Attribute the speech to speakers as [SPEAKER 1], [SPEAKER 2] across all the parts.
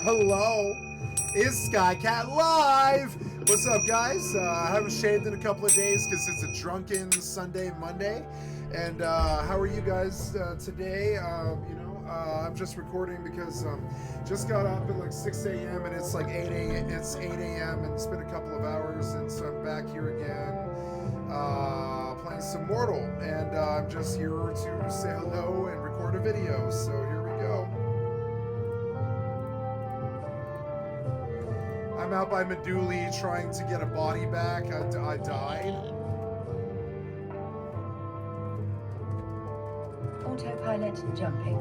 [SPEAKER 1] hello, is Skycatlive. What's up, guys? I haven't shaved in a couple of days because it's a drunken Sunday, Monday. And how are you guys today? I'm just recording because just got up at like 6 a.m. and it's like 8 a.m. It's 8 a.m. and it's been a couple of hours, and so I'm back here again playing some Mortal, and I'm just here to say hello and record a video. So here we go. I'm out by Meduli trying to get a body back. I died.
[SPEAKER 2] Autopilot jumping.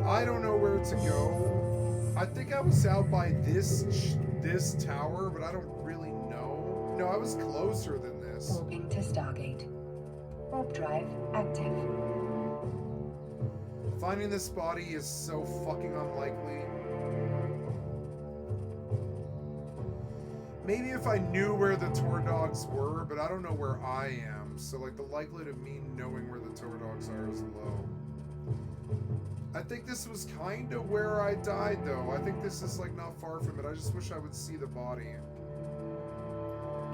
[SPEAKER 1] I don't know where to go. I think I was out by this tower, but I don't really know. No, I was closer than this.
[SPEAKER 2] Warping to Stargate. Warp drive active.
[SPEAKER 1] Finding this body is so fucking unlikely. Maybe if I knew where the tour dogs were, but I don't know where I am. So like the likelihood of me knowing where the tour dogs are is low. I think this was kind of where I died, though. I think this is, like, not far from it. I just wish I would see the body.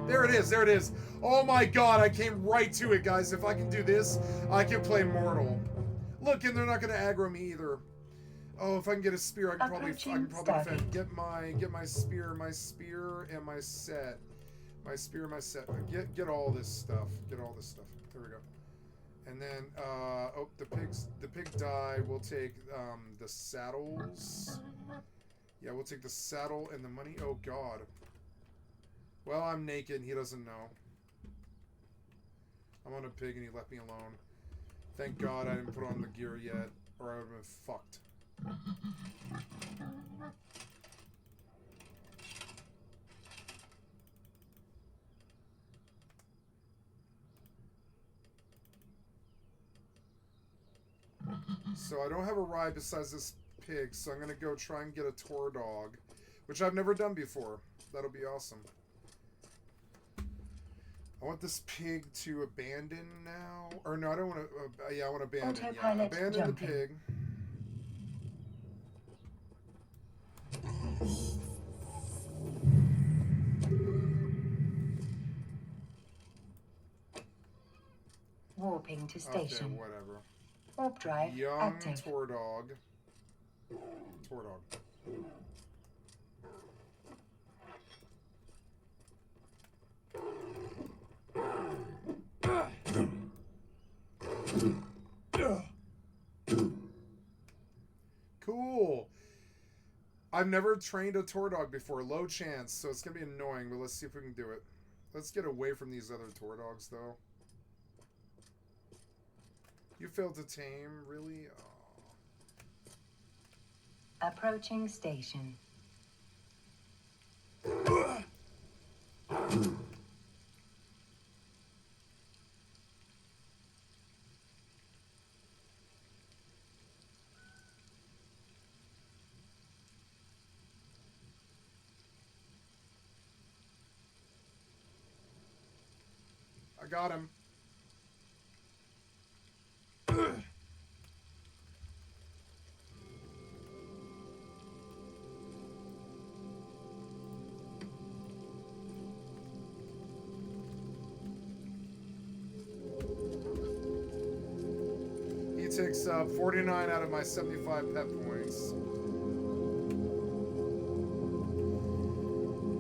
[SPEAKER 1] There it is. There it is. Oh, my God. I came right to it, guys. If I can do this, I can play Mortal. Look, and they're not going to aggro me, either. Oh, if I can get a spear, I can probably defend. Get my spear, and my set. My spear, my set. Get all this stuff. Get all this stuff. There we go. And then, oh, the pig die. We'll take, the saddles. Yeah, we'll take the saddle and the money. Oh, God. Well, I'm naked and he doesn't know. I'm on a pig and he left me alone. Thank God I didn't put on the gear yet, or I would have been fucked. So I don't have a ride besides this pig, so I'm going to go try and get a tour dog, which I've never done before. That'll be awesome. I want this pig to abandon now. Or no, I don't want to... yeah, I want to abandon. Yeah, abandon the pig.
[SPEAKER 2] Warping to station.
[SPEAKER 1] Okay, whatever.
[SPEAKER 2] Warp drive
[SPEAKER 1] Young
[SPEAKER 2] active.
[SPEAKER 1] tour dog. Tour dog. Cool. I've never trained a tour dog before. Low chance, so it's gonna be annoying, but let's see if we can do it. Let's get away from these other tour dogs, though. You failed to tame, really? Oh.
[SPEAKER 2] Approaching station.
[SPEAKER 1] I got him. He takes 49 out of my 75 pet points.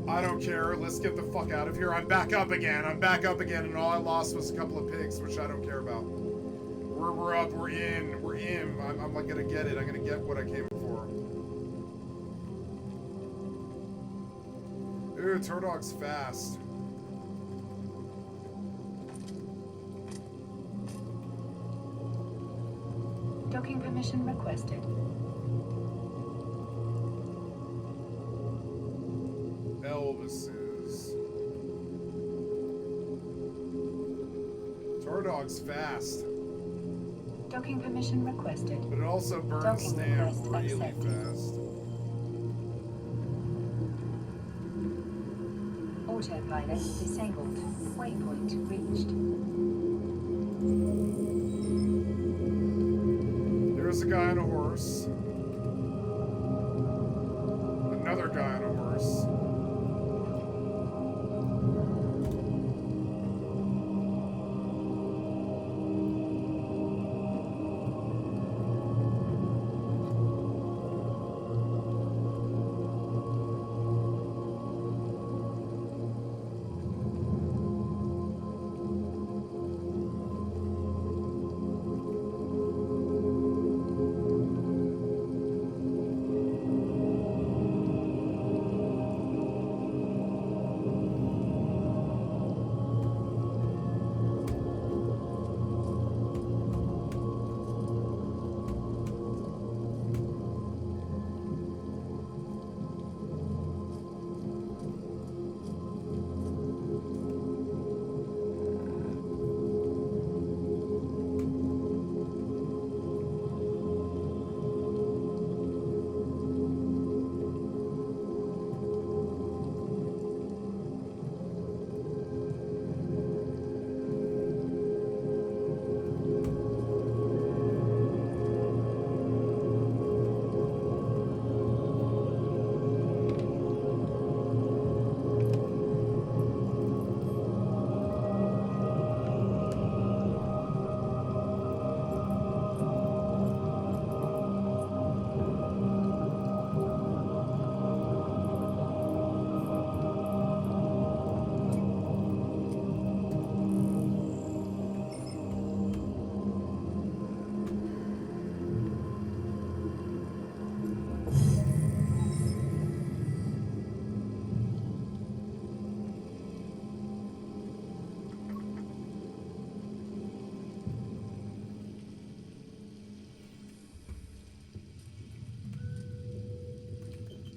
[SPEAKER 1] I don't care. Let's get the fuck out of here. I'm back up again. And all I lost was a couple of pigs, which I don't care about. We're up. We're in. I'm like gonna get it. I'm gonna get what I came for. Ooh, tour dog's fast.
[SPEAKER 2] Docking permission requested.
[SPEAKER 1] Elvis's. Tour dog's fast.
[SPEAKER 2] Docking permission requested.
[SPEAKER 1] But it also burns stamp really fast.
[SPEAKER 2] Autopilot disabled. Waypoint reached.
[SPEAKER 1] There's a guy on a horse. Another guy on a horse.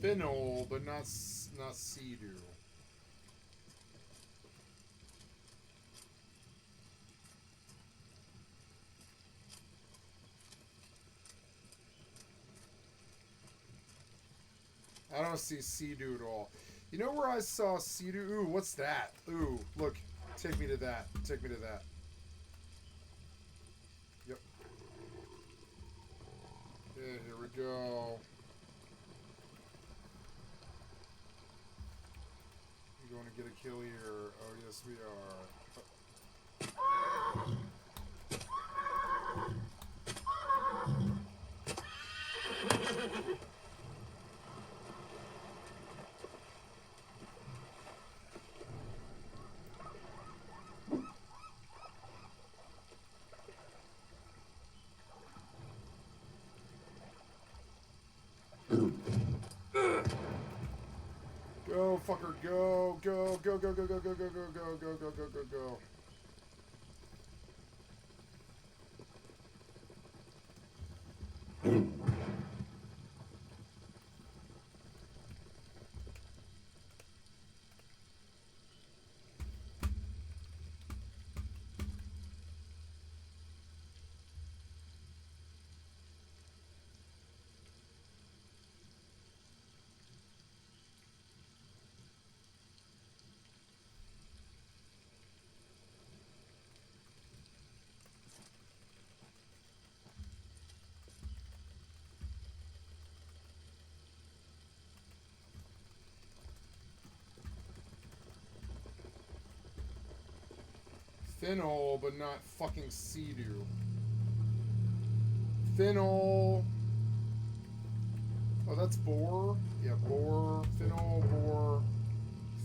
[SPEAKER 1] Fennel, but not Sea-Doo. I don't see Sea-Doo at all. You know where I saw Sea-Doo? Ooh, what's that? Ooh, look. Take me to that. Take me to that. Yep. Yeah, here we go. You going to get a kill here? Oh, yes, we are. Go, fucker, go, go, go, go, go, go, go, go, go, go, go, go, go, go, go. Fennel, but not fucking Sea-Doo. Fennel. Oh, that's boar. Yeah, boar. Fennel, boar.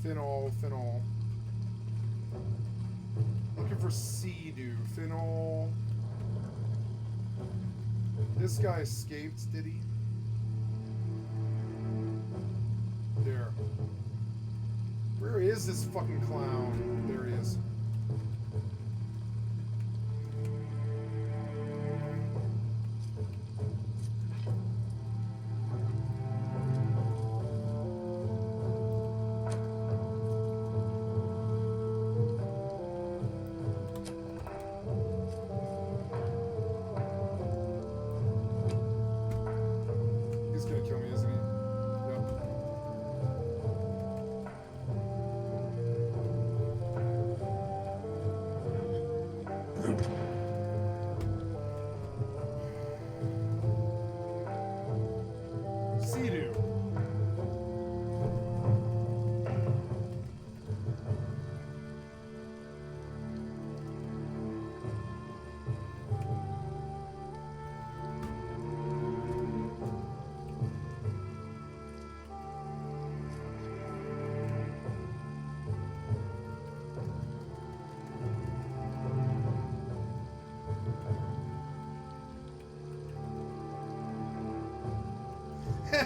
[SPEAKER 1] Fennel, fennel. Looking for Sea-Doo. Fennel. This guy escaped, did he? There. Where is this fucking clown? There he is. He's gonna kill me, isn't he? Yep.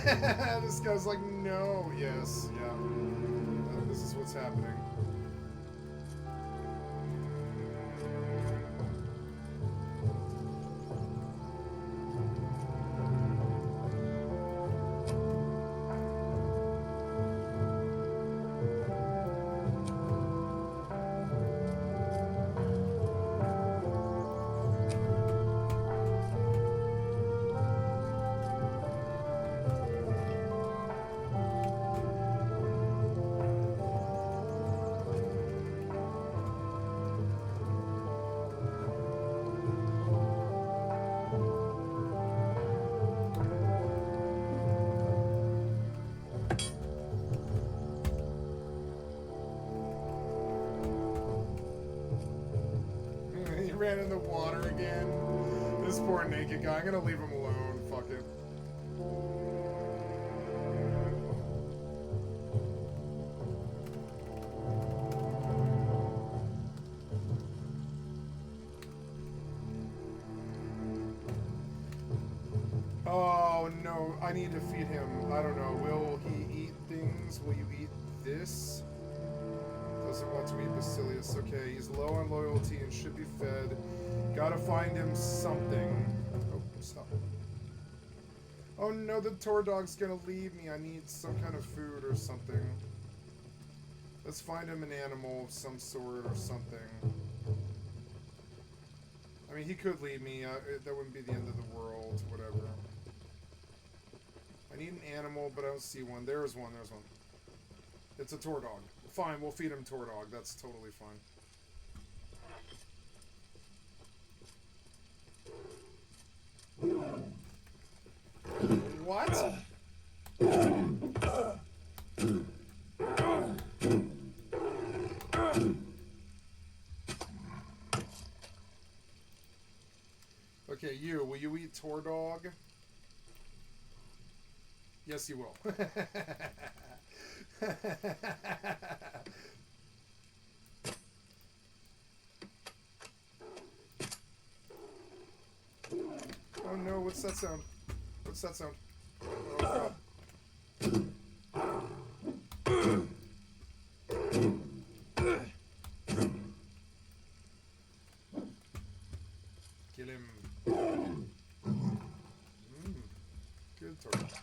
[SPEAKER 1] This guy's like, no. Yes, yeah. This is what's happening. He ran in the water again. This poor naked guy. I'm gonna leave him alone. Fuck it. Oh no, I need to feed him. I don't know. Will he eat things? Will you eat this? Doesn't want to eat Basilius. Okay, he's low on loyalty and should be fed. Gotta find him something. Oh, stop. Oh no, the tour dog's gonna leave me. I need some kind of food or something. Let's find him an animal of some sort or something. I mean, he could leave me. That wouldn't be the end of the world. Whatever. I need an animal, but I don't see one. There's one. There's one. It's a tour dog. Fine, we'll feed him tour dog. That's totally fine. What? Okay, you. Will you eat tour dog? Yes, you will. Oh no, what's that sound? What's that sound? Oh god. Kill him. Good target.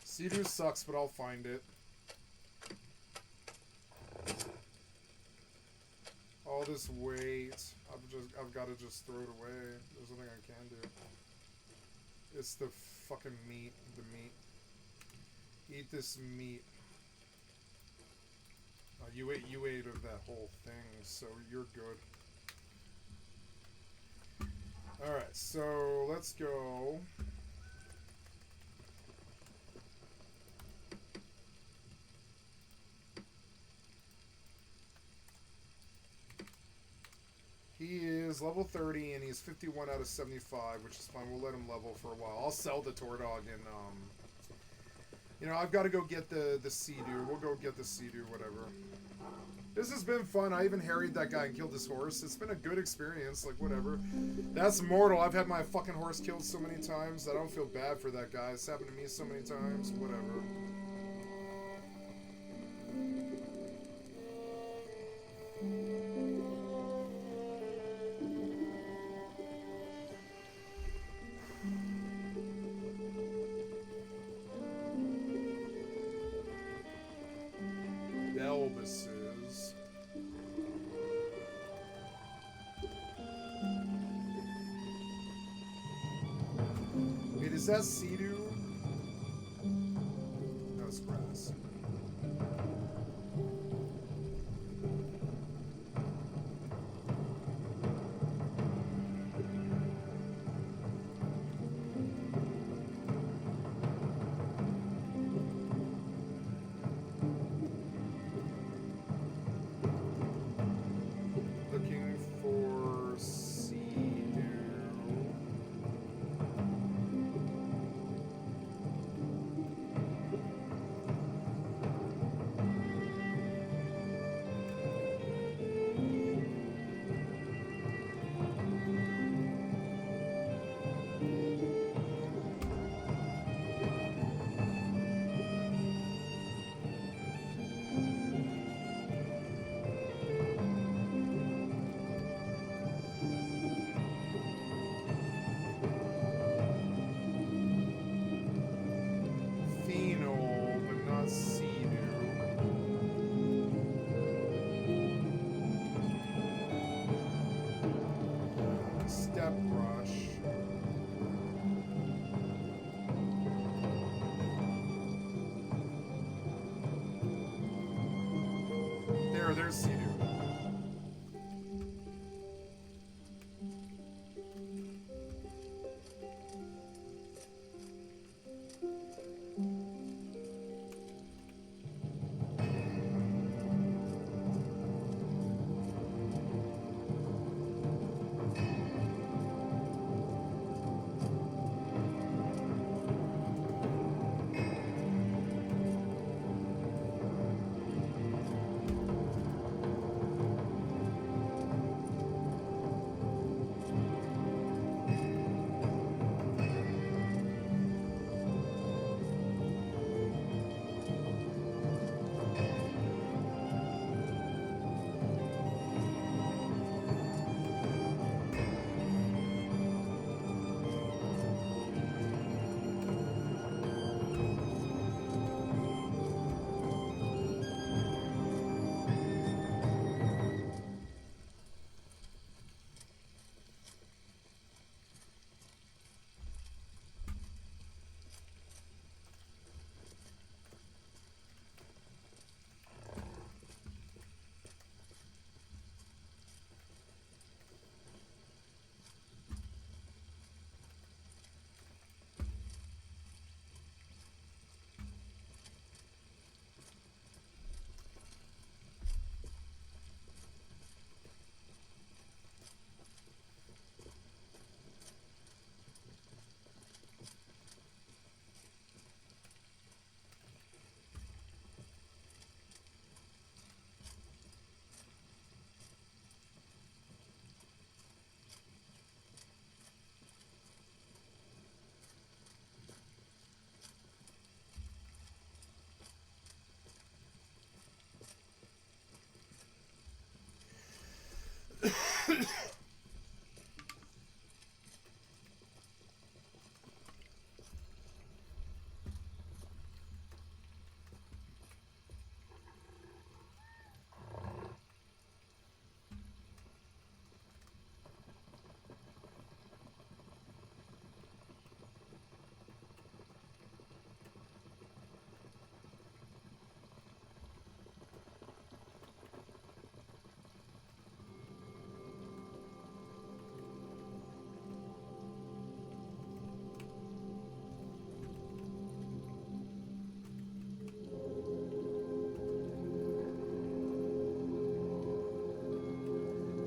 [SPEAKER 1] Sea-Doo sucks, but I'll find it. All this weight, I've got to just throw it away. There's nothing I can do. It's the fucking meat, the meat. Eat this meat. You ate of that whole thing, so you're good. Alright, so let's go. He is level 30 and he's 51 out of 75, which is fine. We'll let him level for a while. I'll sell the tour dog and you know, I've got to go get the Sea-Doo. We'll go get the Sea-Doo, whatever. This has been fun. I even harried that guy and killed his horse. It's been a good experience, like whatever. That's mortal. I've had my fucking horse killed so many times that I don't feel bad for that guy. It's happened to me so many times, whatever. Elvises. Wait, is that Sea-Doo? No, it's grass. there's Sea-Doo.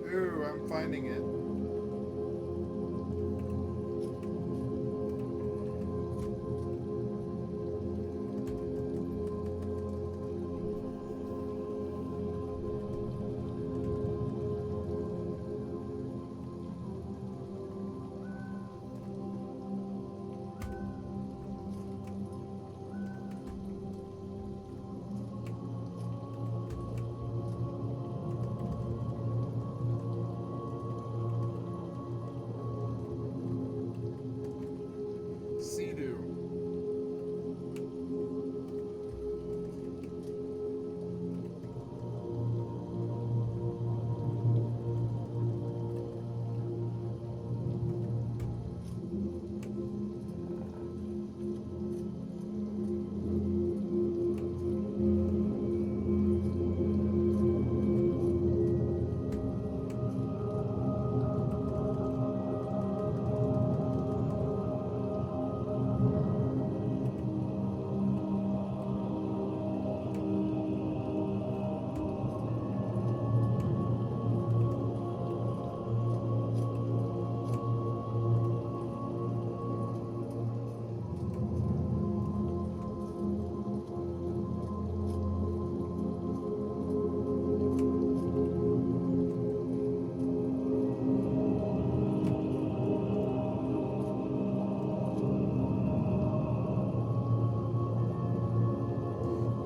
[SPEAKER 1] Ooh, I'm finding it. Sea-Doo.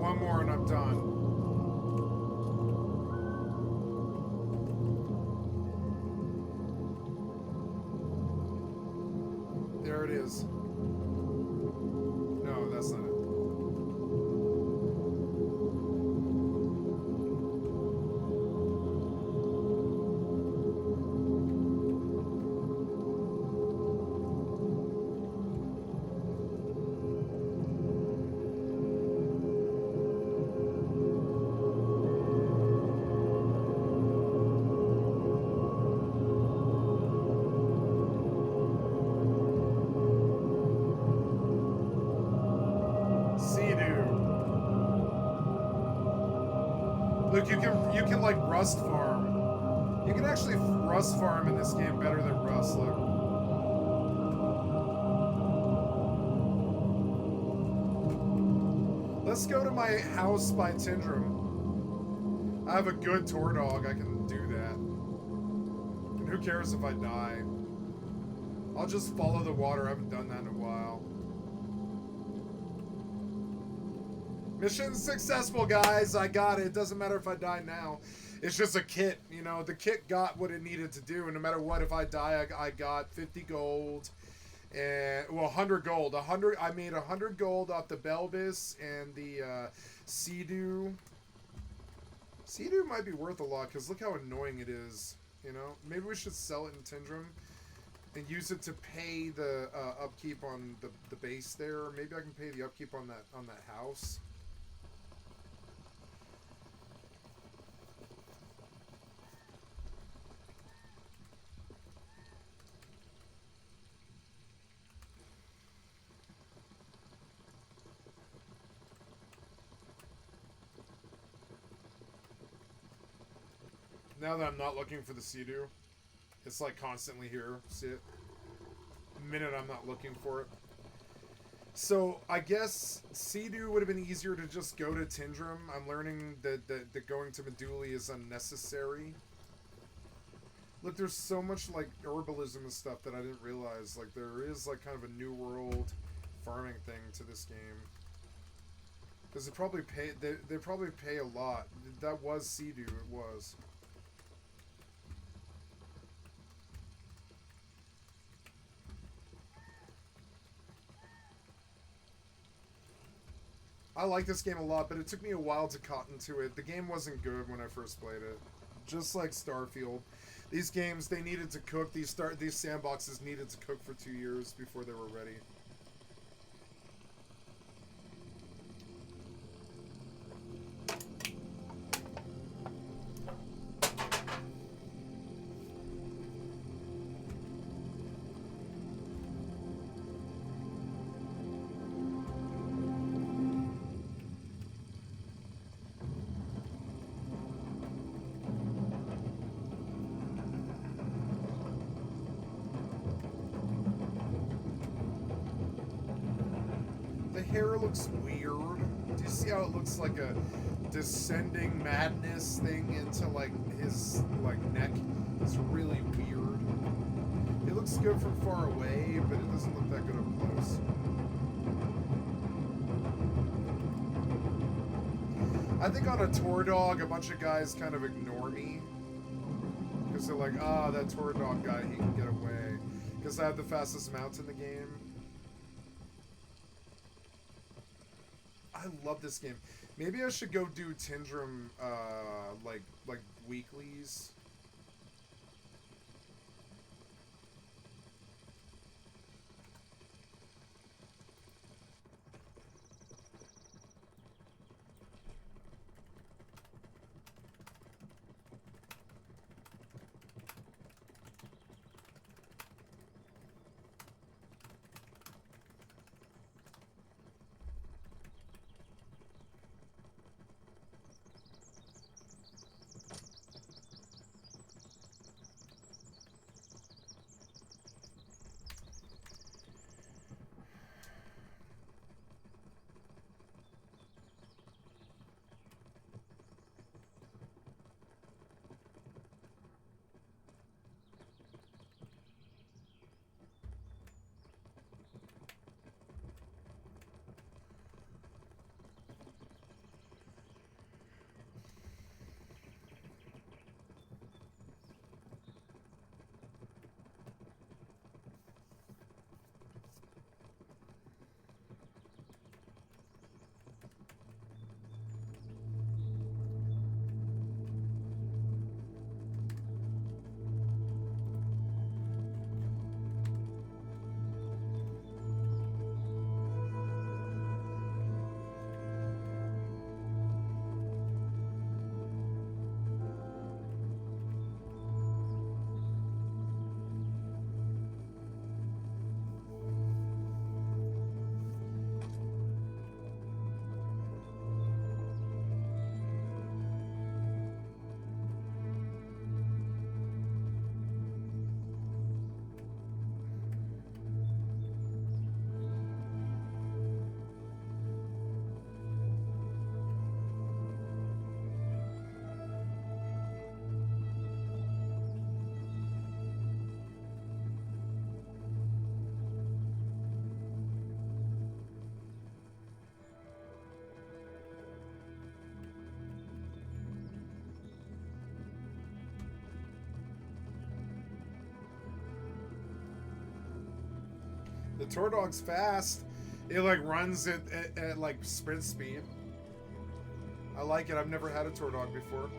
[SPEAKER 1] One more and I'm done. There it is. No, that's not it. Look, you can like rust farm. You can actually rust farm in this game better than rust. Look. Let's go to my house by Tindrum. I have a good tour dog. I can do that. And who cares if I die? I'll just follow the water. I haven't done that in a while. Mission successful, guys. I got it. It doesn't matter if I die now. It's just a kit. You know, the kit got what it needed to do. And no matter what, if I die, I got 50 gold. And, well, 100 gold. I made 100 gold off the Belvis and the Sea-Doo. Sea-Doo might be worth a lot because look how annoying it is. You know, maybe we should sell it in Tindrum and use it to pay the upkeep on the base there. Or maybe I can pay the upkeep on that house. Now that I'm not looking for the Sea-Doo, it's like constantly here. See it? The minute I'm not looking for it. So I guess Sea-Doo would have been easier to just go to Tindrum. I'm learning that going to Meduli is unnecessary. Look, there's so much like herbalism and stuff that I didn't realize. Like there is like kind of a new world farming thing to this game. Because they probably pay a lot. That was Sea-Doo, it was. I like this game a lot, but it took me a while to cotton to it. The game wasn't good when I first played it. Just like Starfield. These games, they needed to cook. These sandboxes needed to cook for 2 years before they were ready. The hair looks weird. Do you see how it looks like a descending madness thing into like his like neck? It's really weird. It looks good from far away, but it doesn't look that good up close. I think on a tour dog, a bunch of guys kind of ignore me. Because they're like, ah, that tour dog guy, he can get away. Because I have the fastest mount in the game. I love this game. Maybe I should go do Tindrum, like weeklies. The tour dog's fast. It like runs at like sprint speed. I like it. I've never had a tour dog before.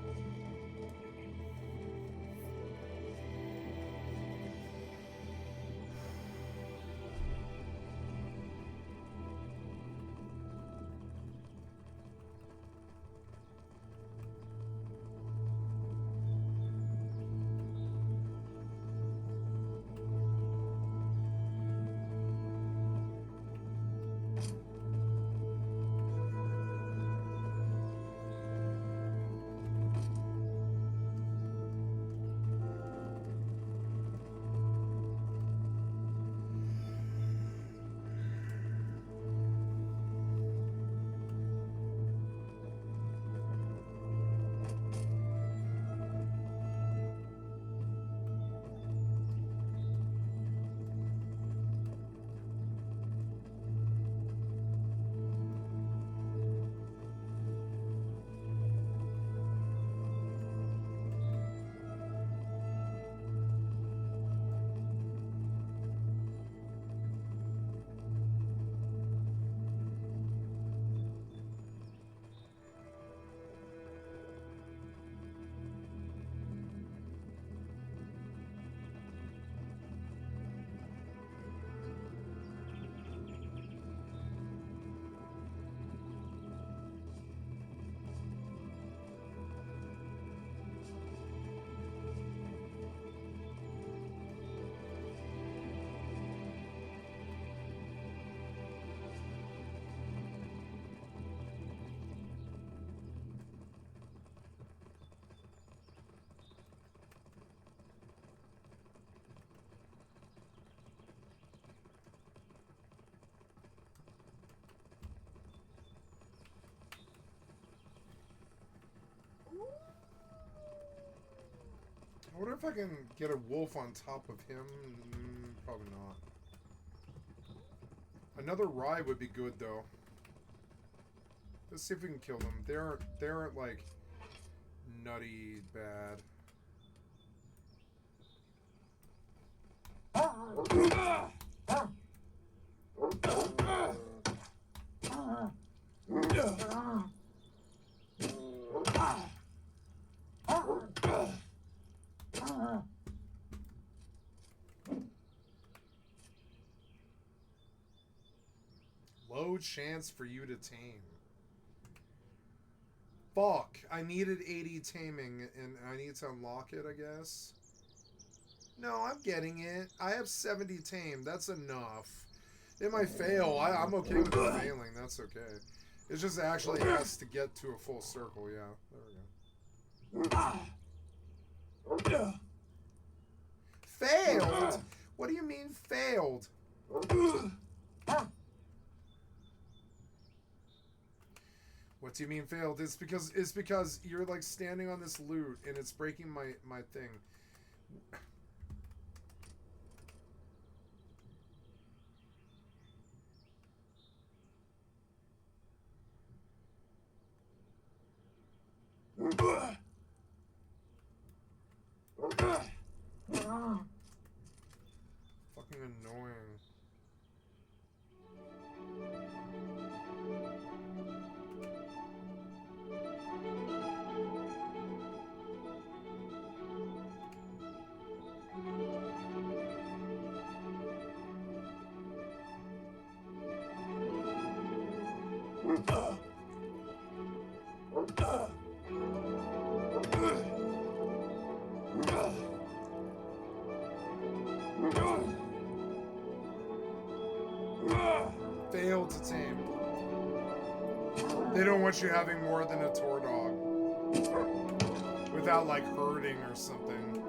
[SPEAKER 1] I wonder if I can get a wolf on top of him. Probably not. Another rye would be good though. Let's see if we can kill them. They aren't like nutty bad. Low chance for you to tame. Fuck. I needed 80 taming and I need to unlock it, I guess. No, I'm getting it. I have 70 tame. That's enough. It might fail. I'm okay with it failing. That's okay. It just actually has to get to a full circle. Yeah. There we go. Failed? What do you mean failed? What do you mean failed? It's because you're like standing on this loot and it's breaking my thing. Fucking annoying. Failed to tame. They don't want you having more than a tour dog without like herding or something.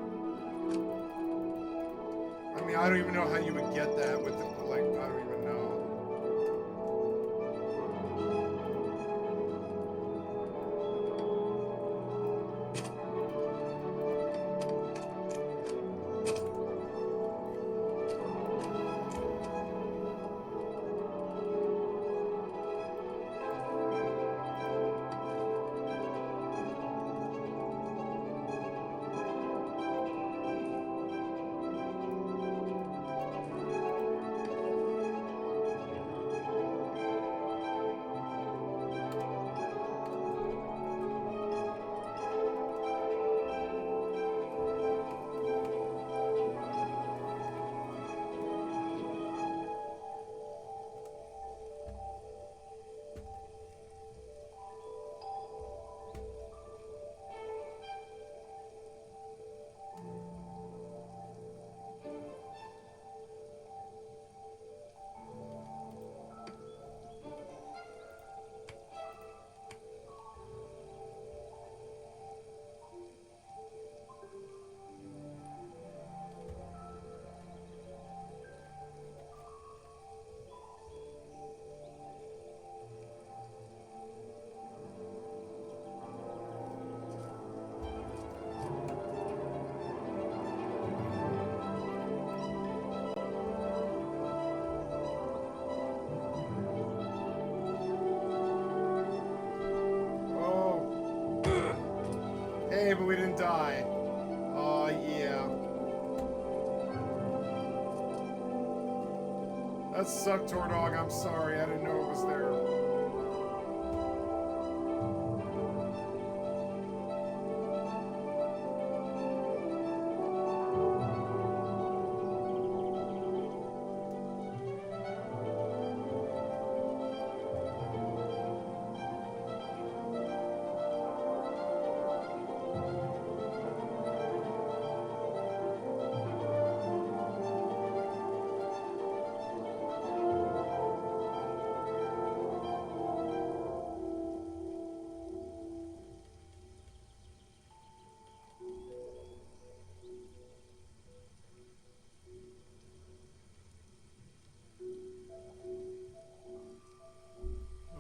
[SPEAKER 1] I mean, I don't even know how you would get that with the, like, I don't even know. and die. Oh, yeah. That sucked, Tordog. I'm sorry. I didn't know it was there.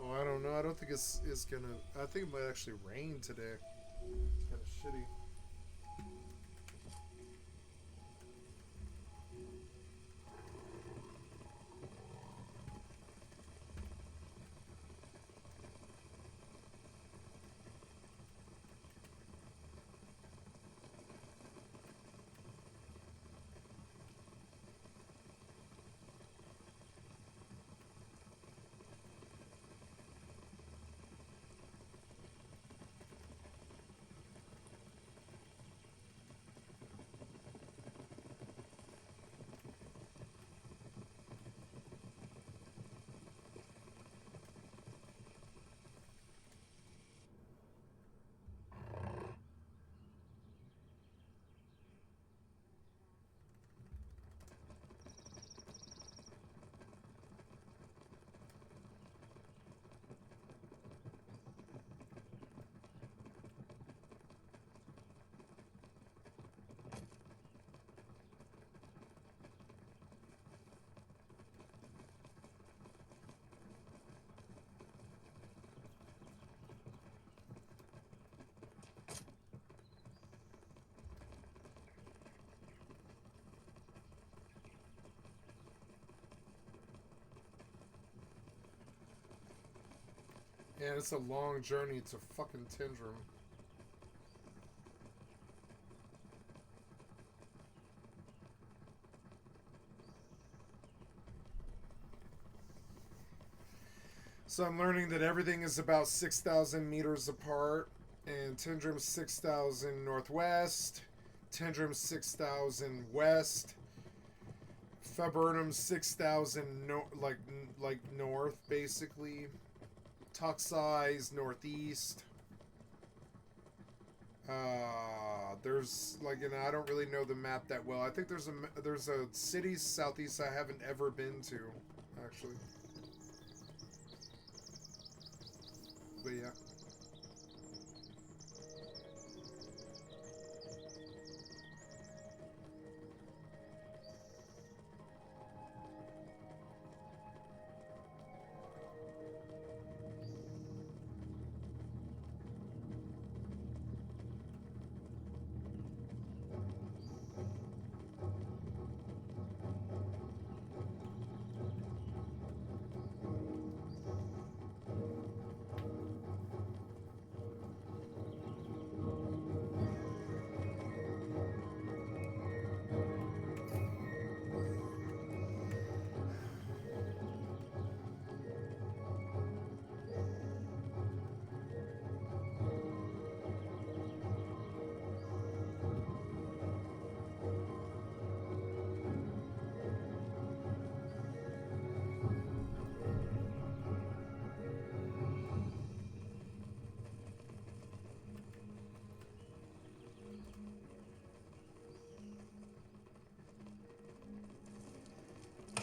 [SPEAKER 1] I don't know. I don't think it's gonna. I think it might actually rain today. It's kind of shitty. Yeah, it's a long journey to fucking Tindrum. So I'm learning that everything is about 6,000 meters apart, and Tindrum's 6,000 northwest, Tindrum's 6,000 west, Faburnum's 6,000 like north basically. Tuxai's northeast. There's like, and I don't really know the map that well. I think there's a city southeast I haven't ever been to, actually. But yeah.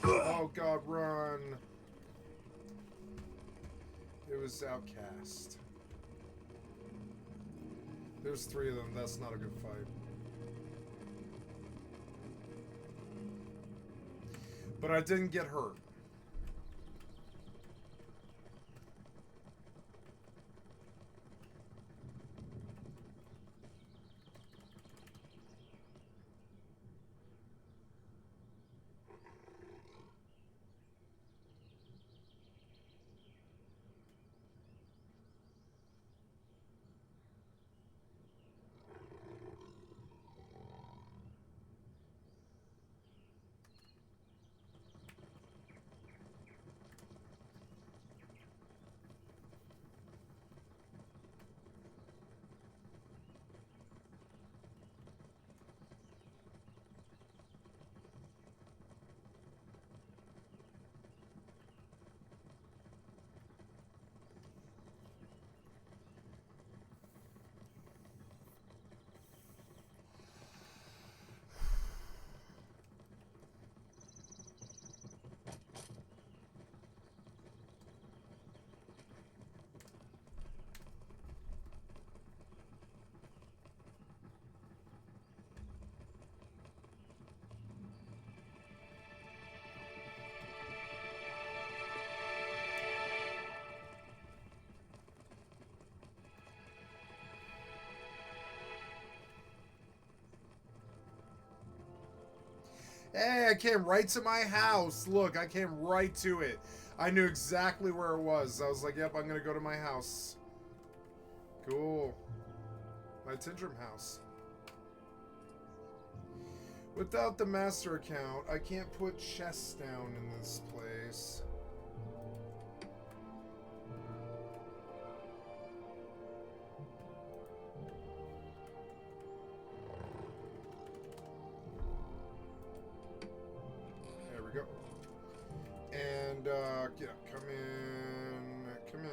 [SPEAKER 1] Oh god, run! It was Outcast. There's 3 of them, that's not a good fight. But I didn't get hurt. I came right to my house. Look, I came right to it. I knew exactly where it was. I was like, yep, I'm going to go to my house. Cool. My Tindrum house. Without the master account, I can't put chests down in this place. There we go. And, yeah, come in. Come in.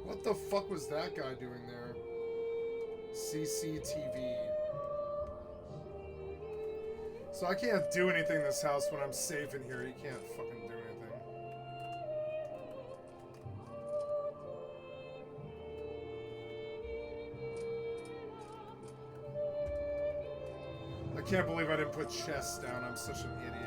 [SPEAKER 1] What the fuck was that guy doing there? CCTV. So I can't do anything in this house when I'm safe in here. You can't fucking do anything. I can't believe I didn't put chests down. I'm such an idiot.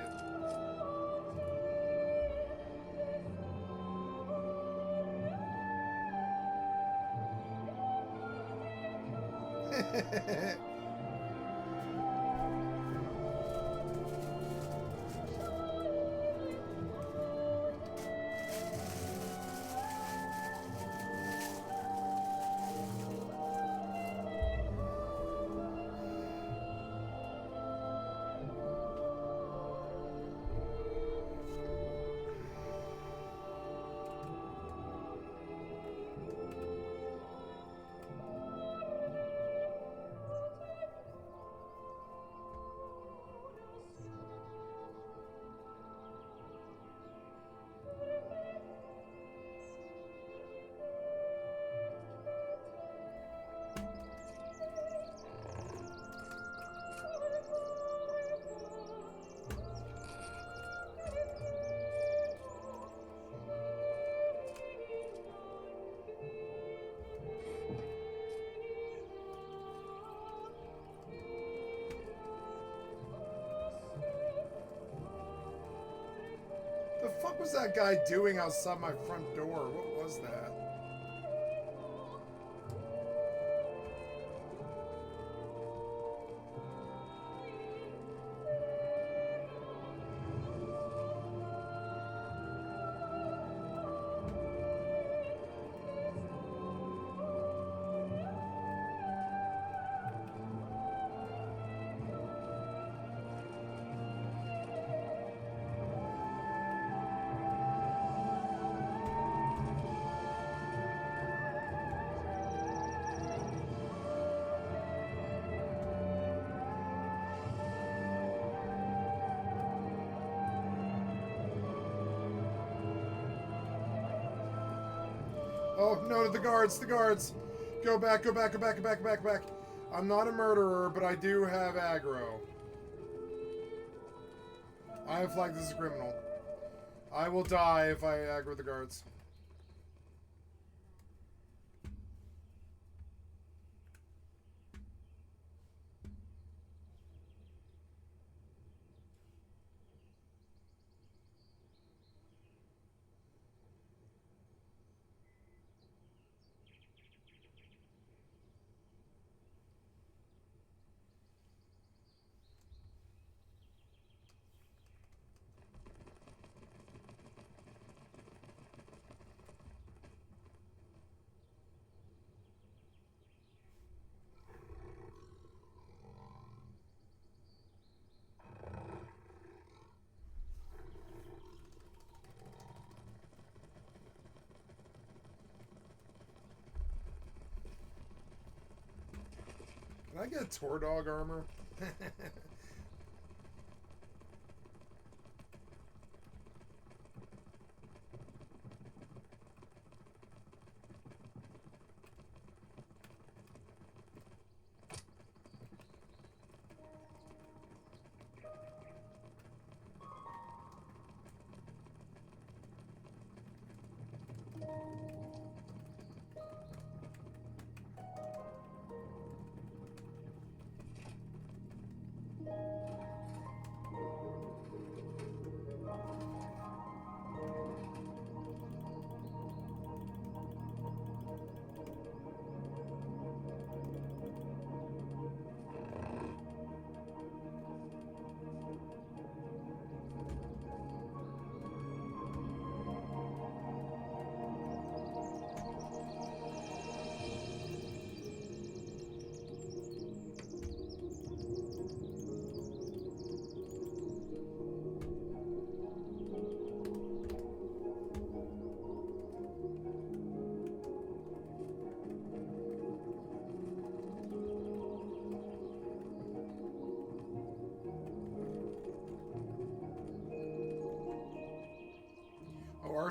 [SPEAKER 1] The fuck was that guy doing outside my front door? What was that? Oh, no, the guards, the guards. Go back, go back, go back, go back, go back, go back. I'm not a murderer, but I do have aggro. I am flagged as a criminal. I will die if I aggro the guards. Can I get Tor Dog armor?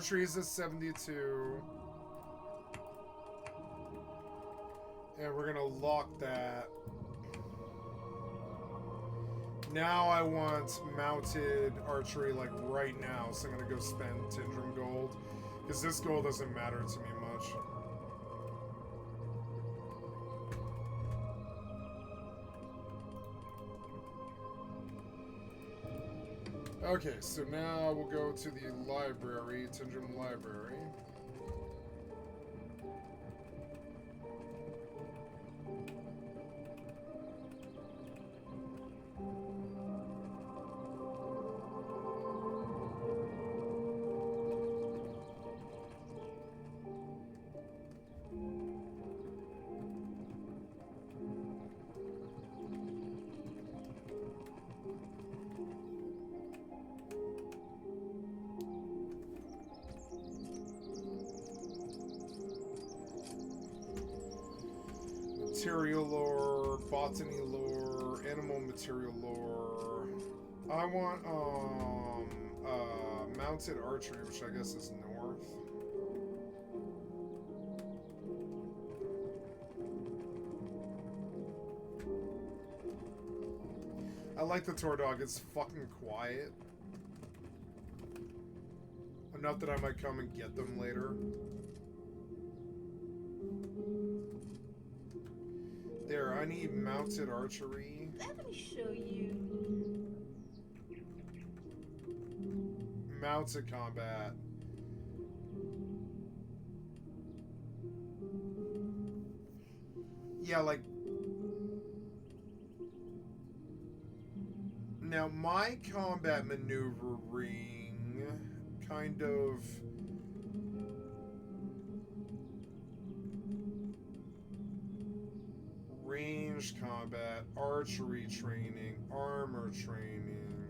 [SPEAKER 1] Archery is at 72. And we're gonna lock that. Now I want mounted archery like right now, so I'm gonna go spend Tindrum gold. Because this gold doesn't matter to me much. Okay, so now we'll go to the library, Tindrum Library. Material lore, botany lore, animal material lore. I want mounted archery, which I guess is north. I like the tour dog. It's fucking quiet. Enough that I might come and get them later. There, I need mounted archery.
[SPEAKER 3] Let me show you.
[SPEAKER 1] Mounted combat. Yeah, like... Now, my combat maneuvering kind of... Range combat, archery training, armor training,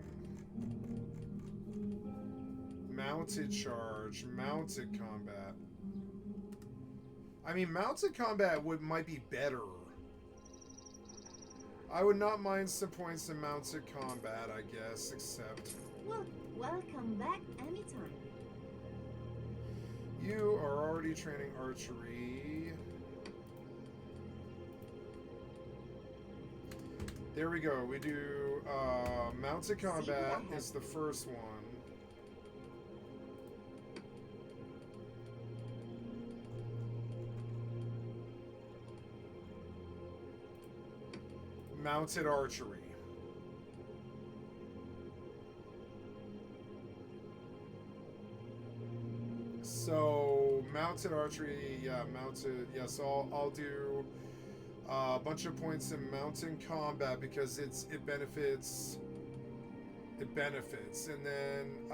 [SPEAKER 1] mounted charge, mounted combat. I mean, mounted combat might be better. I would not mind some points in mounted combat, I guess, except...
[SPEAKER 3] Well, welcome back anytime.
[SPEAKER 1] You are already training archery. There we go. We do mounted combat is the first one. Mounted archery. So mounted archery, yeah, mounted. Yeah, so I'll do a bunch of points in mountain combat because it benefits, and then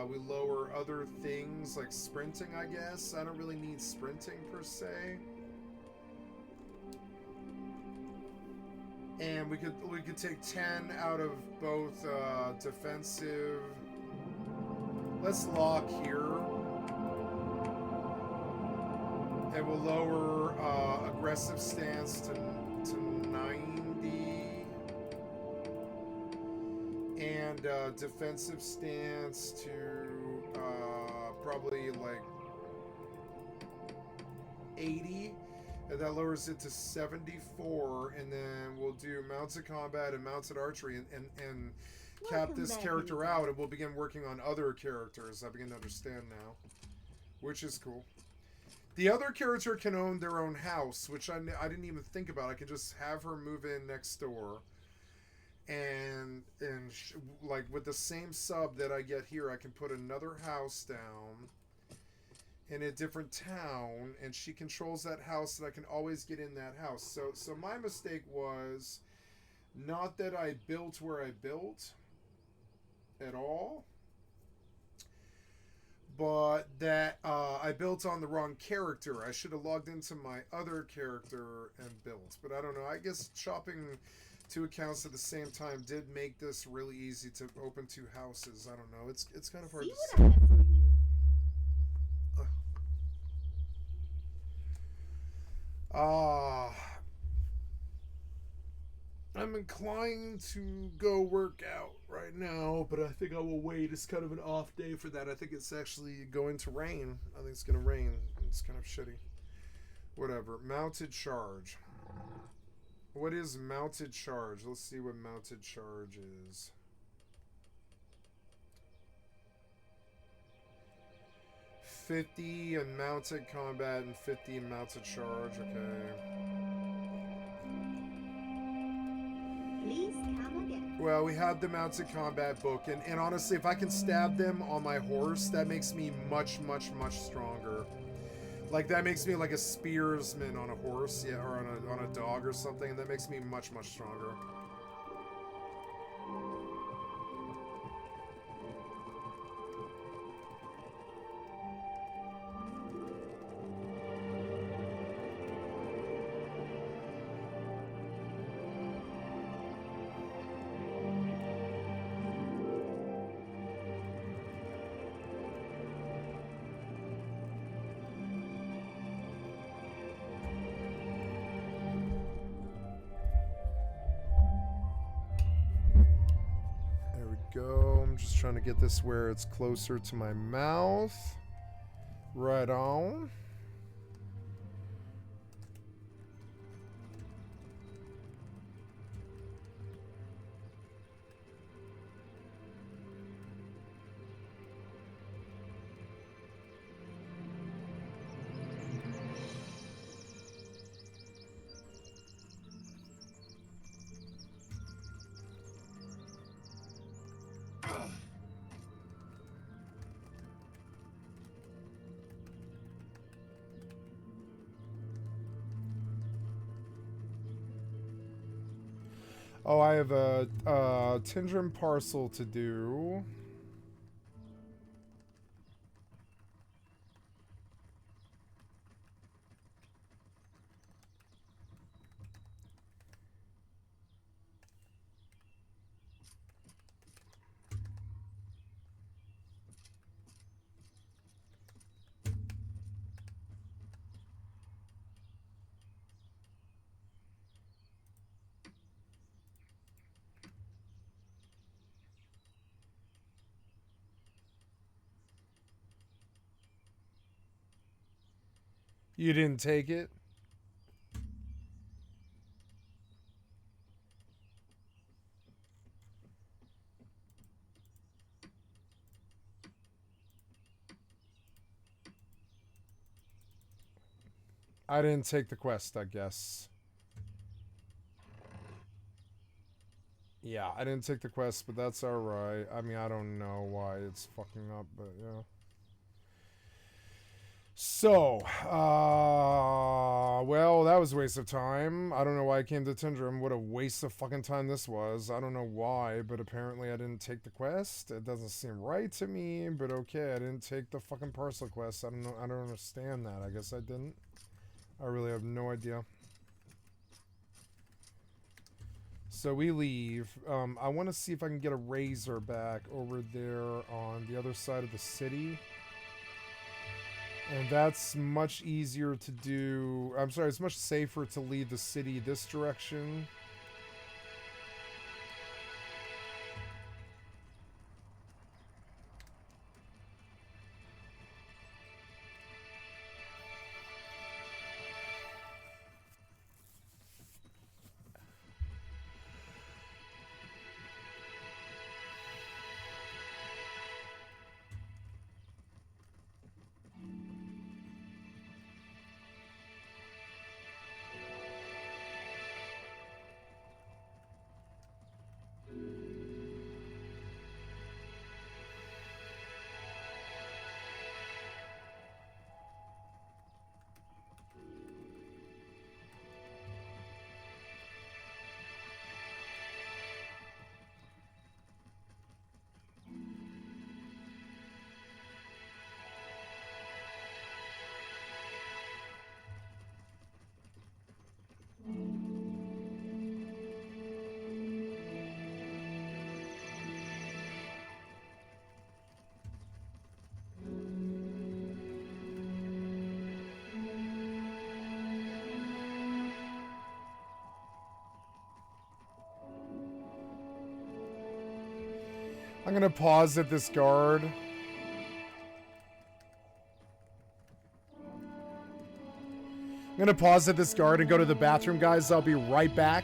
[SPEAKER 1] we lower other things like sprinting, I guess. I don't really need sprinting per se. And we could take 10 out of both defensive. Let's lock here. And we'll lower aggressive stance to 90. And defensive stance to probably like 80. And that lowers it to 74. And then we'll do mounted combat and mounted archery and cap this character out. And we'll begin working on other characters. I begin to understand now. Which is cool. The other character can own their own house, which I didn't even think about. I can just have her move in next door. And like with the same sub that I get here, I can put another house down in a different town, and she controls that house, and I can always get in that house. So my mistake was not that I built where I built at all, but that I built on the wrong character. I should have logged into my other character and built. But I don't know. I guess chopping two accounts at the same time did make this really easy to open two houses. I don't know. It's kind of hard to
[SPEAKER 3] See what I have for you.
[SPEAKER 1] I'm inclined to go work out right now, but I think I will wait. It's kind of an off day for that. I think it's actually going to rain. I think it's going to rain. It's kind of shitty. Whatever. Mounted charge. What is mounted charge? Let's see what mounted charge is. $50 in mounted combat and $50 in mounted charge. Okay.
[SPEAKER 3] Please come again.
[SPEAKER 1] Well, we had the mounted combat book, and honestly, if I can stab them on my horse, that makes me much, much, much stronger. Like, that makes me like a spearsman on a horse, yeah, or on a dog or something, and that makes me much, much stronger. Go. I'm just trying to get this where it's closer to my mouth. Right on. Oh, I have a Tindrum parcel to do. You didn't take it? I didn't take the quest, I guess. Yeah, I didn't take the quest, but that's alright. I mean, I don't know why it's fucking up, but yeah. So, well, that was a waste of time. I don't know why I came to Tindrum. What a waste of fucking time this was. I don't know why, but apparently I didn't take the quest. It doesn't seem right to me, but okay, I didn't take the fucking parcel quest. I don't know. I don't understand that. I guess I didn't. I really have no idea. So we leave. I want to see if I can get a razor back over there on the other side of the city. And that's much easier to do. I'm sorry, it's much safer to leave the city this direction. I'm gonna pause at this guard. I'm gonna pause at this guard and go to the bathroom, guys. I'll be right back.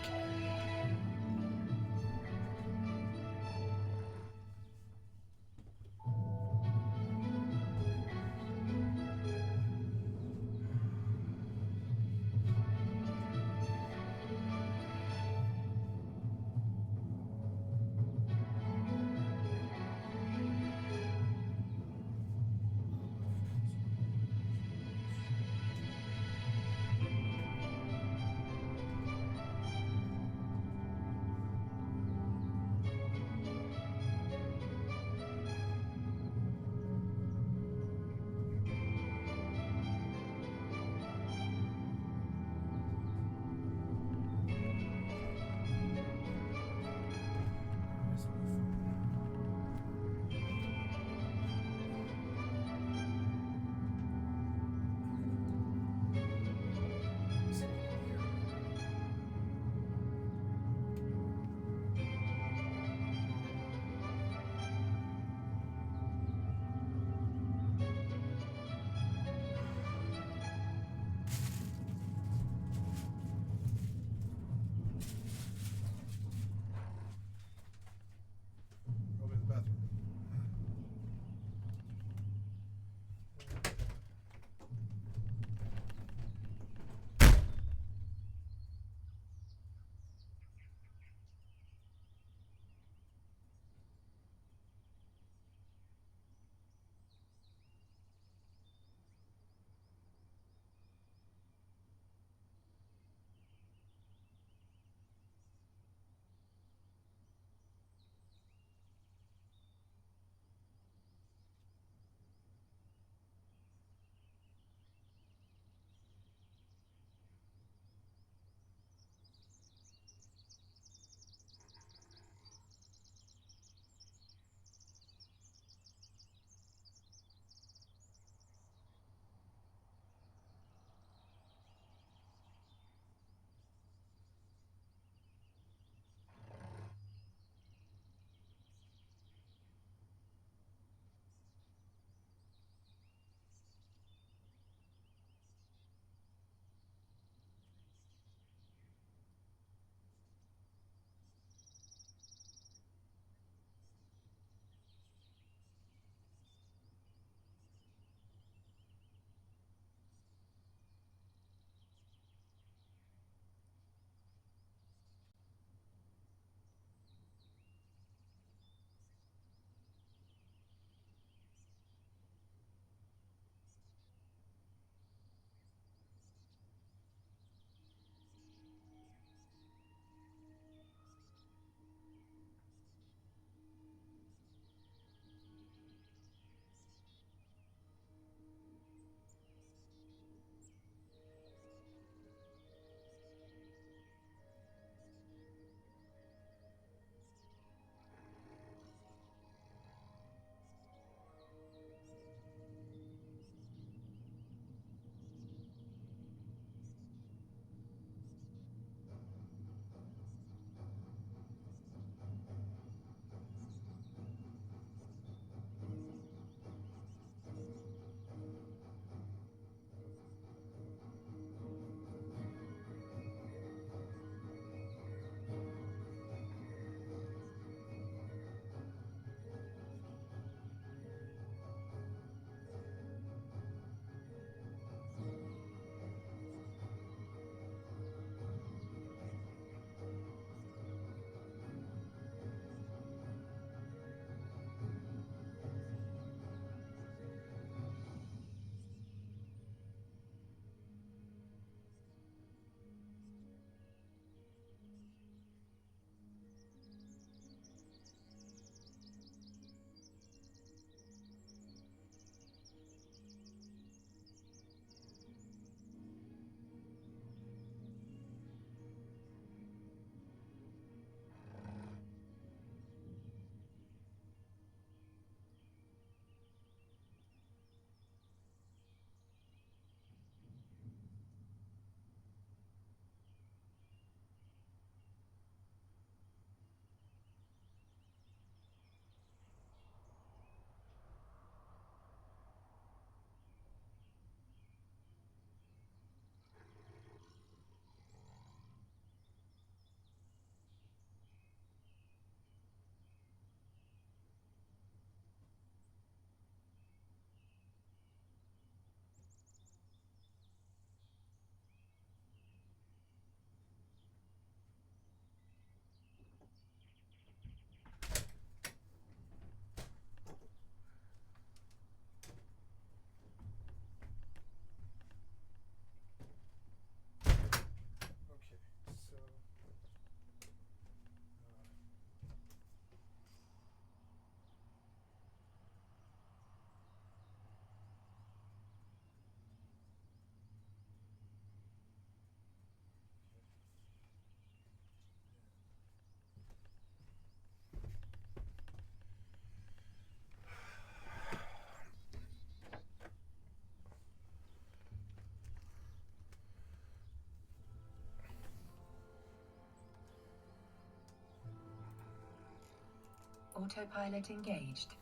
[SPEAKER 2] Autopilot engaged.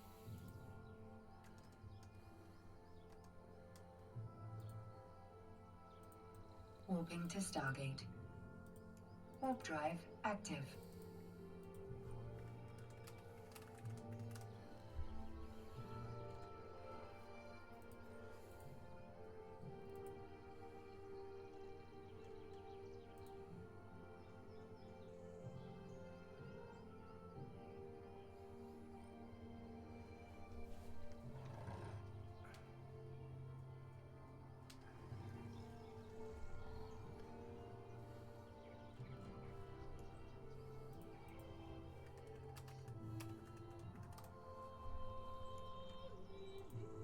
[SPEAKER 2] Warping to Stargate. Warp drive active.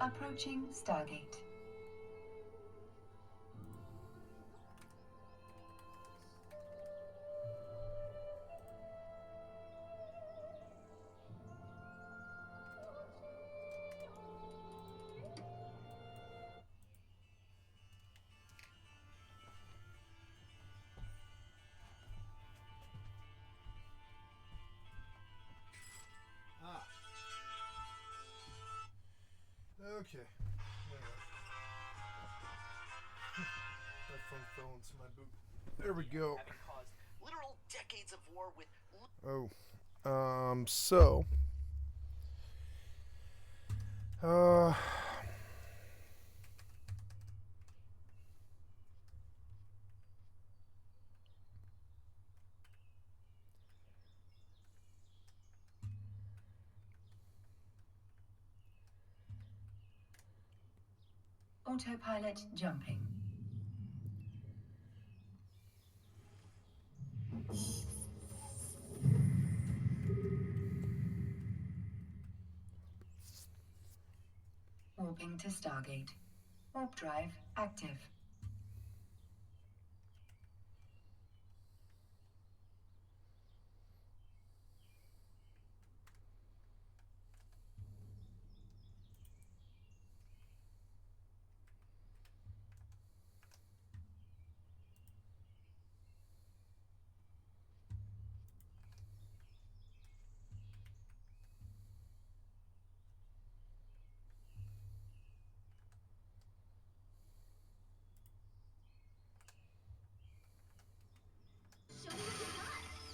[SPEAKER 2] Approaching Stargate.
[SPEAKER 1] Ah. Okay. That phone fell into my boot. There we go.
[SPEAKER 4] Having caused literal decades of war with
[SPEAKER 1] So
[SPEAKER 2] Autopilot jumping. Warping to Stargate. Warp drive active.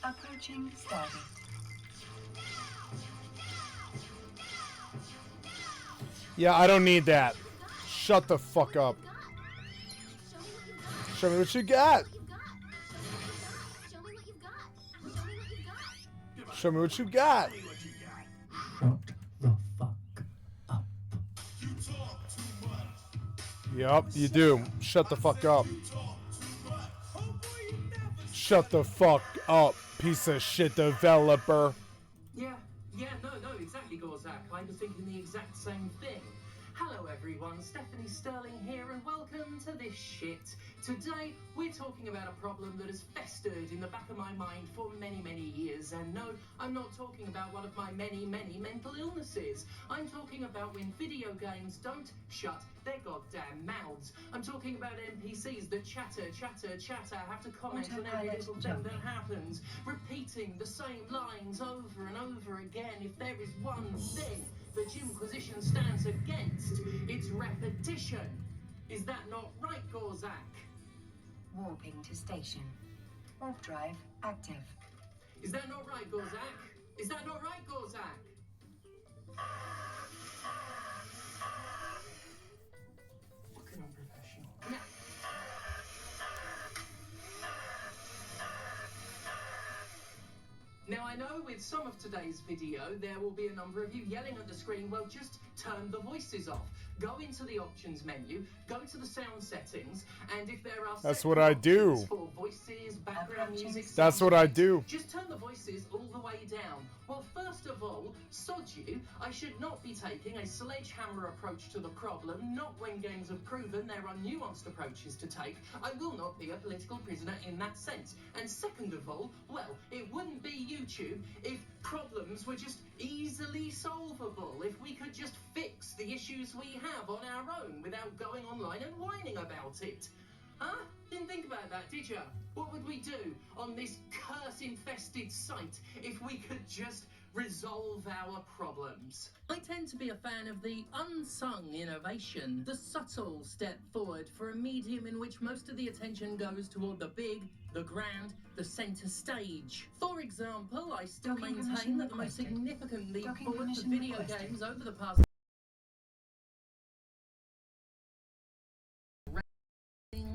[SPEAKER 2] Approaching Stargate.
[SPEAKER 1] yeah, I don't need that. Shut the fuck up. Show me what you got. Show me what you got.
[SPEAKER 5] Shut the fuck up.
[SPEAKER 1] Yup, you do. Shut the fuck up. Shut the fuck up, piece of shit developer.
[SPEAKER 5] Yeah, no, exactly, Gorzak. I was thinking the exact same thing. Hello everyone, Stephanie Sterling here and welcome to this shit. Today we're talking about a problem that has festered in the back of my mind for many, many years. And no, I'm not talking about one of my many, many mental illnesses. I'm talking about when video games don't shut their goddamn mouths. I'm talking about NPCs that chatter, have to comment on every little thing that happens, repeating the same lines over and over again. If there is one thing the Jimquisition stands against, it's repetition. Is that not right, Gorzak?
[SPEAKER 2] Warping to station. Warp drive active.
[SPEAKER 5] Is that not right, Gorzak? Is that not right, Gorzak? Fucking unprofessional. Now I know with some of today's video there will be a number of you yelling at the screen, well, just turn the voices off. Go into the options menu, go to the sound settings, and if there are
[SPEAKER 1] That's what I do.
[SPEAKER 5] for voices, background music,
[SPEAKER 1] That's what I do.
[SPEAKER 5] just turn the voices all the way down. Well, first of all, sod you, I should not be taking a sledgehammer approach to the problem, not when games have proven there are nuanced approaches to take. I will not be a political prisoner in that sense. And second of all, well, it wouldn't be YouTube if problems were just easily solvable, if we could just fix the issues we have on our own without going online and whining about it. Huh? Didn't think about that, did ya? What would we do on this curse-infested site if we could just resolve our problems. I tend to be a fan of the unsung innovation, the subtle step forward for a medium in which most of the attention goes toward the big, the grand, the centre stage. For example, I still
[SPEAKER 2] Docking
[SPEAKER 5] maintain
[SPEAKER 2] permission
[SPEAKER 5] that the most
[SPEAKER 2] requested.
[SPEAKER 5] significant leap
[SPEAKER 2] Docking
[SPEAKER 5] forward for
[SPEAKER 2] permission
[SPEAKER 5] video
[SPEAKER 2] requested.
[SPEAKER 5] games over the past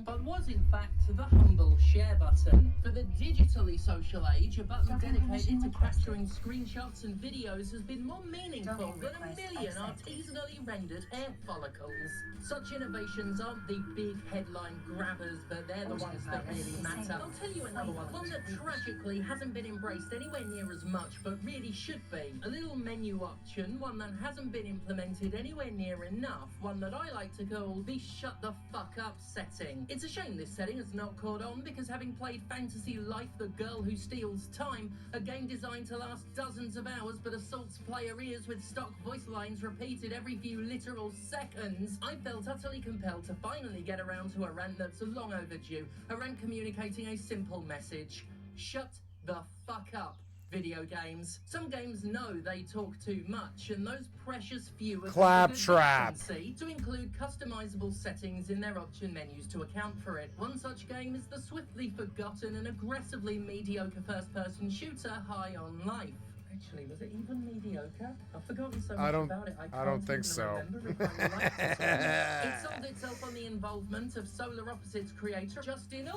[SPEAKER 5] but was in fact the humble share button. For the digitally social age, a button
[SPEAKER 2] Docking
[SPEAKER 5] dedicated
[SPEAKER 2] permission
[SPEAKER 5] to
[SPEAKER 2] requested.
[SPEAKER 5] capturing screenshots and videos has been more meaningful
[SPEAKER 2] Docking
[SPEAKER 5] than a
[SPEAKER 2] request
[SPEAKER 5] million
[SPEAKER 2] accepted.
[SPEAKER 5] artisanally rendered hair follicles. Such innovations aren't the big headline grabbers, but they're the ones that really matter. I'll tell you another one that tragically hasn't been embraced anywhere near as much, but really should be. A little menu option, one that hasn't been implemented anywhere near enough, one that I like to call the shut the fuck up setting. It's a shame this setting has not caught on, because having played Fantasy Life: The Girl Who Steals Time, a game designed to last dozens of hours but assaults player ears with stock voice lines repeated every few literal seconds, I felt utterly compelled to finally get around to a rant that's long overdue, a rant communicating a simple message: shut the fuck up, video games. Some games know they talk too much, and those precious few have
[SPEAKER 1] Claptrap.
[SPEAKER 5] the decency to include customizable settings in their option menus to account for it. One such game is the swiftly forgotten and aggressively mediocre first-person shooter High on Life. Actually, was it even mediocre? I've forgotten so much about it.
[SPEAKER 1] I don't think so.
[SPEAKER 5] Remember if I liked it or not. It sold itself on the involvement of Solar Opposites creator Justin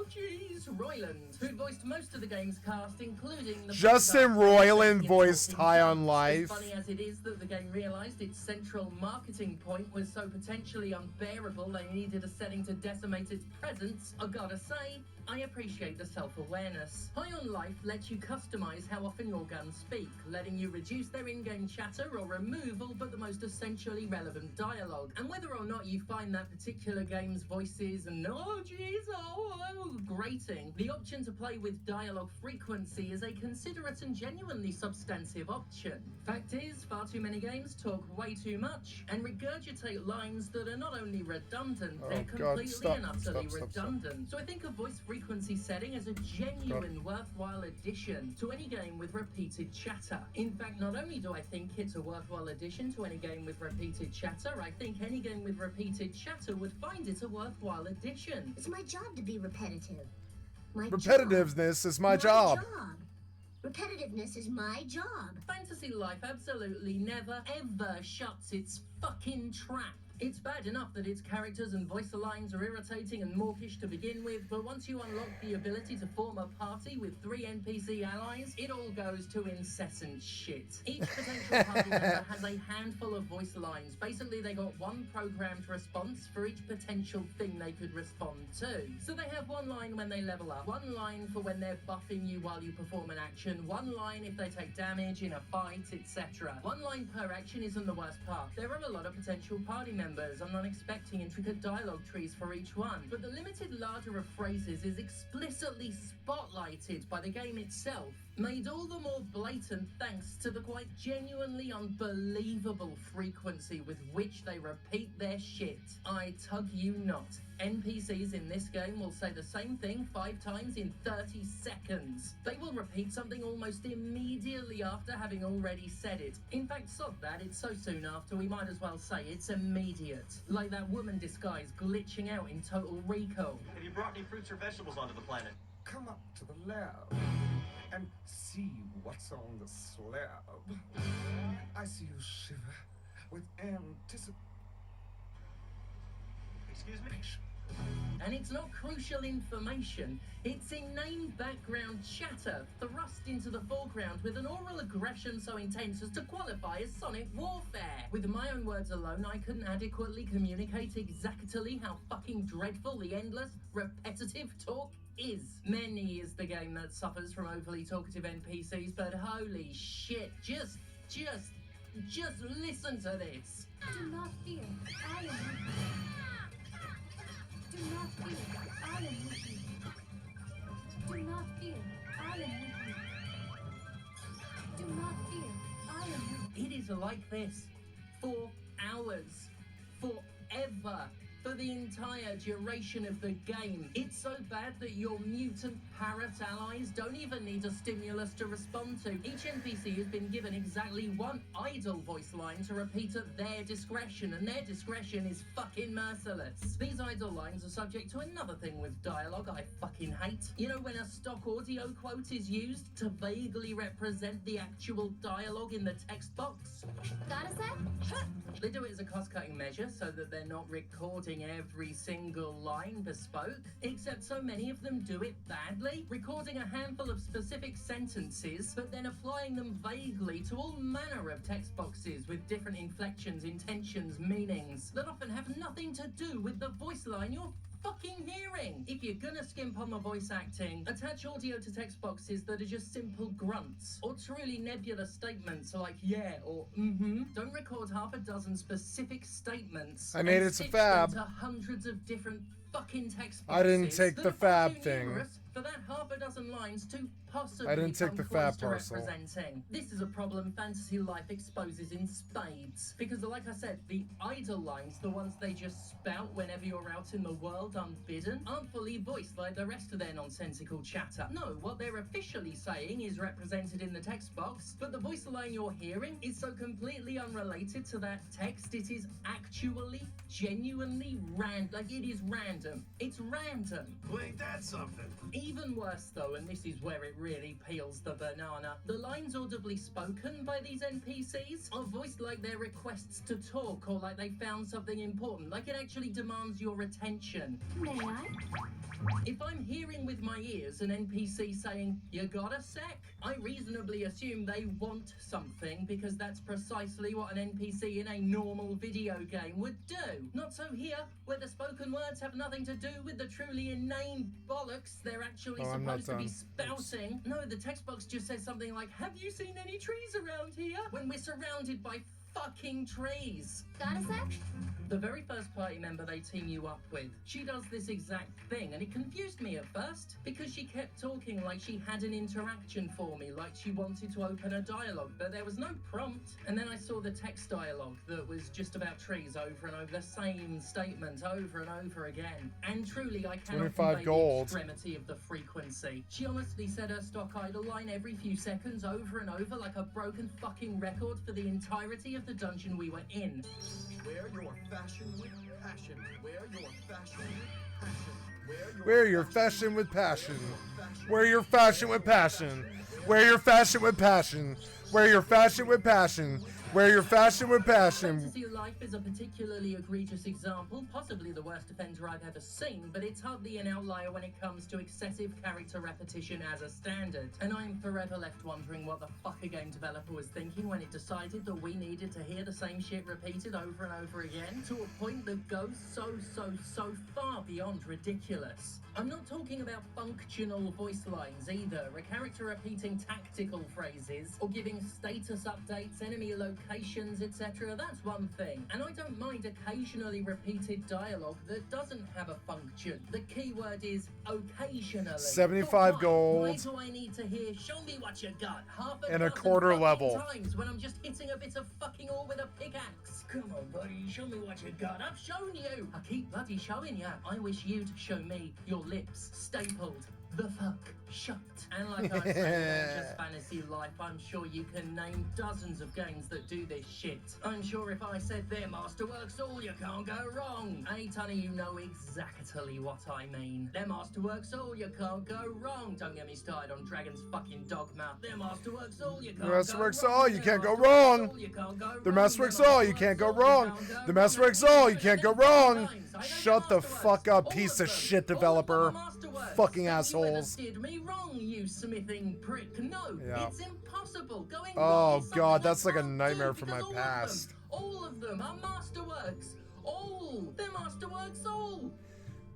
[SPEAKER 5] jeez, Roiland, who voiced most of the game's cast, including the
[SPEAKER 1] Justin Roiland voiced High on Life.
[SPEAKER 5] As funny as it is that the game realized its central marketing point was so potentially unbearable they needed a setting to decimate its presence, I gotta say, I appreciate the self-awareness. High on Life lets you customize how often your guns speak, letting you reduce their in-game chatter or remove all but the most essentially relevant dialogue. And whether or not you find that particular game's voices and grating, the option to play with dialogue frequency is a considerate and genuinely substantive option. Fact is, far too many games talk way too much and regurgitate lines that are not only redundant, they're completely and utterly redundant. So I think a voice frequency setting is a genuine worthwhile addition to any game with repeated chatter. In fact, not only do I think it's a worthwhile addition to any game with repeated chatter, I think any game with repeated chatter would find it a worthwhile addition.
[SPEAKER 3] It's my job to be repetitive.
[SPEAKER 1] Repetitiveness is my job.
[SPEAKER 3] Repetitiveness is my job.
[SPEAKER 5] Fantasy Life absolutely never ever shuts its fucking trap. It's bad enough that its characters and voice lines are irritating and mawkish to begin with, but once you unlock the ability to form a party with 3 NPC allies, it all goes to incessant shit. Each potential party member has a handful of voice lines. Basically, they got one programmed response for each potential thing they could respond to. So they have one line when they level up, one line for when they're buffing you while you perform an action, one line if they take damage in a fight, etc. One line per action isn't the worst part. There are a lot of potential party members. I'm not expecting intricate dialogue trees for each one, but the limited larder of phrases is explicitly spotlighted by the game itself, made all the more blatant thanks to the quite genuinely unbelievable frequency with which they repeat their shit. I tug you not. NPCs in this game will say the same thing 5 times in 30 seconds. They will repeat something almost immediately after having already said it. In fact, sod that, it's so soon after we might as well say it's immediate. Like that woman disguise glitching out in Total Recall.
[SPEAKER 6] Have you brought any fruits or vegetables onto the planet?
[SPEAKER 7] Come up to the lab and see what's on the slab. I see you shiver with anticipation.
[SPEAKER 6] Excuse me?
[SPEAKER 5] And it's not crucial information, it's inane background chatter thrust into the foreground with an oral aggression so intense as to qualify as sonic warfare. With my own words alone, I couldn't adequately communicate exactly how fucking dreadful the endless, repetitive talk is. Many is the game that suffers from overly talkative NPCs, but holy shit, just listen to this.
[SPEAKER 8] Do not fear, I am with you. Do not fear, I am with you. Do not fear, I am with you. Do not fear, I am with you.
[SPEAKER 5] It is like this for hours, forever. For the entire duration of the game. It's so bad that your mutant parrot allies don't even need a stimulus to respond to. Each NPC has been given exactly one idle voice line to repeat at their discretion, and their discretion is fucking merciless. These idle lines are subject to another thing with dialogue I fucking hate. You know when a stock audio quote is used to vaguely represent the actual dialogue in the text box?
[SPEAKER 8] Got a sec?
[SPEAKER 5] They do it as a cost-cutting measure so that they're not recording every single line bespoke, except so many of them do it badly, recording a handful of specific sentences, but then applying them vaguely to all manner of text boxes with different inflections, intentions, meanings that often have nothing to do with the voice line you're fucking hearing. If you're gonna skimp on the voice acting, attach audio to text boxes that are just simple grunts or truly nebulous statements like yeah or mm-hmm. Don't record half a dozen specific statements.
[SPEAKER 1] I made it to fab.
[SPEAKER 5] To hundreds of different fucking text boxes.
[SPEAKER 1] I didn't take
[SPEAKER 5] that
[SPEAKER 1] the
[SPEAKER 5] are far
[SPEAKER 1] fab
[SPEAKER 5] too
[SPEAKER 1] thing.
[SPEAKER 5] numerous for that half a dozen lines to possibly
[SPEAKER 1] I didn't take
[SPEAKER 5] come
[SPEAKER 1] the
[SPEAKER 5] close
[SPEAKER 1] fab
[SPEAKER 5] to
[SPEAKER 1] parcel.
[SPEAKER 5] representing. This is a problem Fantasy Life exposes in spades. Because like I said, the idle lines, the ones they just spout whenever you're out in the world unbidden, aren't fully voiced like the rest of their nonsensical chatter. No, what they're officially saying is represented in the text box, but the voice line you're hearing is so completely unrelated to that text, it is actually, genuinely random. Like, it is random. It's random.
[SPEAKER 6] Well, ain't that something?
[SPEAKER 5] Even worse though, and this is where it really peels the banana, the lines audibly spoken by these NPCs are voiced like they're requests to talk or like they found something important, like it actually demands your attention.
[SPEAKER 8] May I?
[SPEAKER 5] If I'm hearing with my ears an NPC saying, "You got a sec?" I reasonably assume they want something because that's precisely what an NPC in a normal video game would do. Not so here, where the spoken words have nothing to do with the truly inane bollocks they're actually supposed to be spouting. No, the text box just says something like, "Have you seen any trees around here?" when we're surrounded by fucking trees.
[SPEAKER 8] Got a sec?
[SPEAKER 5] The very first party member they team you up with, she does this exact thing, and it confused me at first because she kept talking like she had an interaction for me, like she wanted to open a dialogue, but there was no prompt. And then I saw the text dialogue that was just about trees over and over, the same statement over and over again. And truly, I cannot
[SPEAKER 1] 25
[SPEAKER 5] convey
[SPEAKER 1] gold.
[SPEAKER 5] the extremity of the frequency. She honestly said her stock idle line every few seconds over and over like a broken fucking record for the entirety of the dungeon we were in.
[SPEAKER 9] Wear your fashion with passion. Wear your fashion with passion.
[SPEAKER 1] Wear your fashion with passion. Wear your fashion with passion. Wear your fashion with passion. Wear your fashion with passion. Wear your fashion with passion.
[SPEAKER 5] Fantasy Life is a particularly egregious example, possibly the worst offender I've ever seen, but it's hardly an outlier when it comes to excessive character repetition as a standard. And I'm forever left wondering what the fuck a game developer was thinking when it decided that we needed to hear the same shit repeated over and over again, to a point that goes so far beyond ridiculous. I'm not talking about functional voice lines either, a character repeating tactical phrases, or giving status updates, enemy locations, etc. That's one thing. And I don't mind occasionally repeated dialogue that doesn't have a function. The key word is occasionally.
[SPEAKER 1] 75 gold.
[SPEAKER 5] Why do I need to hear, "Show me what you got," half a
[SPEAKER 1] And a
[SPEAKER 5] dozen
[SPEAKER 1] quarter
[SPEAKER 5] fucking
[SPEAKER 1] level.
[SPEAKER 5] times when I'm just hitting a bit of fucking ore with a pickaxe? Come on, buddy, show me what you got. I've shown you. I keep bloody showing you. I wish you'd show me your lips stapled the fuck shut. And like I was saying, just Fantasy Life, I'm sure you can name dozens of games that do this shit. I'm sure if I said their masterworks all, you can't go wrong. Hey, Tony, you know exactly what I mean. Their masterworks all, you can't go wrong. Don't get me started on Dragon's fucking Dogma. Their masterworks all, you can't go wrong.
[SPEAKER 1] The masterworks all, you can't go wrong. The masterworks all, you can't go wrong. The masterworks all, you can't go wrong. Shut the fuck up, piece of shit developer. Fucking assholes.
[SPEAKER 5] Did me wrong, you smithing prick. No,
[SPEAKER 1] Yeah.
[SPEAKER 5] it's impossible. Going
[SPEAKER 1] Oh,
[SPEAKER 5] wrong is
[SPEAKER 1] God,
[SPEAKER 5] something
[SPEAKER 1] that's
[SPEAKER 5] I
[SPEAKER 1] like a
[SPEAKER 5] can't
[SPEAKER 1] nightmare
[SPEAKER 5] do
[SPEAKER 1] from my
[SPEAKER 5] because
[SPEAKER 1] past.
[SPEAKER 5] All of them are masterworks. All. They're masterworks all.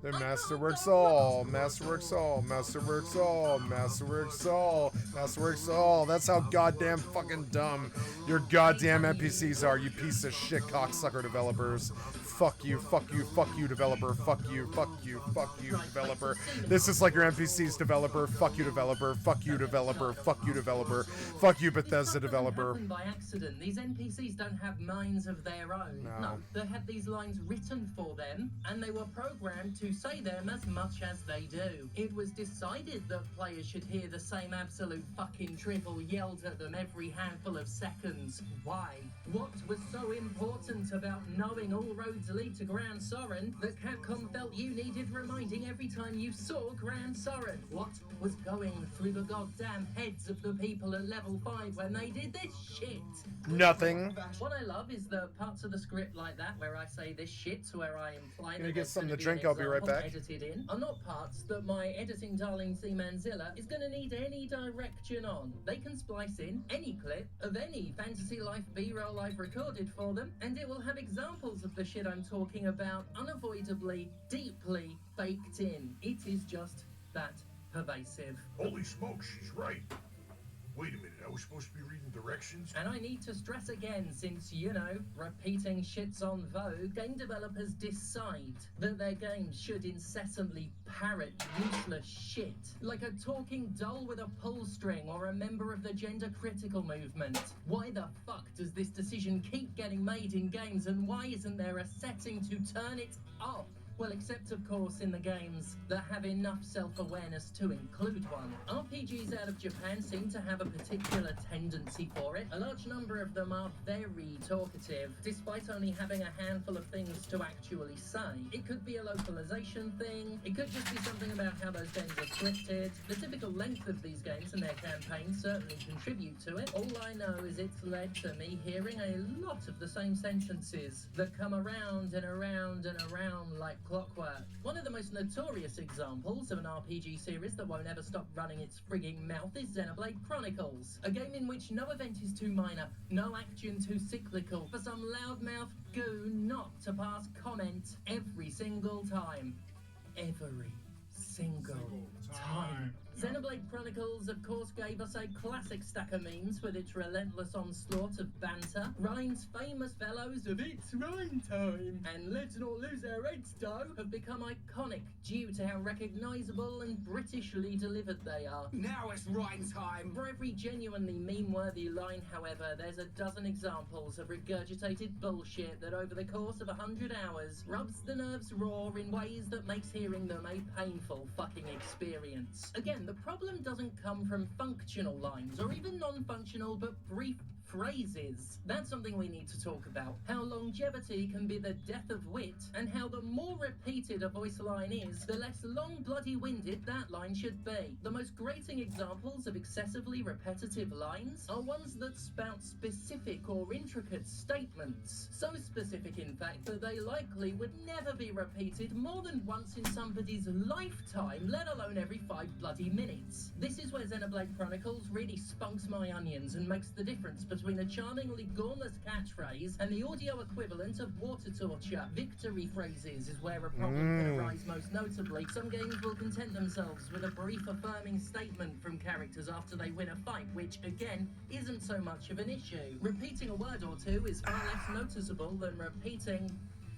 [SPEAKER 1] They're masterworks all, masterworks all, masterworks all, masterworks all, masterworks all. That's how goddamn fucking dumb your goddamn NPCs are, you piece of shit cocksucker developers. fuck you, fuck you, fuck you, developer, fuck you, fuck you, fuck you, developer. This is like your NPCs, developer, fuck you, developer, fuck you, developer, fuck you, developer, fuck you, Bethesda developer.
[SPEAKER 5] Happen by accident. These NPCs don't have minds of their own.
[SPEAKER 1] No.
[SPEAKER 5] They have these lines written for them, and they were programmed to say them as much as they do. It was decided that players should hear the same absolute fucking drivel yelled at them every handful of seconds. Why? What was so important about knowing all roads lead to Grand Soren that Capcom felt you needed reminding every time you saw Grand Soren? What was going through the goddamn heads of the people at level 5 when they did this shit?
[SPEAKER 1] Nothing.
[SPEAKER 5] What I love is the parts of the script like that where I say this shit, where I imply
[SPEAKER 1] Gonna
[SPEAKER 5] that
[SPEAKER 1] get something to
[SPEAKER 5] be
[SPEAKER 1] drink,
[SPEAKER 5] an
[SPEAKER 1] I'll be right
[SPEAKER 5] example
[SPEAKER 1] back.
[SPEAKER 5] edited in, are not parts that my editing darling Seamanzilla is gonna need any direction on. They can splice in any clip of any Fantasy Life B-roll I've recorded for them, and it will have examples of the shit I'm talking about unavoidably, deeply baked in. It is just that pervasive.
[SPEAKER 10] Holy smokes, she's right. Wait a minute, I was supposed to be reading directions?
[SPEAKER 5] And I need to stress again, since, you know, repeating shit's on vogue, game developers decide that their games should incessantly parrot useless shit, like a talking doll with a pull string or a member of the gender critical movement. Why the fuck does this decision keep getting made in games, and why isn't there a setting to turn it off? Well, except of course in the games that have enough self-awareness to include one. RPGs out of Japan seem to have a particular tendency for it. A large number of them are very talkative, despite only having a handful of things to actually say. It could be a localization thing, it could just be something about how those games are scripted. The typical length of these games and their campaigns certainly contribute to it. All I know is it's led to me hearing a lot of the same sentences that come around and around and around like clockwork. One of the most notorious examples of an RPG series that won't ever stop running its frigging mouth is Xenoblade Chronicles, a game in which no event is too minor, no action too cyclical, for some loudmouth goon not to pass comment every single time. Every single time. Xenoblade Chronicles, of course, gave us a classic stack of memes with its relentless onslaught of banter. Rhine's famous fellows of "It's Rhine time" and "Let's not lose our heads, though" have become iconic due to how recognisable and Britishly delivered they are.
[SPEAKER 7] Now it's Rhine time.
[SPEAKER 5] For every genuinely meme-worthy line, however, there's a dozen examples of regurgitated bullshit that over the course of 100 hours rubs the nerves raw in ways that makes hearing them a painful fucking experience. Again, the problem doesn't come from functional lines, or even non-functional but brief phrases. That's something we need to talk about. How longevity can be the death of wit, and how the more repeated a voice line is, the less long bloody-winded that line should be. The most grating examples of excessively repetitive lines are ones that spout specific or intricate statements. So specific, in fact, that they likely would never be repeated more than once in somebody's lifetime, let alone every 5 bloody minutes. This is where Xenoblade Chronicles really spunks my onions and makes the difference between a charmingly gormless catchphrase and the audio equivalent of water torture. Victory phrases is where a problem can arise most notably. Some games will content themselves with a brief affirming statement from characters after they win a fight, which, again, isn't so much of an issue. Repeating a word or two is far less noticeable than repeating,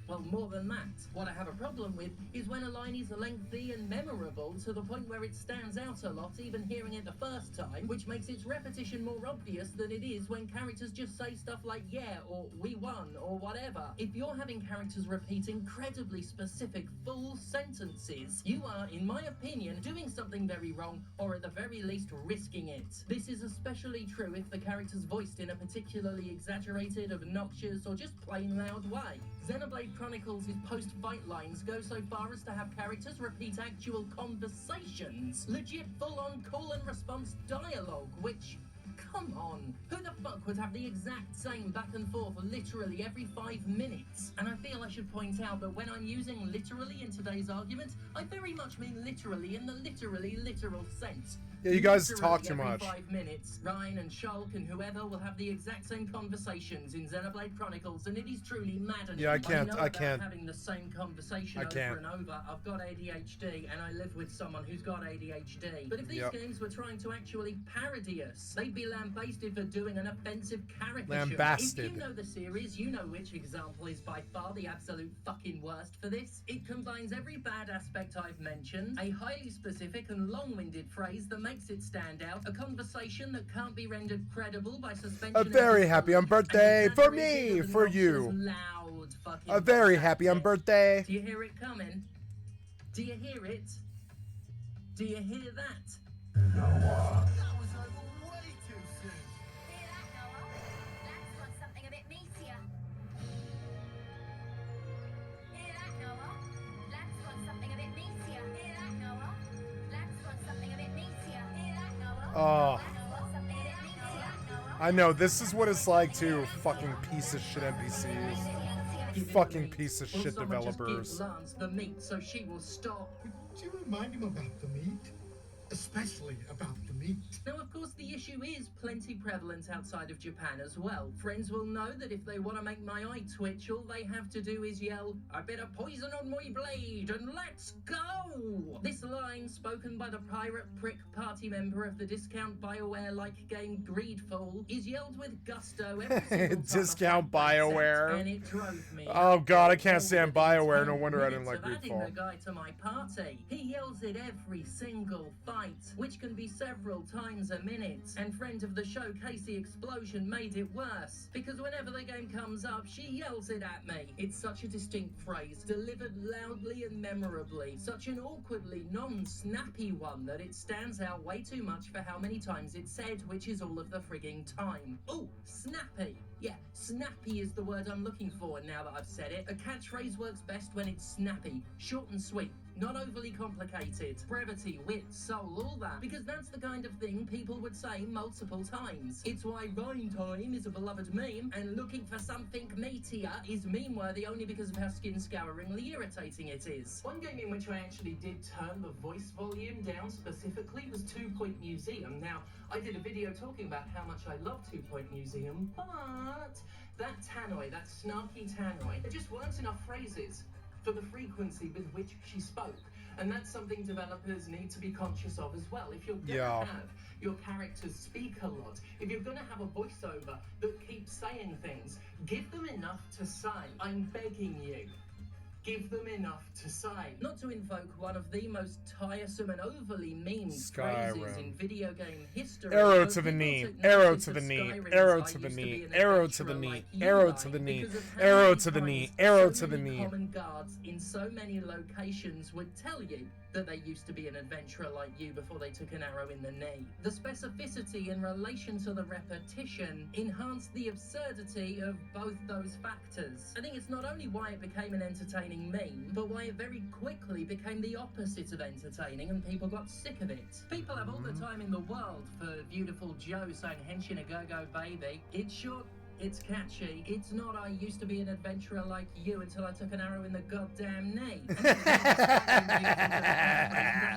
[SPEAKER 5] well, more than that. What I have a problem with is when a line is lengthy and memorable to the point where it stands out a lot, even hearing it the first time, which makes its repetition more obvious than it is when characters just say stuff like "yeah" or "we won" or whatever. If you're having characters repeat incredibly specific full sentences, you are, in my opinion, doing something very wrong, or at the very least risking it. This is especially true if the character's voiced in a particularly exaggerated, obnoxious, or just plain loud way. Xenoblade Chronicles' post-fight lines go so far as to have characters repeat actual conversations, legit full-on call and response dialogue, which, come on, who the fuck would have the exact same back and forth literally every 5 minutes? And I feel I should point out that when I'm using literally in today's argument, I very much mean literally in the literal sense.
[SPEAKER 1] Yeah, you guys
[SPEAKER 5] Literally
[SPEAKER 1] talk too much.
[SPEAKER 5] Every 5 minutes, Ryan and Shulk and whoever will have the exact same conversations in Xenoblade Chronicles, and it is truly maddening.
[SPEAKER 1] Yeah, I can't.
[SPEAKER 5] know
[SPEAKER 1] I
[SPEAKER 5] about
[SPEAKER 1] can't.
[SPEAKER 5] having the same conversation
[SPEAKER 1] I
[SPEAKER 5] over
[SPEAKER 1] can't.
[SPEAKER 5] and over. I've got ADHD, and I live with someone who's got ADHD. But if these
[SPEAKER 1] Yep.
[SPEAKER 5] games were trying to actually parody us, they'd be be lambasted for doing an offensive caricature.
[SPEAKER 1] Lambasted.
[SPEAKER 5] If you know the series, you know which example is by far the absolute fucking worst for this. It combines every bad aspect I've mentioned, a highly specific and long-winded phrase that makes it stand out, a conversation that can't be rendered credible by suspension.
[SPEAKER 1] A very happy on birthday for me, for you.
[SPEAKER 5] Loud fucking
[SPEAKER 1] A very
[SPEAKER 5] voice
[SPEAKER 1] happy on
[SPEAKER 5] acting.
[SPEAKER 1] birthday.
[SPEAKER 5] Do you hear it coming? Do you hear it? Do you hear that?
[SPEAKER 9] That was over way too soon.
[SPEAKER 8] Hear that, Noah? Let's want something a bit meatier. Hear that, Noah? Let's want something a bit meatier. Hear that, Noah? Let's want something a bit meatier. Hear that, Noah?
[SPEAKER 1] Oh,
[SPEAKER 8] Let's want something a bit meatier. Noah?
[SPEAKER 1] I know, this is what it's like to fucking piece of shit NPCs.
[SPEAKER 5] Give it
[SPEAKER 1] Fucking
[SPEAKER 5] the meat.
[SPEAKER 1] piece of
[SPEAKER 5] Or
[SPEAKER 1] shit
[SPEAKER 5] someone just
[SPEAKER 1] developers.
[SPEAKER 5] give Lance the meat so she will stop.
[SPEAKER 9] Could you remind him about the meat? Especially about the meat.
[SPEAKER 5] Now, of course, the issue is plenty prevalent outside of Japan as well. Friends will know that if they want to make my eye twitch, all they have to do is yell, "A bit of poison on my blade, and let's go!" This line, spoken by the pirate prick party member of the discount BioWare-like game Greedfall, is yelled with gusto every single time
[SPEAKER 1] Discount
[SPEAKER 5] a fight breaks out,
[SPEAKER 1] BioWare.
[SPEAKER 5] and it drove me.
[SPEAKER 1] Oh god, I can't
[SPEAKER 5] All
[SPEAKER 1] stand
[SPEAKER 5] within
[SPEAKER 1] BioWare.
[SPEAKER 5] 10
[SPEAKER 1] No wonder I didn't
[SPEAKER 5] minutes
[SPEAKER 1] like
[SPEAKER 5] of adding the
[SPEAKER 1] Greedfall.
[SPEAKER 5] guy to my party. He yells it every single fight, which can be several times a minute. And friend of the show, Casey Explosion, made it worse, because whenever the game comes up, she yells it at me. It's such a distinct phrase, delivered loudly and memorably, such an awkwardly non-snappy one that it stands out way too much for how many times it's said, which is all of the frigging time. Oh, snappy. Yeah, snappy is the word I'm looking for now that I've said it. A catchphrase works best when it's snappy, short and sweet, not overly complicated. Brevity, wit, soul, all that. Because that's the kind of thing people would say multiple times. It's why Rhyme Time is a beloved meme, and looking for something meatier is meme-worthy only because of how skin-scouringly irritating it is. One game in which I actually did turn the voice volume down specifically was 2 Point Museum. Now, I did a video talking about how much I love 2 Point Museum, but that tannoy, that snarky tannoy, there just weren't enough phrases for the frequency with which she spoke. And that's something developers need to be conscious of as well. If you're gonna have your characters speak a lot, if you're gonna have a voiceover that keeps saying things, give them enough to say. I'm begging you. Give them enough to say. Not to invoke one of the most tiresome and overly memed phrases in video game history.
[SPEAKER 1] Arrow
[SPEAKER 5] but
[SPEAKER 1] to the
[SPEAKER 5] people
[SPEAKER 1] knee,
[SPEAKER 5] took
[SPEAKER 1] arrow
[SPEAKER 5] notice
[SPEAKER 1] to
[SPEAKER 5] of
[SPEAKER 1] the knee,
[SPEAKER 5] Skyrim's
[SPEAKER 1] arrow
[SPEAKER 5] I
[SPEAKER 1] to the
[SPEAKER 5] used
[SPEAKER 1] knee,
[SPEAKER 5] be an
[SPEAKER 1] arrow to the
[SPEAKER 5] adventurer
[SPEAKER 1] knee,
[SPEAKER 5] like you
[SPEAKER 1] arrow
[SPEAKER 5] line
[SPEAKER 1] to the knee,
[SPEAKER 5] because of how
[SPEAKER 1] arrow
[SPEAKER 5] many
[SPEAKER 1] to the knee,
[SPEAKER 5] times
[SPEAKER 1] arrow
[SPEAKER 5] so
[SPEAKER 1] to the
[SPEAKER 5] many
[SPEAKER 1] knee.
[SPEAKER 5] common guards in so many locations would tell you that they used to be an adventurer like you before they took an arrow in the knee. The specificity in relation to the repetition enhanced the absurdity of both those factors. I think it's not only why it became an entertaining meme, but why it very quickly became the opposite of entertaining and people got sick of it. People have all the time in the world for Beautiful Joe saying "Henshin a go-go baby." It's short, it's catchy. It's not "I used to be an adventurer like you until I took an arrow in the goddamn knee." And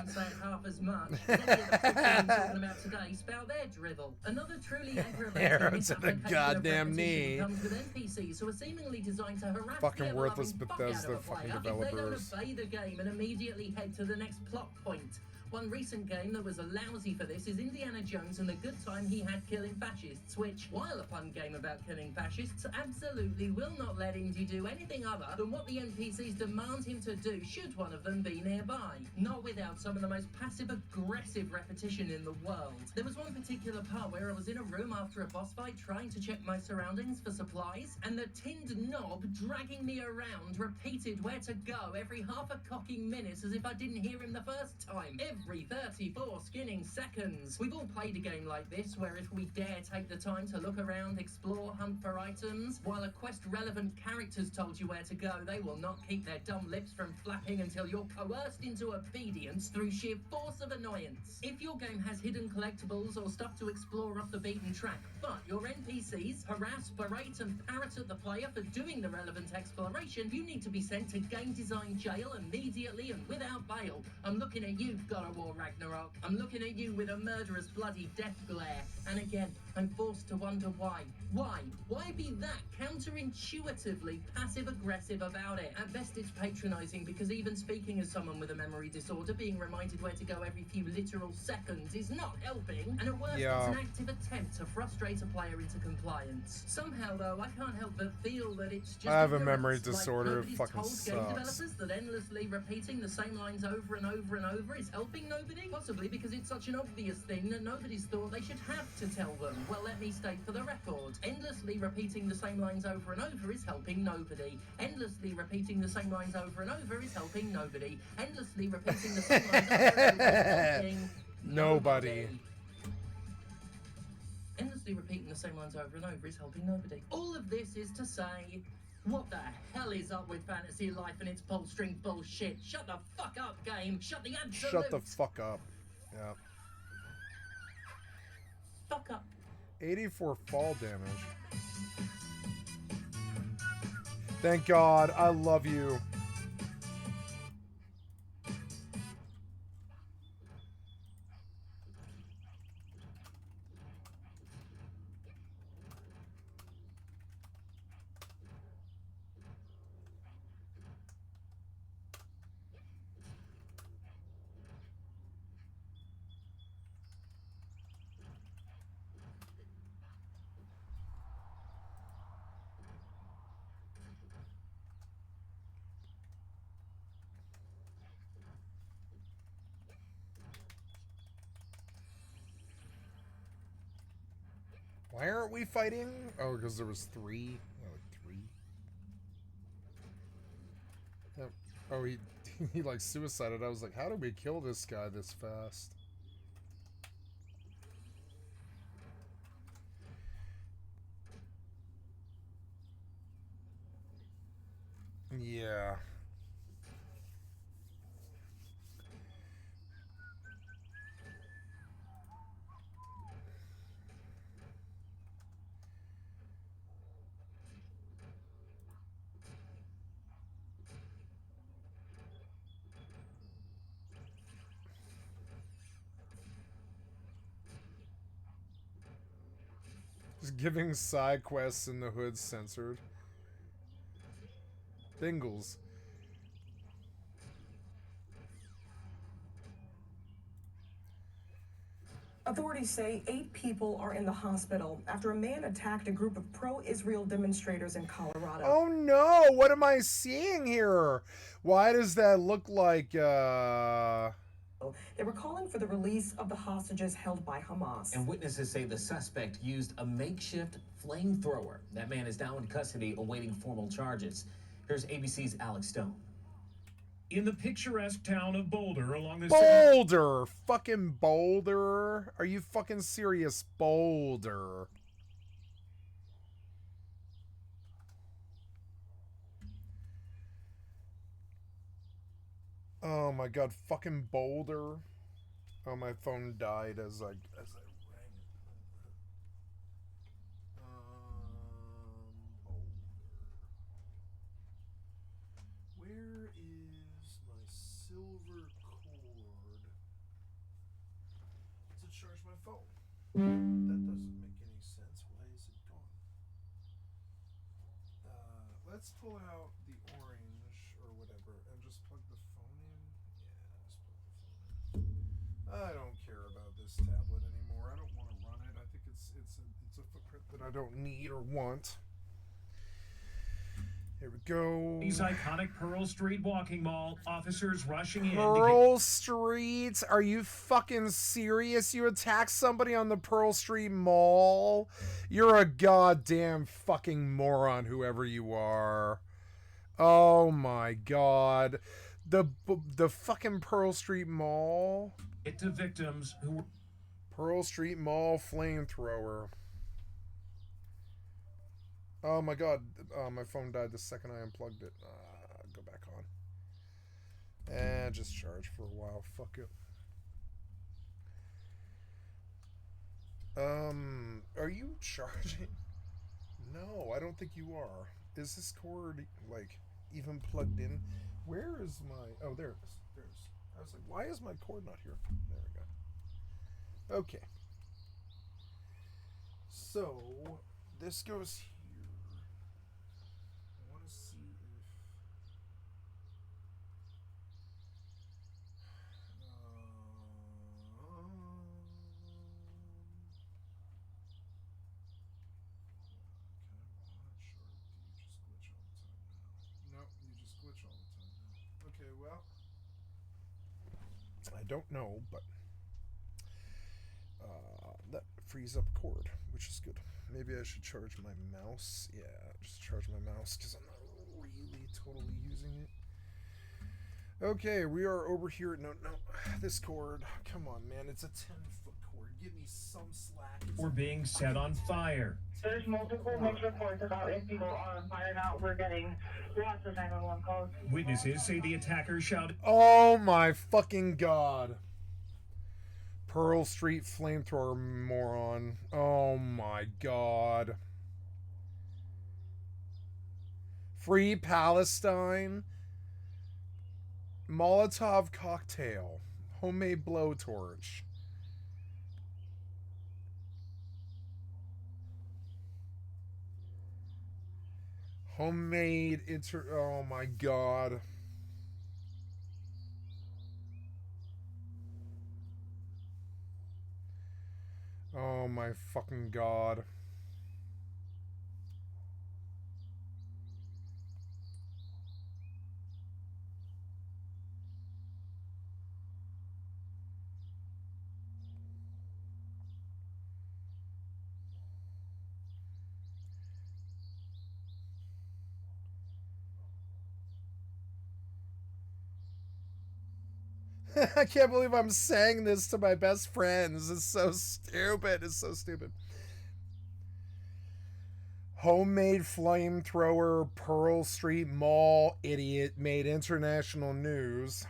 [SPEAKER 5] doesn't say it half as much. Many of the people I'm talking about today spout their drivel. Another truly aggravating
[SPEAKER 1] Arrow to the
[SPEAKER 5] misapplication of
[SPEAKER 1] goddamn
[SPEAKER 5] repetition
[SPEAKER 1] knee.
[SPEAKER 5] comes with NPCs who are seemingly designed to harass
[SPEAKER 1] Fucking
[SPEAKER 5] the
[SPEAKER 1] worthless
[SPEAKER 5] ever-loving fuck out
[SPEAKER 1] Bethesda
[SPEAKER 5] of a
[SPEAKER 1] fucking
[SPEAKER 5] player if
[SPEAKER 1] developers.
[SPEAKER 5] they don't obey the game and immediately head to the next plot point. One recent game that was a lousy for this is Indiana Jones and the good time he had killing fascists, which, while a fun game about killing fascists, absolutely will not let Indy do anything other than what the NPCs demand him to do should one of them be nearby. Not without some of the most passive-aggressive repetition in the world. There was one particular part where I was in a room after a boss fight trying to check my surroundings for supplies, and the tinned knob dragging me around repeated where to go every half a cocking minute as if I didn't hear him the first time. Every 34 skinning seconds. We've all played a game like this where if we dare take the time to look around, explore, hunt for items, while a quest relevant character's told you where to go, they will not keep their dumb lips from flapping until you're coerced into obedience through sheer force of annoyance. If your game has hidden collectibles or stuff to explore off the beaten track, but your NPCs harass, berate and parrot at the player for doing the relevant exploration, you need to be sent to game design jail immediately and without bail. I'm looking at you, God God of War Ragnarok. I'm looking at you with a murderous bloody death glare. And again, I'm forced to wonder why. Why? Why be that counterintuitively passive-aggressive about it? At best, it's patronizing, because even speaking as someone with a memory disorder, being reminded where to go every few literal seconds is not helping. And at worst, it's an active attempt to frustrate a player into compliance. Somehow, though, I can't help but feel that it's just
[SPEAKER 1] I have a
[SPEAKER 5] ignorance.
[SPEAKER 1] memory disorder.
[SPEAKER 5] Like,
[SPEAKER 1] It fucking
[SPEAKER 5] told game
[SPEAKER 1] sucks.
[SPEAKER 5] developers that endlessly repeating the same lines over and over and over is helping nobody? Possibly because it's such an obvious thing that nobody's thought they should have to tell them. Well, let me state for the record, endlessly repeating the same lines over and over is helping nobody. Endlessly repeating the same lines over and over is helping nobody. Endlessly repeating the same lines over and over is helping
[SPEAKER 1] Nobody.
[SPEAKER 5] Endlessly repeating the same lines over and over is helping nobody. All of this is to say, what the hell is up with Fantasy Life and its pull string bullshit? Shut the fuck up, game. Shut the absolute
[SPEAKER 1] Shut the fuck up. Yeah.
[SPEAKER 5] fuck up.
[SPEAKER 1] 84 fall damage. Thank God. I love you. Why aren't we fighting? Oh, because there was 3. Oh, like 3. Oh, he like suicided. I was like, how did we kill this guy this fast? Yeah. Just giving side quests in the hood censored. Bingles.
[SPEAKER 11] Authorities say 8 people are in the hospital after a man attacked a group of pro-Israel demonstrators in Colorado.
[SPEAKER 1] Oh no! What am I seeing here? Why does that look like,
[SPEAKER 11] They were calling for the release of the hostages held by Hamas.
[SPEAKER 12] And witnesses say the suspect used a makeshift flamethrower. That man is now in custody awaiting formal charges. Here's ABC's Alex Stone.
[SPEAKER 13] In the picturesque town of Boulder along the
[SPEAKER 1] Boulder! Fucking Boulder? Are you fucking serious? Boulder. Oh my god, fucking Boulder. Oh, my phone died as I rang it. Boulder. Where is my silver cord to charge my phone? That doesn't make any sense. Why is it gone? Let's pull out the orange or whatever and just plug the phone in. Yeah, just plug the phone in. I don't care about this tablet anymore. I don't want to run it. I think it's a footprint that I don't need or want. Here we go.
[SPEAKER 13] These iconic Pearl Street walking mall, officers rushing in.
[SPEAKER 1] Pearl Street? Are you fucking serious? You attacked somebody on the Pearl Street Mall? You're a goddamn fucking moron, whoever you are. Oh my god. The fucking Pearl Street Mall?
[SPEAKER 13] It to victims who...
[SPEAKER 1] Pearl Street Mall flamethrower. Oh my god, my phone died the second I unplugged it. Go back on. And just charge for a while. Fuck it. Are you charging? No, I don't think you are. Is this cord, like, even plugged in? Where is my... Oh, there it is. There it is. I was like, why is my cord not here? There we go. Okay. So, this goes here. I want to see if... Okay, well, I don't know, but that frees up cord, which is good. Maybe I should charge my mouse. Yeah, just charge my mouse because I'm not really totally using it. Okay, we are over here. No, this cord. Come on, man. It's a 10-foot cord. Give me some slack.
[SPEAKER 13] We're being set on fire.
[SPEAKER 14] There's multiple mixed reports about 8 people on fire now. We're getting lots of 911 calls.
[SPEAKER 13] Witnesses say the attacker shouted,
[SPEAKER 1] "Oh my fucking god." Pearl Street flamethrower moron. Oh my god. Free Palestine. Molotov cocktail. Homemade blowtorch. Homemade oh my god. Oh my fucking god. I can't believe I'm saying this to my best friends. It's so stupid. It's so stupid. Homemade flamethrower, Pearl Street Mall idiot made international news.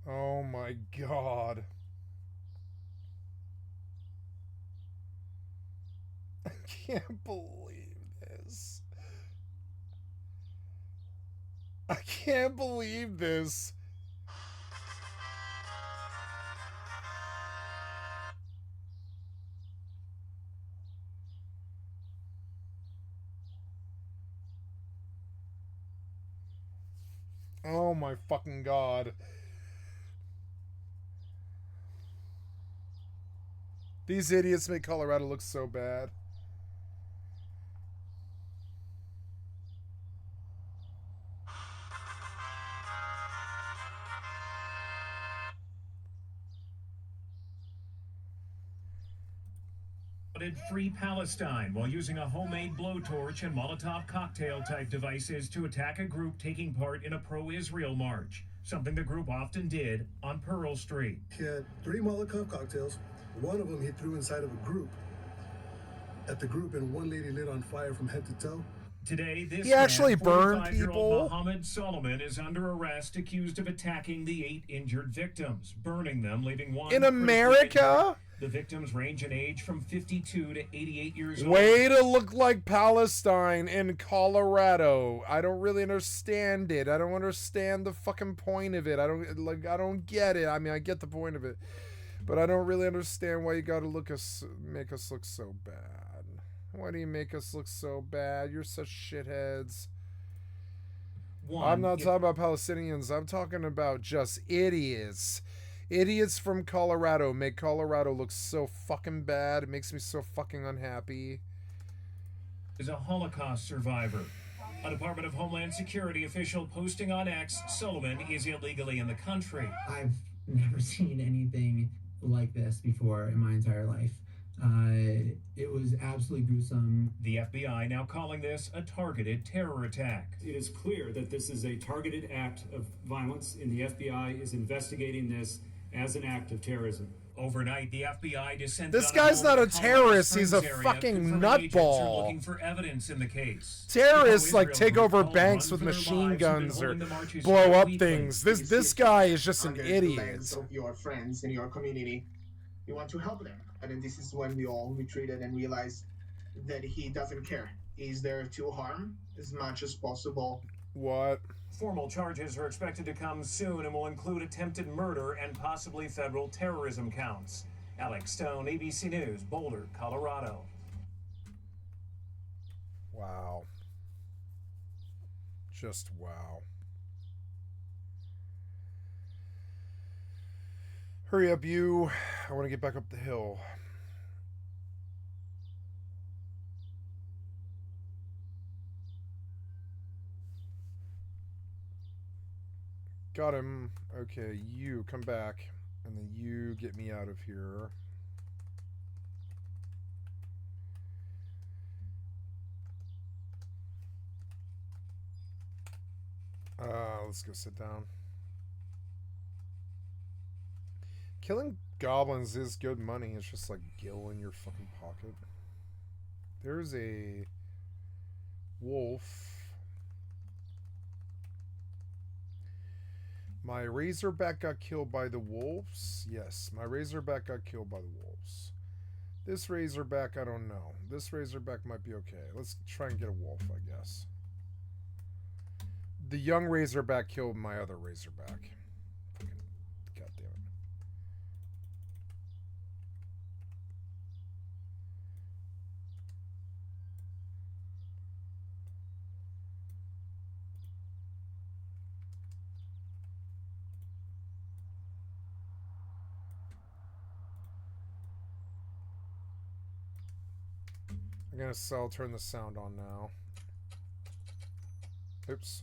[SPEAKER 1] Oh my god. I can't believe this. I can't believe this. Oh my fucking god. These idiots make Colorado look so bad.
[SPEAKER 13] Free Palestine while using a homemade blowtorch and Molotov cocktail type devices to attack a group taking part in a pro-Israel march, something the group often did on Pearl Street.
[SPEAKER 15] He had 3 Molotov cocktails. One of them he threw inside of a group. At the group, and one lady lit on fire from head to toe.
[SPEAKER 13] Today, this
[SPEAKER 1] he actually burned
[SPEAKER 13] 45-year-old
[SPEAKER 1] people.
[SPEAKER 13] Mohammed Solomon is under arrest, accused of attacking the 8 injured victims, burning them, leaving one
[SPEAKER 1] in America.
[SPEAKER 13] The victims range in age from 52 to 88 years old.
[SPEAKER 1] Way to look like Palestine in Colorado. I don't really understand it. I don't understand the fucking point of it. I don't get it. I mean, I get the point of it, but I don't really understand why you gotta make us look so bad. Why do you make us look so bad? You're such shitheads. I'm not talking about Palestinians. I'm talking about just idiots. Idiots from Colorado make Colorado look so fucking bad. It makes me so fucking unhappy.
[SPEAKER 13] Is a Holocaust survivor. A Department of Homeland Security official posting on X, Sullivan is illegally in the country.
[SPEAKER 16] I've never seen anything like this before in my entire life. It was absolutely gruesome.
[SPEAKER 13] The FBI now calling this a targeted terror attack.
[SPEAKER 17] It is clear that this is a targeted act of violence, and the FBI is investigating this as an act of terrorism.
[SPEAKER 13] Overnight, the FBI descended
[SPEAKER 1] This
[SPEAKER 13] on
[SPEAKER 1] guy's
[SPEAKER 13] home
[SPEAKER 1] not a
[SPEAKER 13] in the Colorado
[SPEAKER 1] terrorist, he's a
[SPEAKER 13] Springs area,
[SPEAKER 1] fucking
[SPEAKER 13] confirming agents are
[SPEAKER 1] nutball.
[SPEAKER 13] looking for evidence in the case.
[SPEAKER 1] Terrorists
[SPEAKER 13] The
[SPEAKER 1] like
[SPEAKER 13] pro-Israel
[SPEAKER 1] take
[SPEAKER 13] group
[SPEAKER 1] over
[SPEAKER 13] called
[SPEAKER 1] banks
[SPEAKER 13] Run
[SPEAKER 1] with
[SPEAKER 13] for Their
[SPEAKER 1] machine
[SPEAKER 13] Lives have been
[SPEAKER 1] guns or
[SPEAKER 13] holding the marches
[SPEAKER 1] blow
[SPEAKER 13] here
[SPEAKER 1] up
[SPEAKER 13] weekly.
[SPEAKER 1] things. This guy is just an
[SPEAKER 9] Under the
[SPEAKER 1] idiot.
[SPEAKER 9] legs of your friends in your community. You want to help them. And then this is when we all retreated and realized that he doesn't care. He's there to harm as much as possible.
[SPEAKER 1] What?
[SPEAKER 13] Formal charges are expected to come soon and will include attempted murder and possibly federal terrorism counts. Alex Stone, ABC News, Boulder, Colorado.
[SPEAKER 1] Wow. Just wow. Hurry up, you. I want to get back up the hill. Got him. Okay, you come back. And then you get me out of here. Let's go sit down. Killing goblins is good money. It's just like gil in your fucking pocket. There's a wolf. My Razorback got killed by the wolves. Yes, my Razorback got killed by the wolves. This Razorback, I don't know. This Razorback might be okay. Let's try and get a wolf, I guess. The young Razorback killed my other Razorback. Fucking goddamn it. I'm gonna turn the sound on now. Oops.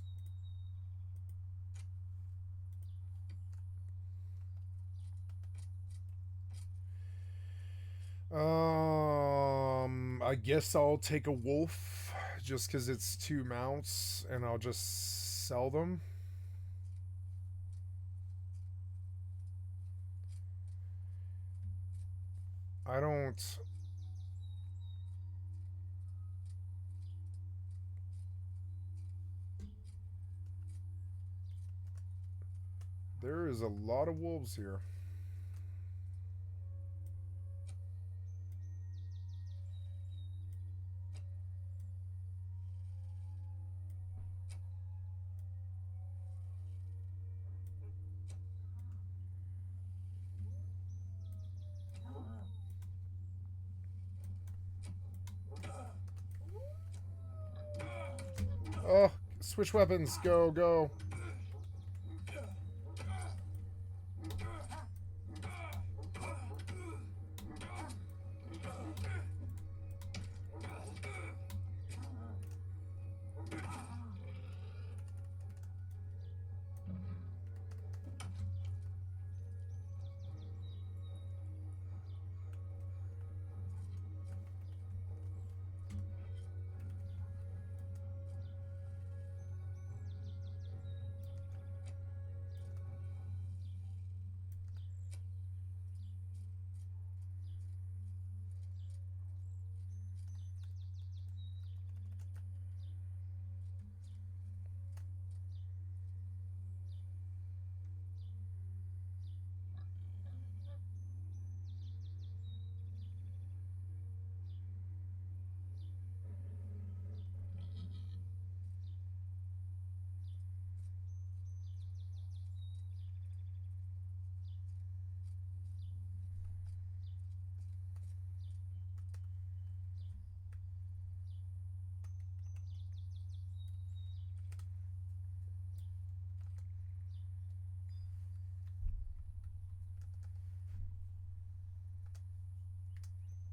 [SPEAKER 1] I guess I'll take a wolf just because it's 2 mounts and I'll just sell them. I don't... There is a lot of wolves here. Oh, switch weapons. Go, go.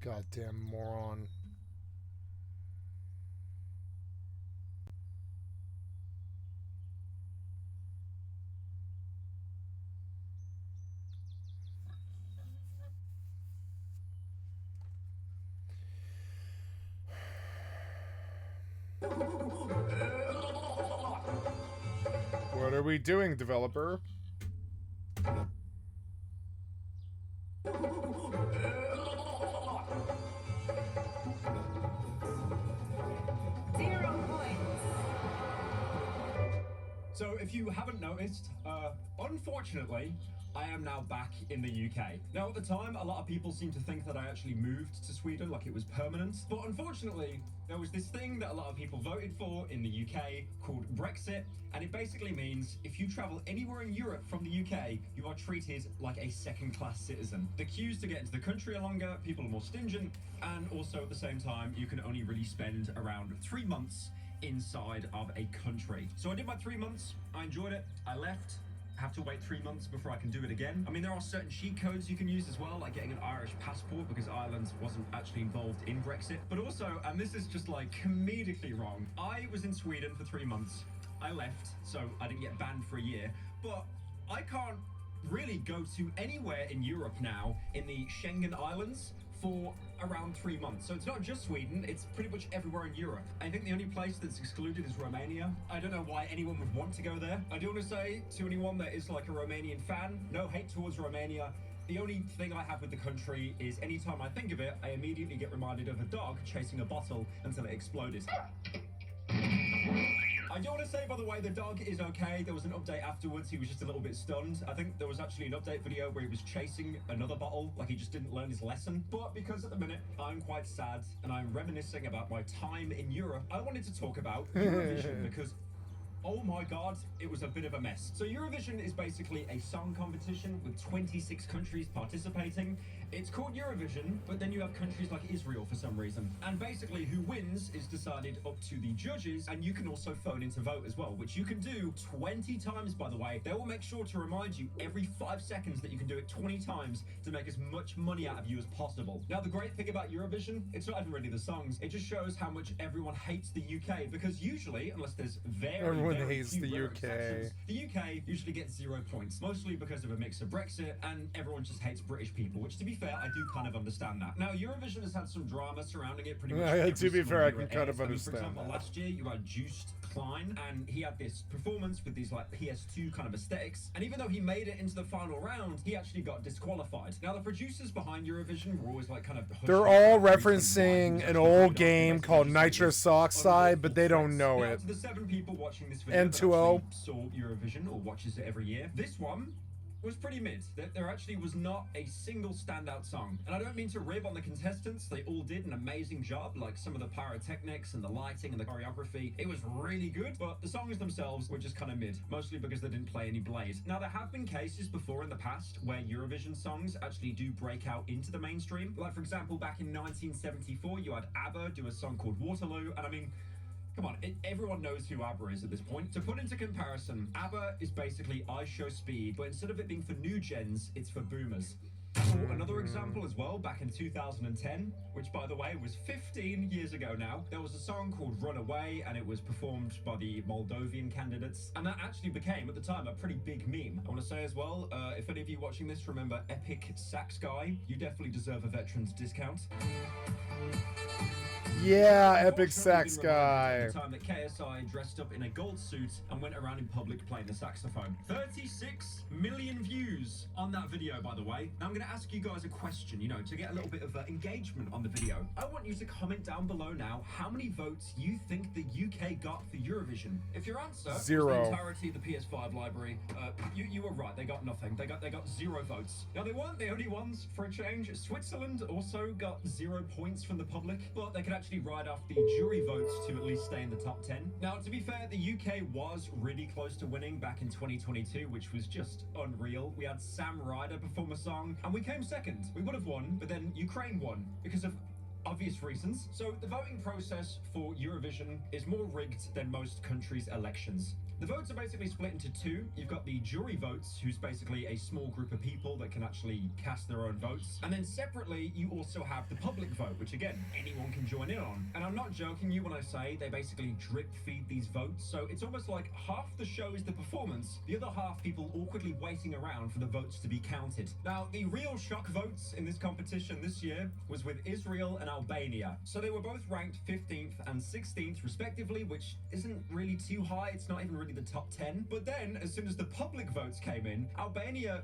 [SPEAKER 1] Goddamn moron. What are we doing, developer?
[SPEAKER 17] So if you haven't noticed, unfortunately, I am now back in the UK. Now, at the time, a lot of people seem to think that I actually moved to Sweden like it was permanent. But unfortunately, there was this thing that a lot of people voted for in the UK called Brexit. And it basically means if you travel anywhere in Europe from the UK, you are treated like a second-class citizen. The queues to get into the country are longer, people are more stingent, and also at the same time, you can only really spend around 3 months inside of a country. So I did my 3 months, I enjoyed it, I left. Have to wait 3 months before I can do it again. I mean, there are certain cheat codes you can use as well, like getting an Irish passport because Ireland wasn't actually involved in Brexit. But also, and this is just like comedically wrong, I was in Sweden for 3 months. I left, so I didn't get banned for a year, but I can't really go to anywhere in Europe now in the Schengen Islands for around 3 months. So it's not just Sweden, it's pretty much everywhere in Europe. I think the only place that's excluded is Romania. I don't know why anyone would want to go there. I do want to say to anyone that is like a Romanian fan, no hate towards Romania. The only thing I have with the country is anytime I think of it, I immediately get reminded of a dog chasing a bottle until it exploded. I do want to say, by the way, the dog is okay. There was an update afterwards. He was just a little bit stunned. I think there was actually an update video where he was chasing another bottle, like he just didn't learn his lesson. But because at the minute I'm quite sad and I'm reminiscing about my time in Europe, I wanted to talk about Eurovision because oh my god, it was a bit of a mess. So Eurovision is basically a song competition with 26 countries participating. It's called Eurovision, but then you have countries like Israel for some reason. And basically who wins is decided up to the judges, and you can also phone in to vote as well, which you can do 20 times, by the way. They will make sure to remind you every 5 seconds that you can do it 20 times to make as much money out of you as possible. Now, the great thing about Eurovision, it's not even really the songs, it just shows how much everyone hates the UK, because usually, unless there's very
[SPEAKER 1] hates
[SPEAKER 17] few
[SPEAKER 1] the
[SPEAKER 17] rare
[SPEAKER 1] UK.
[SPEAKER 17] exceptions, the UK usually gets 0 points, mostly because of a mix of Brexit, and everyone just hates British people, which to be fair, I do kind of understand that. Now, Eurovision has had some drama surrounding it pretty much.
[SPEAKER 1] Yeah, to be fair, I can
[SPEAKER 17] year it
[SPEAKER 1] kind
[SPEAKER 17] airs.
[SPEAKER 1] of
[SPEAKER 17] I mean,
[SPEAKER 1] understand
[SPEAKER 17] for example,
[SPEAKER 1] that.
[SPEAKER 17] last year you had Juiced Klein, and he had this performance with these like PS2 kind of aesthetics, and even though he made it into the final round, he actually got disqualified. Now, the producers behind Eurovision were always like kind of
[SPEAKER 1] They're all referencing an old game called Nitrous Oxide, but they don't know
[SPEAKER 17] now,
[SPEAKER 1] it.
[SPEAKER 17] to the 7 people watching this video that
[SPEAKER 1] N2O.
[SPEAKER 17] actually saw Eurovision or watches it every year, this one was pretty mid. There actually was not a single standout song. And I don't mean to rib on the contestants, they all did an amazing job, like some of the pyrotechnics and the lighting and the choreography. It was really good, but the songs themselves were just kind of mid, mostly because they didn't play any Blade. Now, there have been cases before in the past where Eurovision songs actually do break out into the mainstream. Like, for example, back in 1974, you had ABBA do a song called Waterloo, and I mean, come on, everyone knows who ABBA is at this point. To put into comparison, ABBA is basically I Show Speed, but instead of it being for new gens, it's for boomers. Or another example as well, back in 2010, which by the way was 15 years ago now, there was a song called Runaway, and it was performed by the Moldovan candidates, and that actually became, at the time, a pretty big meme. I want to say as well, if any of you watching this remember Epic Sax Guy, you definitely deserve a veteran's discount.
[SPEAKER 1] Yeah, Epic Sax Guy.
[SPEAKER 17] The time that KSI dressed up in a gold suit and went around in public playing the saxophone. 36 million views on that video, by the way. Now I'm going to ask you guys a question, you know, to get a little bit of engagement on the video. I want you to comment down below now how many votes you think the UK got for Eurovision. If your answer was
[SPEAKER 1] 0.
[SPEAKER 17] the entirety of the PS5 library, you were right. They got nothing. They got 0 votes. Now, they weren't the only ones for a change. Switzerland also got 0 points from the public, but they could actually ride off the jury votes to at least stay in the top 10. Now, to be fair, the UK was really close to winning back in 2022, which was just unreal. We had Sam Ryder perform a song, and we came second. We would have won, but then Ukraine won because of obvious reasons. So the voting process for Eurovision is more rigged than most countries' elections. The votes are basically split into 2. You've got the jury votes, who's basically a small group of people that can actually cast their own votes. And then separately, you also have the public vote, which again, anyone can join in on. And I'm not joking you when I say they basically drip feed these votes. So it's almost like half the show is the performance, the other half people awkwardly waiting around for the votes to be counted. Now, the real shock votes in this competition this year was with Israel and Albania. So they were both ranked 15th and 16th respectively, which isn't really too high. It's not even really the top 10. But then, as soon as the public votes came in, Albania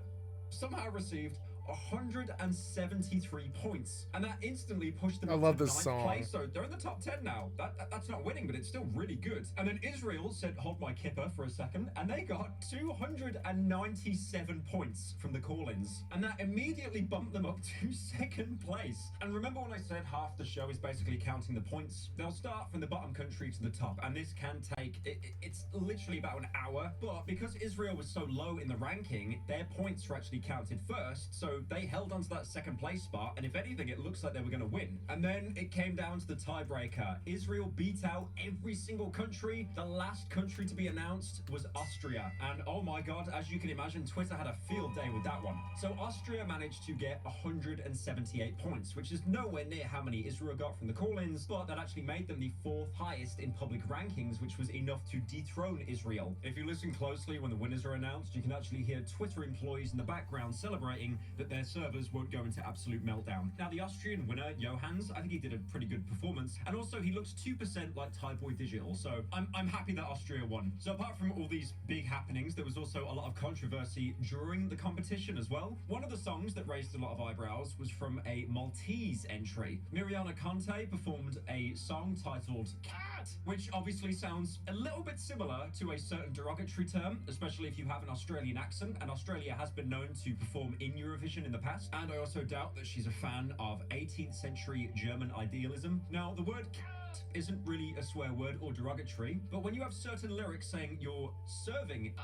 [SPEAKER 17] somehow received 173 points, and that instantly pushed them
[SPEAKER 1] I
[SPEAKER 17] up
[SPEAKER 1] love
[SPEAKER 17] to
[SPEAKER 1] this
[SPEAKER 17] 9th
[SPEAKER 1] song.
[SPEAKER 17] place. So they're in the top 10 now. That's not winning, but it's still really good. And then Israel said, hold my kipper for a second, and they got 297 points from the call-ins, and that immediately bumped them up to 2nd place. And remember when I said half the show is basically counting the points? They'll start from the bottom country to the top, and this can take, it's literally about an hour, but because Israel was so low in the ranking, their points were actually counted first, so they held onto that 2nd place spot, and if anything, it looks like they were going to win. And then it came down to the tiebreaker. Israel beat out every single country. The last country to be announced was Austria, and oh my god, as you can imagine, Twitter had a field day with that one. So Austria managed to get 178 points, which is nowhere near how many Israel got from the call-ins, but that actually made them the 4th highest in public rankings, which was enough to dethrone Israel. If you listen closely when the winners are announced, you can actually hear Twitter employees in the background celebrating that their servers won't go into absolute meltdown. Now, the Austrian winner, Johannes, I think he did a pretty good performance, and also he looks 2% like Thai-Boy Digital, so I'm happy that Austria won. So apart from all these big happenings, there was also a lot of controversy during the competition as well. One of the songs that raised a lot of eyebrows was from a Maltese entry. Miriana Conte performed a song titled Cat, which obviously sounds a little bit similar to a certain derogatory term, especially if you have an Australian accent, and Australia has been known to perform in Eurovision in the past. And I also doubt that she's a fan of 18th century German idealism. Now, the word cat isn't really a swear word or derogatory, but when you have certain lyrics saying you're serving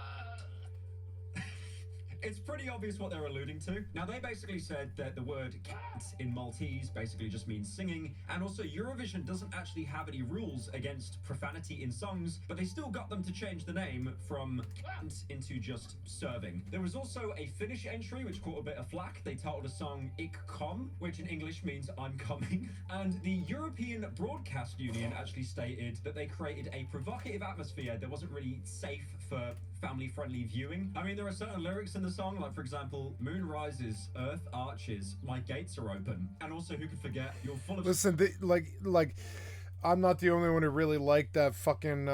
[SPEAKER 17] it's pretty obvious what they're alluding to. Now, they basically said that the word cat in Maltese basically just means singing, and also Eurovision doesn't actually have any rules against profanity in songs, but they still got them to change the name from cat into just serving. There was also a Finnish entry which caught a bit of flack. They titled a song Ik kom, which in English means I'm coming, and the European Broadcast Union actually stated that they created a provocative atmosphere that wasn't really safe for family-friendly viewing. I mean, there are certain lyrics in the song, like for example, moon rises, earth arches, my gates are open, and also who could forget, you're full of...
[SPEAKER 1] Listen, like I'm not the only one who really liked that fucking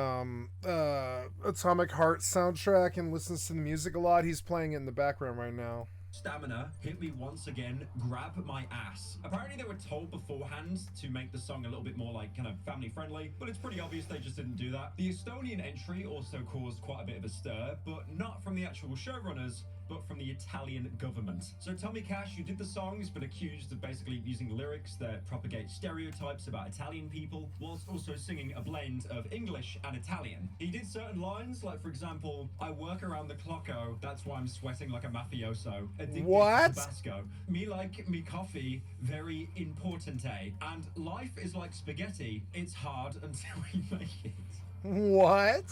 [SPEAKER 1] Atomic Heart soundtrack and listens to the music a lot. He's playing it in the background right now.
[SPEAKER 17] Stamina, hit me once again, grab my ass. Apparently they were told beforehand to make the song a little bit more like kind of family friendly, but it's pretty obvious they just didn't do that. The Estonian entry also caused quite a bit of a stir, but not from the actual showrunners, but from the Italian government. So Tommy Cash, who did the song, has been accused of basically using lyrics that propagate stereotypes about Italian people, whilst also singing a blend of English and Italian. He did certain lines, like for example, I work around the clocko, that's why I'm sweating like a mafioso. Addicted to Tabasco. Me like me coffee, very important, eh? And life is like spaghetti, it's hard until we make it.
[SPEAKER 1] What?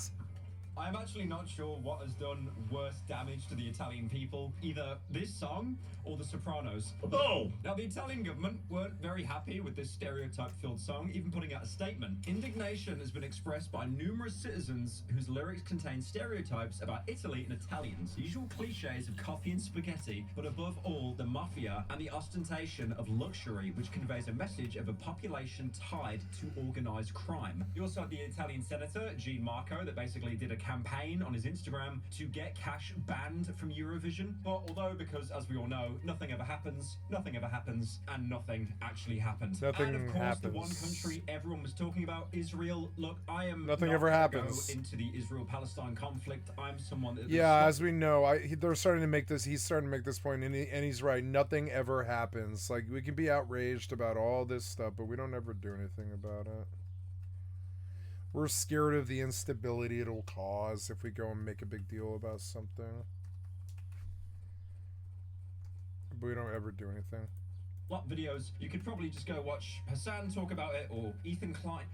[SPEAKER 17] I'm actually not sure what has done worse damage to the Italian people, either this song or The Sopranos.
[SPEAKER 10] Oh!
[SPEAKER 17] Now, the Italian government weren't very happy with this stereotype-filled song, even putting out a statement. Indignation has been expressed by numerous citizens whose lyrics contain stereotypes about Italy and Italians, usual cliches of coffee and spaghetti, but above all, the mafia and the ostentation of luxury, which conveys a message of a population tied to organized crime. You also had the Italian senator, Gian Marco, that basically did a campaign on his Instagram to get Cash banned from Eurovision. But although, because as we all know, nothing ever happens, and nothing actually happened.
[SPEAKER 1] Nothing
[SPEAKER 17] and of course,
[SPEAKER 1] happens.
[SPEAKER 17] the one country everyone was talking about, Israel. Look, I am
[SPEAKER 1] Nothing
[SPEAKER 17] not
[SPEAKER 1] ever
[SPEAKER 17] gonna
[SPEAKER 1] happens.
[SPEAKER 17] go into the Israel-Palestine conflict. I'm someone that...
[SPEAKER 1] Yeah, as we know, they're starting to make this. He's starting to make this point, and he's right. Nothing ever happens. Like, we can be outraged about all this stuff, but we don't ever do anything about it. We're scared of the instability it'll cause if we go and make a big deal about something. But we don't ever do anything.
[SPEAKER 17] Lot videos. You could probably just go watch Hassan talk about it, or Ethan Klein.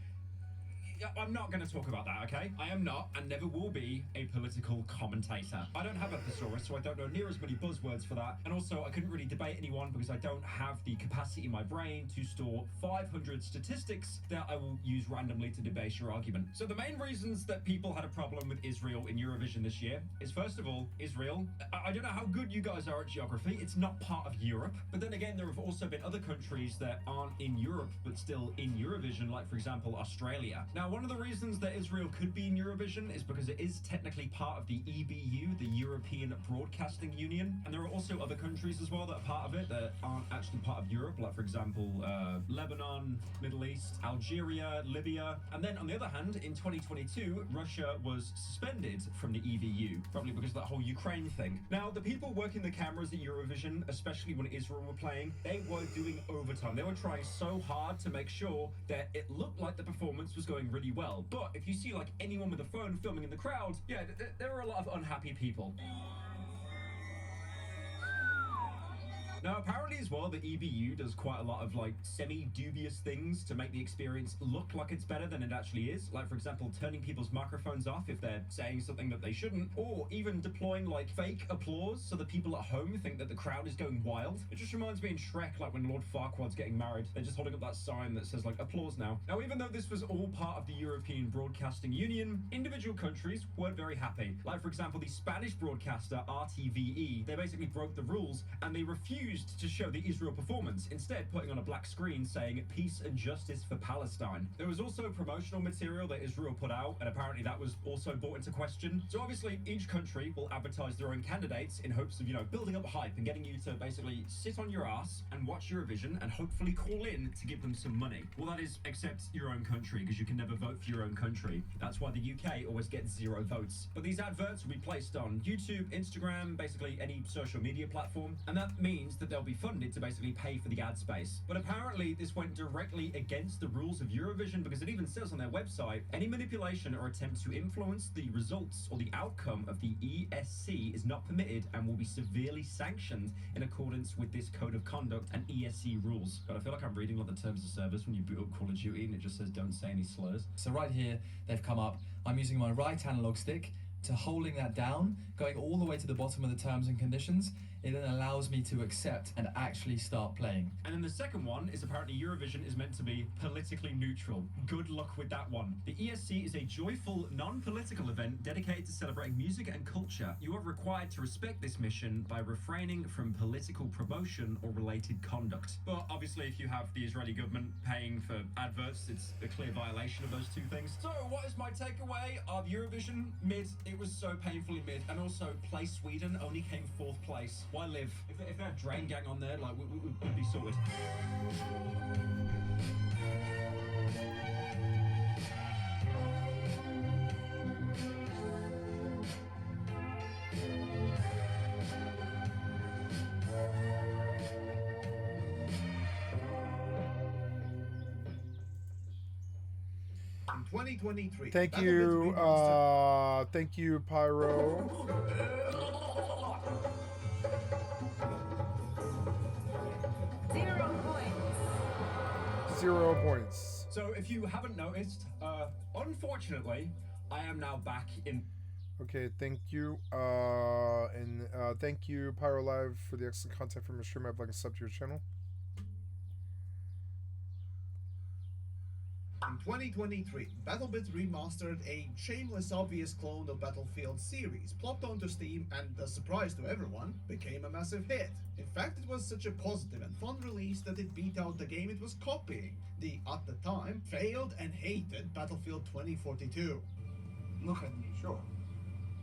[SPEAKER 17] I'm not going to talk about that, okay? I am not, and never will be, a political commentator. I don't have a thesaurus, so I don't know near as many buzzwords for that. And also, I couldn't really debate anyone because I don't have the capacity in my brain to store 500 statistics that I will use randomly to debase your argument. So the main reasons that people had a problem with Israel in Eurovision this year is, first of all, Israel. I don't know how good you guys are at geography. It's not part of Europe. But then again, there have also been other countries that aren't in Europe, but still in Eurovision, like, for example, Australia. Now, one of the reasons that Israel could be in Eurovision is because it is technically part of the EBU, the European Broadcasting Union, and there are also other countries as well that are part of it that aren't actually part of Europe, like for example, Lebanon, Middle East, Algeria, Libya. And then on the other hand, in 2022, Russia was suspended from the EBU, probably because of that whole Ukraine thing. Now, the people working the cameras at Eurovision, especially when Israel were playing, they were doing overtime. They were trying so hard to make sure that it looked like the performance was going really well. But if you see like anyone with a phone filming in the crowd, yeah, there are a lot of unhappy people. Now, apparently as well, the EBU does quite a lot of like semi-dubious things to make the experience look like it's better than it actually is. Like, for example, turning people's microphones off if they're saying something that they shouldn't, or even deploying like fake applause so that people at home think that the crowd is going wild. It just reminds me in Shrek, like when Lord Farquaad's getting married, they're just holding up that sign that says like applause now. Now, even though this was all part of the European Broadcasting Union, individual countries weren't very happy. Like, for example, the Spanish broadcaster RTVE, they basically broke the rules and they refused to show the Israel performance, instead putting on a black screen saying peace and justice for Palestine. There was also promotional material that Israel put out, and apparently that was also brought into question. So obviously each country will advertise their own candidates in hopes of, you know, building up hype and getting you to basically sit on your ass and watch Eurovision and hopefully call in to give them some money. Well, that is, except your own country, because you can never vote for your own country. That's why the UK always gets 0 votes. But these adverts will be placed on YouTube, Instagram, basically any social media platform, and that means that they'll be funded to basically pay for the ad space. But apparently this went directly against the rules of Eurovision, because it even says on their website, any manipulation or attempt to influence the results or the outcome of the ESC is not permitted and will be severely sanctioned in accordance with this code of conduct and ESC rules. God, I feel like I'm reading like the terms of service when you boot up Call of Duty and it just says don't say any slurs.
[SPEAKER 18] So right here, they've come up, I'm using my right analog stick to holding that down, going all the way to the bottom of the terms and conditions. It then allows me to accept and actually start playing.
[SPEAKER 17] And then the second one is apparently Eurovision is meant to be politically neutral. Good luck with that one. The ESC is a joyful, non-political event dedicated to celebrating music and culture. You are required to respect this mission by refraining from political promotion or related conduct. But obviously if you have the Israeli government paying for adverts, it's a clear violation of those two things. So what is my takeaway of Eurovision? Mid. It was so painfully mid. And also Play Sweden only came 4th place. Why live? If they had Drain Gang on there, like, we'd be sorted.
[SPEAKER 19] In 2023.
[SPEAKER 1] Thank you, Pyro. 0 points.
[SPEAKER 17] So if you haven't noticed, unfortunately, I am now back in...
[SPEAKER 1] Okay, thank you. Thank you, Pyro Live, for the excellent content from your stream. I'd like to sub to your channel.
[SPEAKER 19] In 2023, BattleBit remastered a shameless obvious clone of Battlefield series, plopped onto Steam, and a surprise to everyone, became a massive hit. In fact, it was such a positive and fun release that it beat out the game it was copying, the, at the time, failed and hated Battlefield 2042.
[SPEAKER 7] Look at me, sure.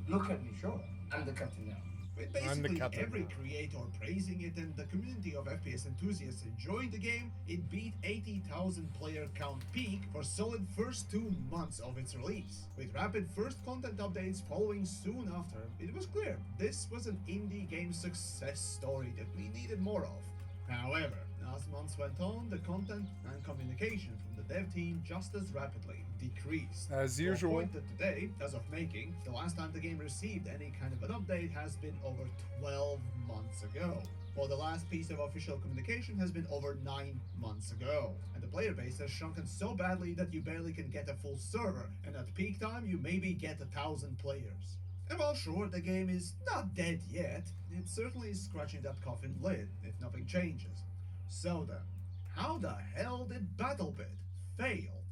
[SPEAKER 7] Look at me, sure. I'm the captain now.
[SPEAKER 19] With basically every creator praising it and the community of FPS enthusiasts enjoying the game, it beat 80,000 player count peak for solid first 2 months of its release. With rapid first content updates following soon after, it was clear this was an indie game success story that we needed more of. However, as months went on, the content and communication from the dev team just as rapidly decreased.
[SPEAKER 1] As usual.
[SPEAKER 19] To the point that today, as of making, the last time the game received any kind of an update has been over 12 months ago. While the last piece of official communication has been over 9 months ago. And the player base has shrunken so badly that you barely can get a full server, and at peak time you maybe get 1,000 players. And while sure, the game is not dead yet, it certainly is scratching that coffin lid if nothing changes. So then, how the hell did BattleBit fail?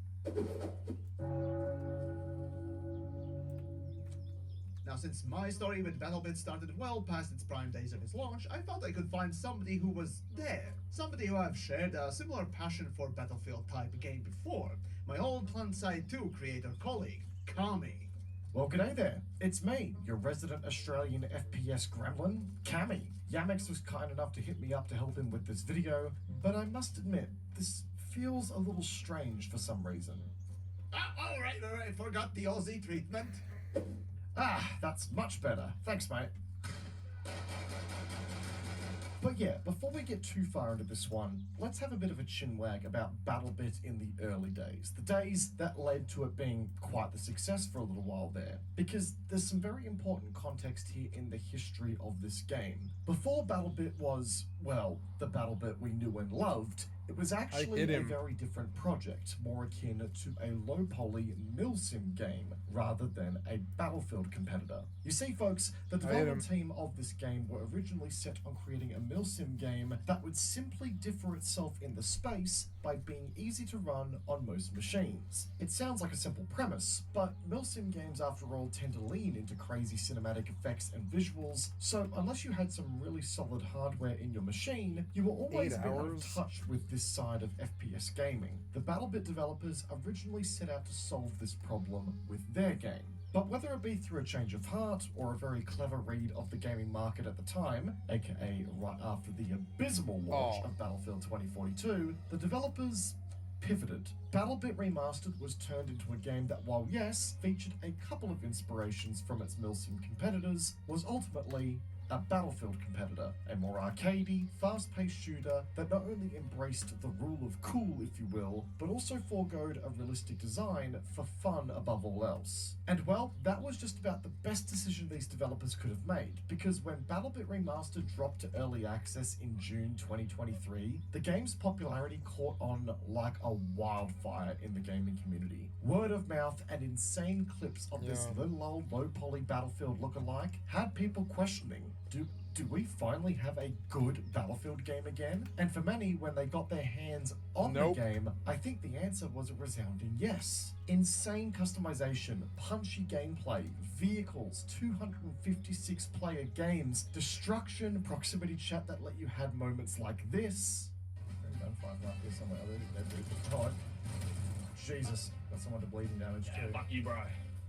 [SPEAKER 19] Now, since my story with BattleBit started well past its prime days of its launch, I thought I could find somebody who was there. Somebody who I've shared a similar passion for Battlefield type game before. my old Planside 2 creator colleague, Kami.
[SPEAKER 20] Well, g'day there. It's me, your resident Australian FPS gremlin, Cami. Yamex was kind enough to hit me up to help him with this video, but I must admit, this feels a little strange for some reason.
[SPEAKER 19] Alright, forgot the Aussie treatment.
[SPEAKER 20] That's much better. Thanks, mate. But yeah, before we get too far into this one, let's have a bit of a chinwag about BattleBit in the early days. The days that led to it being quite the success for a little while there. Because there's some very important context here in the history of this game. Before BattleBit was, well, the BattleBit we knew and loved, it was actually a very different project, more akin to a low-poly milsim game rather than a Battlefield competitor. You see, folks, the development team of this game were originally set on creating a milsim game that would simply differ itself in the space by being easy to run on most machines. It sounds like a simple premise, but milsim games, after all, tend to lean into crazy cinematic effects and visuals, so unless you had some really solid hardware in your machine, you were always a bit out of touch with this side of FPS gaming. The BattleBit developers originally set out to solve this problem with their game. But whether it be through a change of heart or a very clever read of the gaming market at the time, aka right after the abysmal launch of Battlefield 2042, the developers pivoted. BattleBit Remastered was turned into a game that, while yes, featured a couple of inspirations from its milsim competitors, was ultimately a Battlefield competitor, a more arcadey, fast-paced shooter that not only embraced the rule of cool, if you will, but also foregoed a realistic design for fun above all else. And well, that was just about the best decision these developers could have made, because when BattleBit Remastered dropped to early access in June 2023, the game's popularity caught on like a wildfire in the gaming community. Word of mouth and insane clips of this little old low-poly Battlefield lookalike had people questioning, do we finally have a good Battlefield game again? And for many, when they got their hands on the game, I think the answer was a resounding yes. Insane customization, punchy gameplay, vehicles, 256 player games, destruction, proximity chat that let you have moments like this. Jesus, got someone to bleeding damage too.
[SPEAKER 21] Fuck you, bro.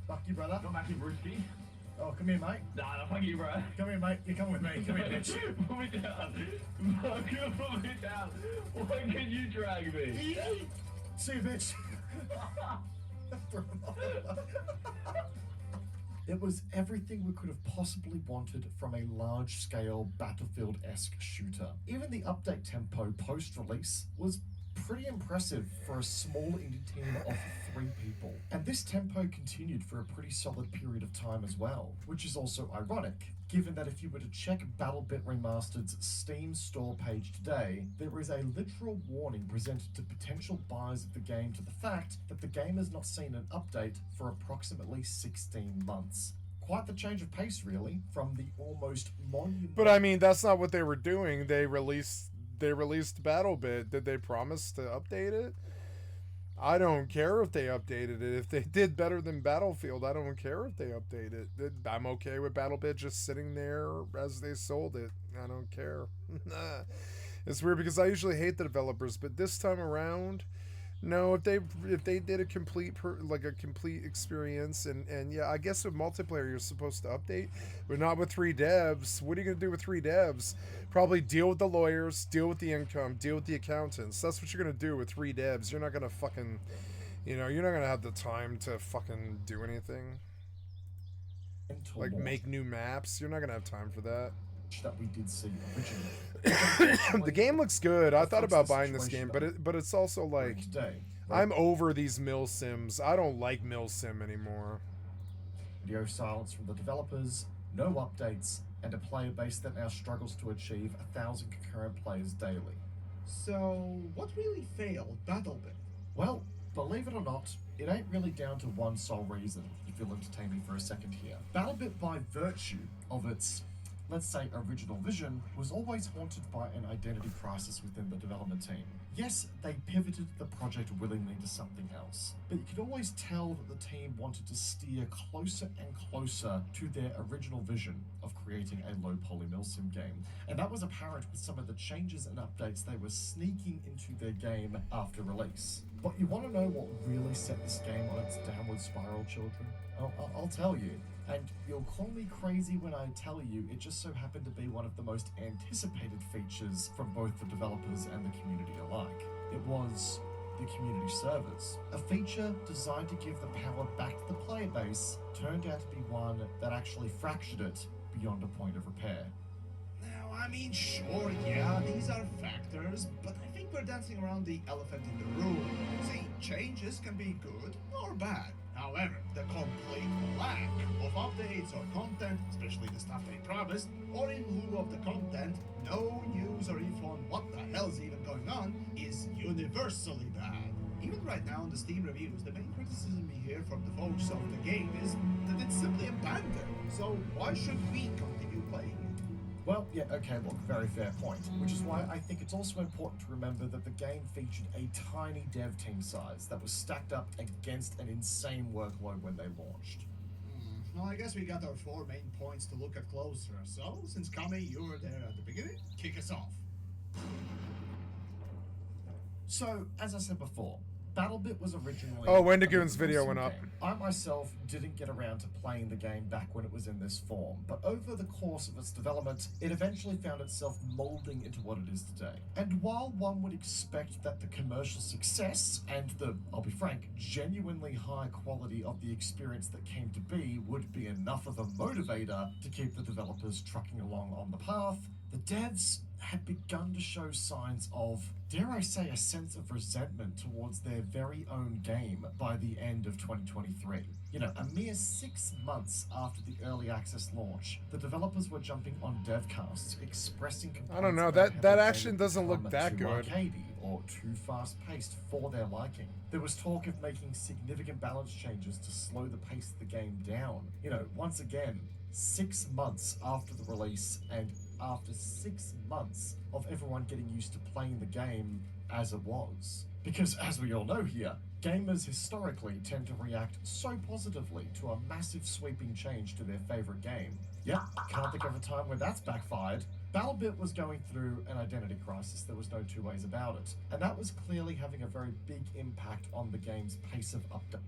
[SPEAKER 20] Fuck you, brother.
[SPEAKER 21] Come back here, Brewski.
[SPEAKER 20] Oh, come here, mate.
[SPEAKER 21] Nah, fuck you, bro.
[SPEAKER 20] Come here, mate. You come with me. Come here, bitch.
[SPEAKER 21] Put me down. Put me down. Why can you drag me?
[SPEAKER 20] See you, bitch. It was everything we could have possibly wanted from a large-scale Battlefield-esque shooter. Even the update tempo post-release was pretty impressive for a small indie team of 3 people. And this tempo continued for a pretty solid period of time as well, which is also ironic, given that if you were to check BattleBit Remastered's Steam store page today, there is a literal warning presented to potential buyers of the game to the fact that the game has not seen an update for approximately 16 months. Quite the change of pace, really, from the almost monumental...
[SPEAKER 1] But I mean, that's not what they were doing. They released BattleBit. Did they promise to update it? I don't care if they updated it. If they did better than Battlefield, I don't care if they update it. I'm okay with BattleBit just sitting there as they sold it. I don't care. It's weird because I usually hate the developers, but this time around, no. If they did a complete experience, and yeah, I guess with multiplayer you're supposed to update, but not with 3 devs. What are you gonna do with 3 devs? Probably deal with the lawyers, deal with the income, deal with the accountants. That's what you're gonna do with 3 devs. You're not gonna fucking, you're not gonna have the time to fucking do anything. Like make new maps. You're not gonna have time for that.
[SPEAKER 20] That we did see originally.
[SPEAKER 1] The game looks good. I thought about buying this game, but it's also like I'm over these milsims. I don't like milsim anymore.
[SPEAKER 20] Video silence from the developers, no updates, and a player base that now struggles to achieve 1,000 concurrent players daily.
[SPEAKER 19] So, what really failed BattleBit?
[SPEAKER 20] Well, believe it or not, it ain't really down to one sole reason, if you'll entertain me for a second here. BattleBit, by virtue of its, let's say, original vision, was always haunted by an identity crisis within the development team. Yes, they pivoted the project willingly to something else, but you could always tell that the team wanted to steer closer and closer to their original vision of creating a low-poly milsim game, and that was apparent with some of the changes and updates they were sneaking into their game after release. But you want to know what really set this game on its downward spiral, children? I'll tell you. And you'll call me crazy when I tell you it just so happened to be one of the most anticipated features from both the developers and the community alike. It was the community servers. A feature designed to give the power back to the player base turned out to be one that actually fractured it beyond a point of repair.
[SPEAKER 19] Now, I mean, sure, yeah, these are factors, but I think we're dancing around the elephant in the room. See, changes can be good or bad. However, the complete lack of updates or content, especially the stuff they promised, or in lieu of the content, no news or info on what the hell's even going on, is universally bad. Even right now in the Steam reviews, the main criticism we hear from the folks of the game is that it's simply abandoned. So why should we continue playing it?
[SPEAKER 20] Well, yeah, okay, look, very fair point. Which is why I think it's also important to remember that the game featured a tiny dev team size that was stacked up against an insane workload when they launched.
[SPEAKER 19] Well, I guess we got our 4 main points to look at closer. So, since Kami, you were there at the beginning, kick us off.
[SPEAKER 20] So, as I said before, BattleBit was originally...
[SPEAKER 1] Oh, Wendigoon's video went up.
[SPEAKER 20] I myself didn't get around to playing the game back when it was in this form, but over the course of its development, it eventually found itself molding into what it is today. And while one would expect that the commercial success and the, I'll be frank, genuinely high quality of the experience that came to be would be enough of a motivator to keep the developers trucking along on the path, the devs had begun to show signs of, dare I say, a sense of resentment towards their very own game by the end of 2023. You know, a mere 6 months after the early access launch, the developers were jumping on devcasts, expressing complaints.
[SPEAKER 1] I don't know,
[SPEAKER 20] about
[SPEAKER 1] that
[SPEAKER 20] how the
[SPEAKER 1] action
[SPEAKER 20] game
[SPEAKER 1] doesn't look
[SPEAKER 20] become
[SPEAKER 1] that
[SPEAKER 20] too
[SPEAKER 1] good.
[SPEAKER 20] arcadey or too fast-paced for their liking. There was talk of making significant balance changes to slow the pace of the game down. You know, once again, 6 months after the release and after 6 months of everyone getting used to playing the game as it was. Because as we all know here, gamers historically tend to react so positively to a massive sweeping change to their favorite game. Yep, can't think of a time when that's backfired. BattleBit was going through an identity crisis, there was no two ways about it. And that was clearly having a very big impact on the game's pace of update.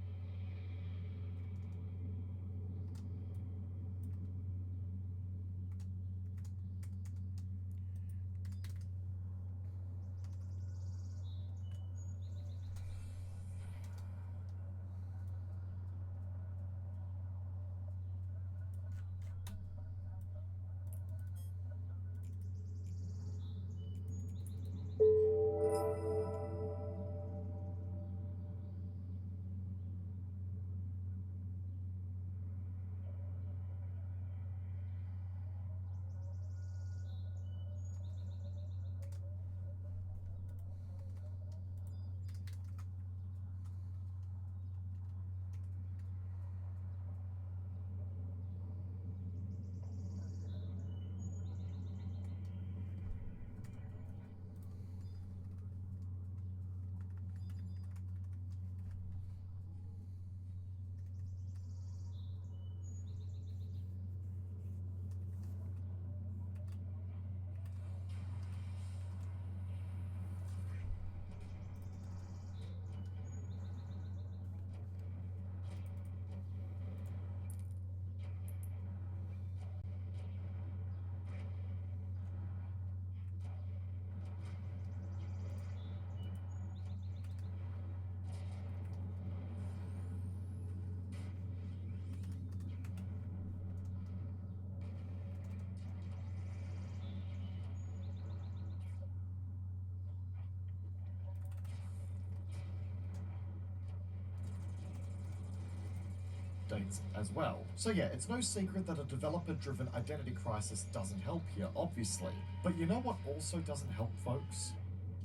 [SPEAKER 20] As well. So yeah, it's no secret that a developer-driven identity crisis doesn't help here, obviously. But you know what also doesn't help, folks?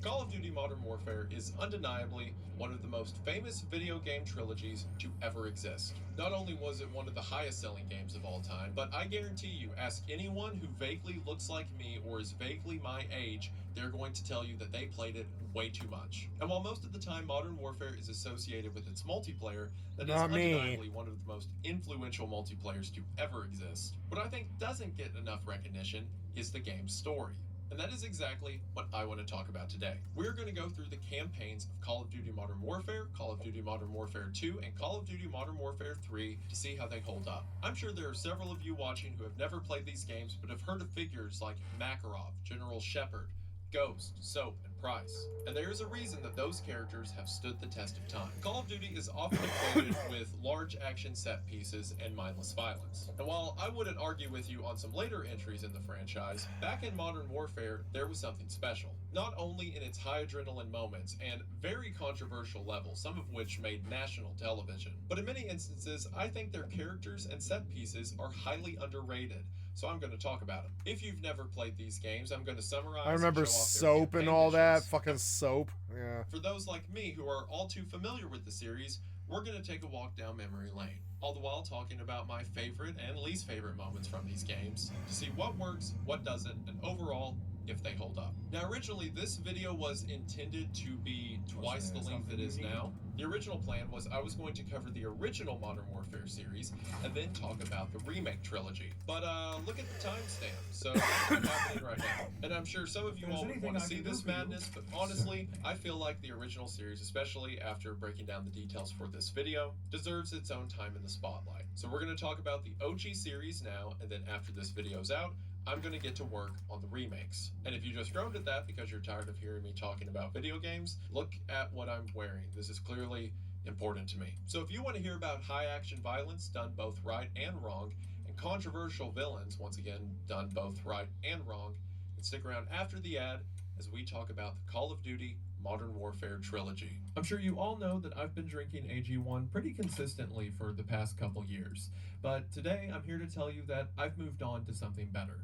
[SPEAKER 4] Call of Duty Modern Warfare is undeniably one of the most famous video game trilogies to ever exist. Not only was it one of the highest selling games of all time, but I guarantee you, ask anyone who vaguely looks like me or is vaguely my age, they're going to tell you that they played it way too much. And while most of the time Modern Warfare is associated with its multiplayer, that is undeniably one of the most influential multiplayers to ever exist. What I think doesn't get enough recognition is the game's story. And that is exactly what I want to talk about today. We're going to go through the campaigns of Call of Duty Modern Warfare, Call of Duty Modern Warfare 2, and Call of Duty Modern Warfare 3 to see how they hold up. I'm sure there are several of you watching who have never played these games but have heard of figures like Makarov, General Shepard, Ghost, Soap, and Price. And there is a reason that those characters have stood the test of time. Call of Duty is often equated with large action set pieces and mindless violence. And while I wouldn't argue with you on some later entries in the franchise, back in Modern Warfare, there was something special. Not only in its high adrenaline moments and very controversial levels, some of which made national television, but in many instances, I think their characters and set pieces are highly underrated. So I'm going to talk about them. If you've never played these games, I'm going to summarize.
[SPEAKER 1] I remember
[SPEAKER 4] and show off their
[SPEAKER 1] Soap and
[SPEAKER 4] campaign
[SPEAKER 1] all that.
[SPEAKER 4] missions.
[SPEAKER 1] Fucking Soap. Yeah.
[SPEAKER 4] For those like me who are all too familiar with the series, we're going to take a walk down memory lane, all the while talking about my favorite and least favorite moments from these games, to see what works, what doesn't, and overall, if they hold up. Now, originally, this video was intended to be twice the length it is now. The original plan was I was going to cover the original Modern Warfare series and then talk about the remake trilogy. But look at the timestamp, so it's happening right now. And I'm sure some of you all would want to see this madness, but honestly, I feel like the original series, especially after breaking down the details for this video, deserves its own time in the spotlight. So we're going to talk about the OG series now, and then after this video's out, I'm going to get to work on the remakes. And if you just groaned at that because you're tired of hearing me talking about video games, look at what I'm wearing. This is clearly important to me. So if you want to hear about high action violence done both right and wrong, and controversial villains, once again, done both right and wrong, then stick around after the ad as we talk about the Call of Duty Modern Warfare trilogy. I'm sure you all know that I've been drinking AG1 pretty consistently for the past couple years, but today I'm here to tell you that I've moved on to something better.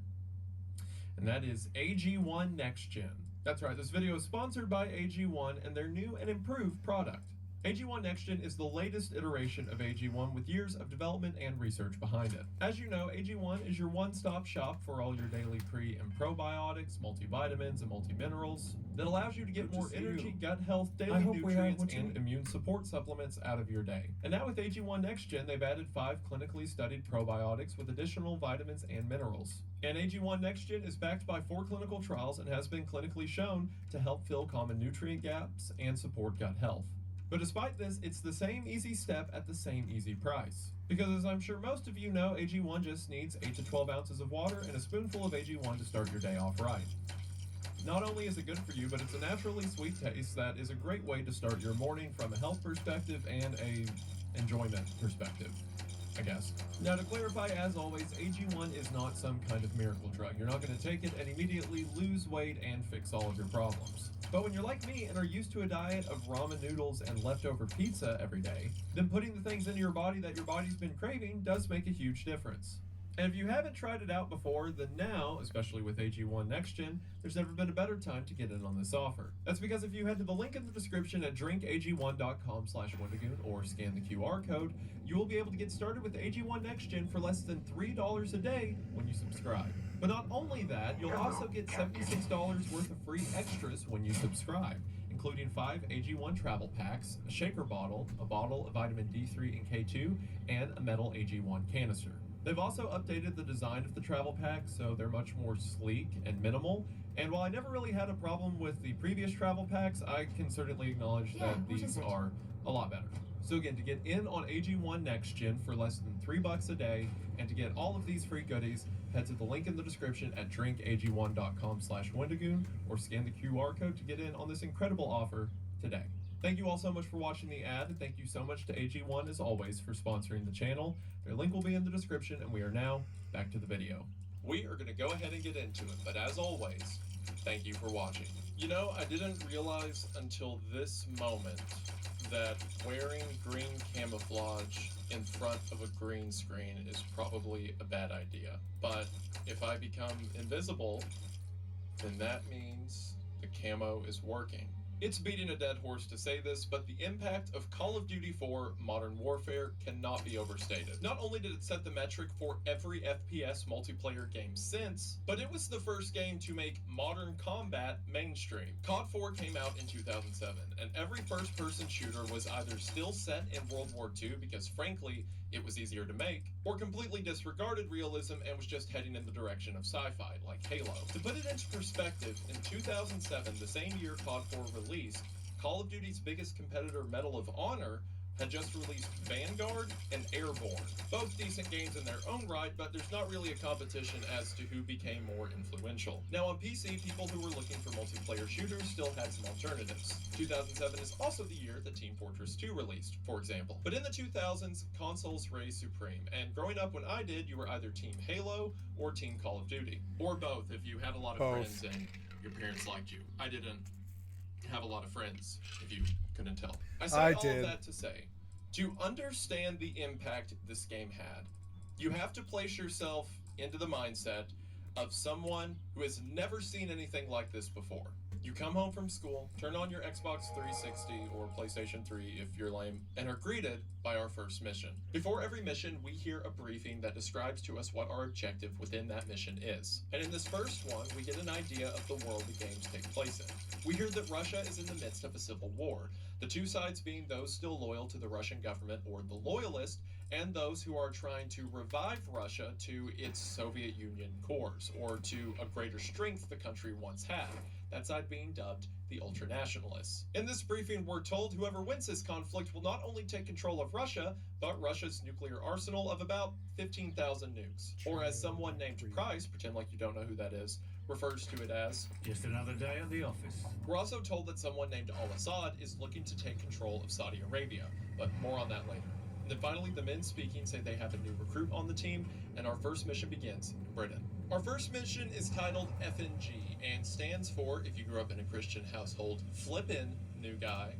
[SPEAKER 4] And that is AG1 Next Gen. That's right, this video is sponsored by AG1 and their new and improved product. AG1 Next Gen is the latest iteration of AG1 with years of development and research behind it. As you know, AG1 is your one-stop shop for all your daily pre- and probiotics, multivitamins, and multiminerals that allows you to get more energy, gut health, daily nutrients, and immune support supplements out of your day. And now with AG1 Next Gen, they've added 5 clinically studied probiotics with additional vitamins and minerals. And AG1 Next Gen is backed by 4 clinical trials and has been clinically shown to help fill common nutrient gaps and support gut health. But despite this, it's the same easy step at the same easy price. Because as I'm sure most of you know, AG1 just needs 8 to 12 ounces of water and a spoonful of AG1 to start your day off right. Not only is it good for you, but it's a naturally sweet taste that is a great way to start your morning from a health perspective and a enjoyment perspective, I guess. Now to clarify, as always, AG1 is not some kind of miracle drug. You're not going to take it and immediately lose weight and fix all of your problems. But when you're like me and are used to a diet of ramen noodles and leftover pizza every day, then putting the things into your body that your body's been craving does make a huge difference. And if you haven't tried it out before, then now, especially with AG1 Next Gen, there's never been a better time to get in on this offer. That's because if you head to the link in the description at drinkag1.com/Wendigoon or scan the QR code, you will be able to get started with AG1 Next Gen for less than $3 a day when you subscribe. But not only that, you'll also get $76 worth of free extras when you subscribe, including 5 AG1 travel packs, a shaker bottle, a bottle of vitamin D3 and K2, and a metal AG1 canister. They've also updated the design of the travel packs so they're much more sleek and minimal. And while I never really had a problem with the previous travel packs, I can certainly acknowledge that these are a lot better. So again, to get in on AG1 Next Gen for less than $3 a day and to get all of these free goodies, head to the link in the description at drinkag1.com/Wendigoon or scan the QR code to get in on this incredible offer today. Thank you all so much for watching the ad, and thank you so much to AG1 as always for sponsoring the channel. Their link will be in the description, and we are now back to the video. We are going to go ahead and get into it, but as always, thank you for watching. You know, I didn't realize until this moment that wearing green camouflage in front of a green screen is probably a bad idea. But if I become invisible, then that means the camo is working. It's beating a dead horse to say this, but the impact of Call of Duty 4 Modern Warfare cannot be overstated. Not only did it set the metric for every FPS multiplayer game since, but it was the first game to make modern combat mainstream. COD 4 came out in 2007, and every first-person shooter was either still set in World War II because, frankly, it was easier to make, or completely disregarded realism and was just heading in the direction of sci-fi, like Halo. To put it into perspective, in 2007, the same year COD 4 released, Call of Duty's biggest competitor, Medal of Honor, had just released Vanguard and Airborne. Both decent games in their own right, but there's not really a competition as to who became more influential. Now on PC, people who were looking for multiplayer shooters still had some alternatives. 2007 is also the year that Team Fortress 2 released, for example. But in the 2000s, consoles reigned supreme, and growing up when I did, you were either Team Halo or Team Call of Duty. Or both, if you had a lot of friends and your parents liked you. I didn't have a lot of friends, if you couldn't tell. I say all of that to say, to understand the impact this game had, you have to place yourself into the mindset of someone who has never seen anything like this before. You come home from school, turn on your Xbox 360 or PlayStation 3 if you're lame, and are greeted by our first mission. Before every mission, we hear a briefing that describes to us what our objective within that mission is. And in this first one, we get an idea of the world the games take place in. We hear that Russia is in the midst of a civil war, the two sides being those still loyal to the Russian government or the loyalists, and those who are trying to revive Russia to its Soviet Union cores, or to a greater strength the country once had. That side being dubbed the ultranationalists. In this briefing, we're told whoever wins this conflict will not only take control of Russia, but Russia's nuclear arsenal of about 15,000 nukes. Or as someone named Price, pretend like you don't know who that is, refers to it as
[SPEAKER 2] just another day at the office.
[SPEAKER 4] We're also told that someone named Al-Assad is looking to take control of Saudi Arabia, but more on that later. And then finally, the men speaking say they have a new recruit on the team, and our first mission begins in Britain. Our first mission is titled FNG, and stands for, if you grew up in a Christian household, Flippin' New Guy.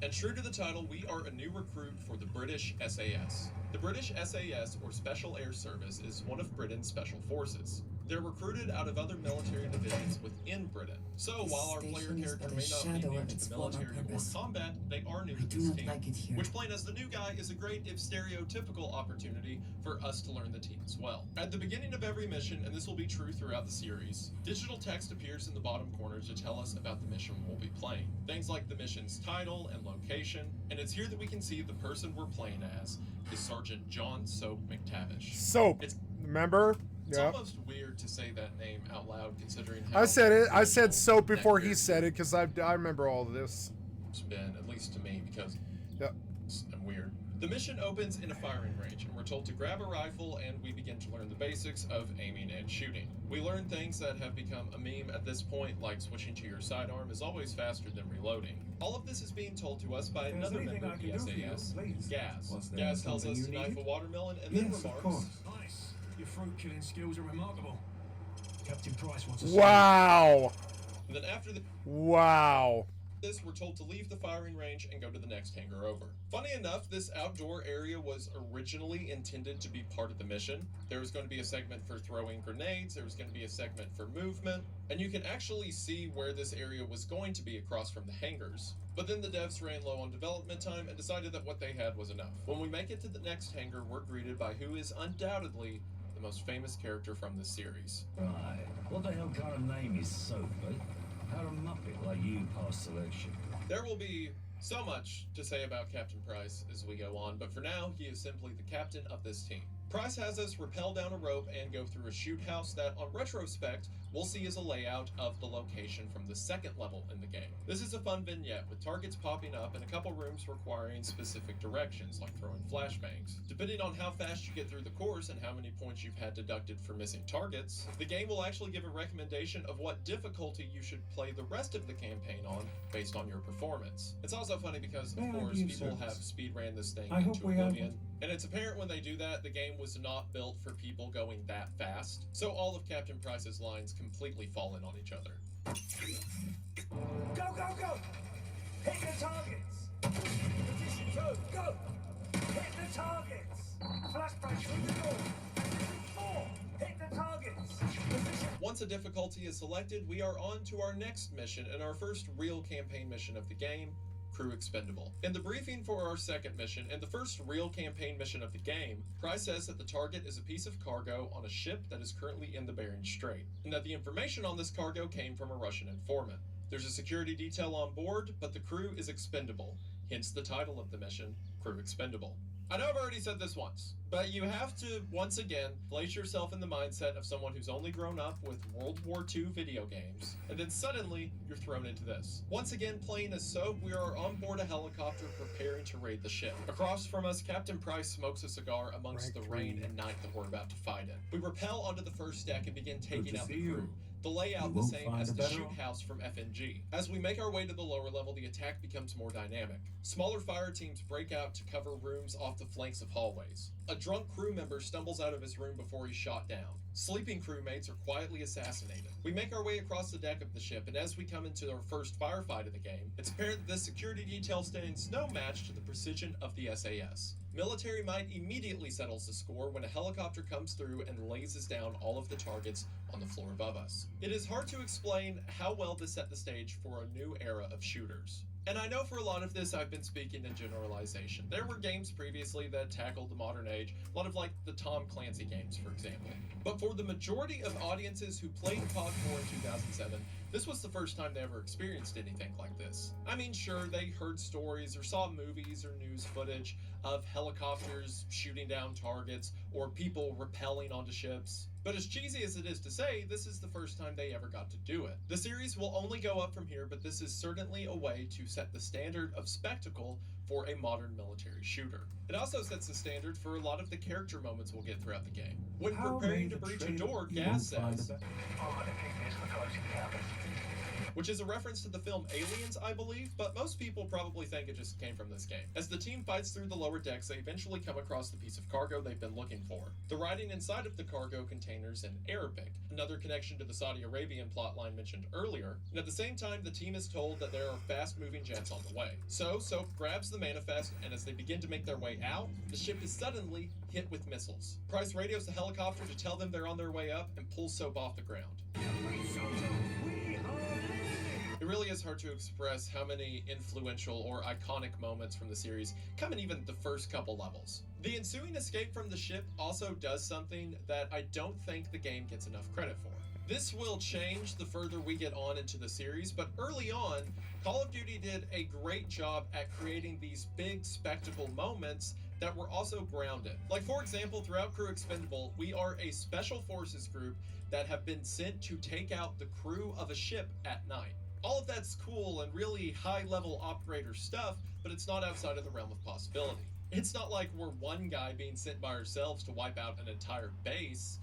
[SPEAKER 4] And true to the title, we are a new recruit for the British SAS. The British SAS, or Special Air Service, is one of Britain's special forces. They're recruited out of other military divisions within Britain. So while our player character may not be new to the military or combat, they are new to this team. Which, playing as the new guy, is a great, if stereotypical, opportunity for us to learn the team as well. At the beginning of every mission, and this will be true throughout the series, digital text appears in the bottom corner to tell us about the mission we'll be playing. Things like the mission's title and location, and it's here that we can see the person we're playing as is Sergeant John Soap McTavish.
[SPEAKER 1] Soap, remember?
[SPEAKER 4] It's almost weird to say that name out loud, considering how
[SPEAKER 1] I said it. I said soap before he said it because I remember all of this.
[SPEAKER 4] It's been, at least to me, because I'm weird. The mission opens in a firing range, and we're told to grab a rifle, and we begin to learn the basics of aiming and shooting. We learn things that have become a meme at this point, like switching to your sidearm is always faster than reloading. All of this is being told to us by another member of the SAS, Gaz. Gaz tells us to knife a watermelon, and then remarks,
[SPEAKER 2] Nice. Your fruit killing skills are remarkable. Captain Price wants to
[SPEAKER 1] Wow.
[SPEAKER 4] And then after this, we're told to leave the firing range and go to the next hangar over. Funny enough, this outdoor area was originally intended to be part of the mission. There was going to be a segment for throwing grenades, there was going to be a segment for movement, and you can actually see where this area was going to be across from the hangars. But then the devs ran low on development time and decided that what they had was enough. When we make it to the next hangar, we're greeted by who is undoubtedly the most famous character from this series.
[SPEAKER 2] Right. What the hell kind of name is Soap, eh? How a muppet like you pass selection?
[SPEAKER 4] There will be so much to say about Captain Price as we go on, but for now, he is simply the captain of this team. Price has us rappel down a rope and go through a shoot house that, on retrospect, we'll see as a layout of the location from the second level in the game. This is a fun vignette with targets popping up and a couple rooms requiring specific directions, like throwing flashbangs. Depending on how fast you get through the course and how many points you've had deducted for missing targets, the game will actually give a recommendation of what difficulty you should play the rest of the campaign on based on your performance. It's also funny because, of course, people have speedran this thing into oblivion. And it's apparent when they do that, the game was not built for people going that fast. So all of Captain Price's lines completely fall in on each other.
[SPEAKER 2] Go, go, go! Hit the targets! Position 2, go! Hit the targets! Flashbang through the door! Position 4, hit the targets! Position...
[SPEAKER 4] Once Once a difficulty is selected, we are on to our next mission and our first real campaign mission of the game, Crew Expendable. In the briefing for our second mission and the first real campaign mission of the game, Price says that the target is a piece of cargo on a ship that is currently in the Bering Strait, and that the information on this cargo came from a Russian informant. There's a security detail on board, but the crew is expendable, hence the title of the mission, Crew Expendable. I know I've already said this once, but you have to, once again, place yourself in the mindset of someone who's only grown up with World War II video games, and then suddenly you're thrown into this. Once again, playing as Soap, we are on board a helicopter preparing to raid the ship. Across from us, Captain Price smokes a cigar amongst the rain and night that we're about to fight in. We rappel onto the first deck and begin taking out the crew. The layout the same as the shoot house from FNG. As we make our way to the lower level, the attack becomes more dynamic. Smaller fire teams break out to cover rooms off the flanks of hallways. A drunk crew member stumbles out of his room before he's shot down. Sleeping crewmates are quietly assassinated. We make our way across the deck of the ship, and as we come into our first firefight of the game, it's apparent that this security detail stands no match to the precision of the SAS. Military might immediately settles the score when a helicopter comes through and lasers down all of the targets on the floor above us. It is hard to explain how well this set the stage for a new era of shooters. And I know for a lot of this I've been speaking in generalization. There were games previously that tackled the modern age, a lot of like the Tom Clancy games, for example. But for the majority of audiences who played COD 4 in 2007, this was the first time they ever experienced anything like this. I mean, sure, they heard stories or saw movies or news footage of helicopters shooting down targets or people rappelling onto ships. But as cheesy as it is to say, this is the first time they ever got to do it. The series will only go up from here, but this is certainly a way to set the standard of spectacle for a modern military shooter. It also sets the standard for a lot of the character moments we'll get throughout the game. When preparing to breach a door, Gas says, which is a reference to the film Aliens, I believe, but most people probably think it just came from this game. As the team fights through the lower decks, they eventually come across the piece of cargo they've been looking for. The writing inside of the cargo containers in Arabic, another connection to the Saudi Arabian plotline mentioned earlier, and at the same time the team is told that there are fast-moving jets on the way. So Soap grabs the manifest, and as they begin to make their way out, the ship is suddenly hit with missiles. Price radios the helicopter to tell them they're on their way up and pulls Soap off the ground. It really is hard to express how many influential or iconic moments from the series come in even the first couple levels. The ensuing escape from the ship also does something that I don't think the game gets enough credit for. This will change the further we get on into the series, but early on, Call of Duty did a great job at creating these big spectacle moments that were also grounded. Like, for example, throughout Crew Expendable, we are a special forces group that have been sent to take out the crew of a ship at night. All of that's cool and really high-level operator stuff, but it's not outside of the realm of possibility. It's not like we're one guy being sent by ourselves to wipe out an entire base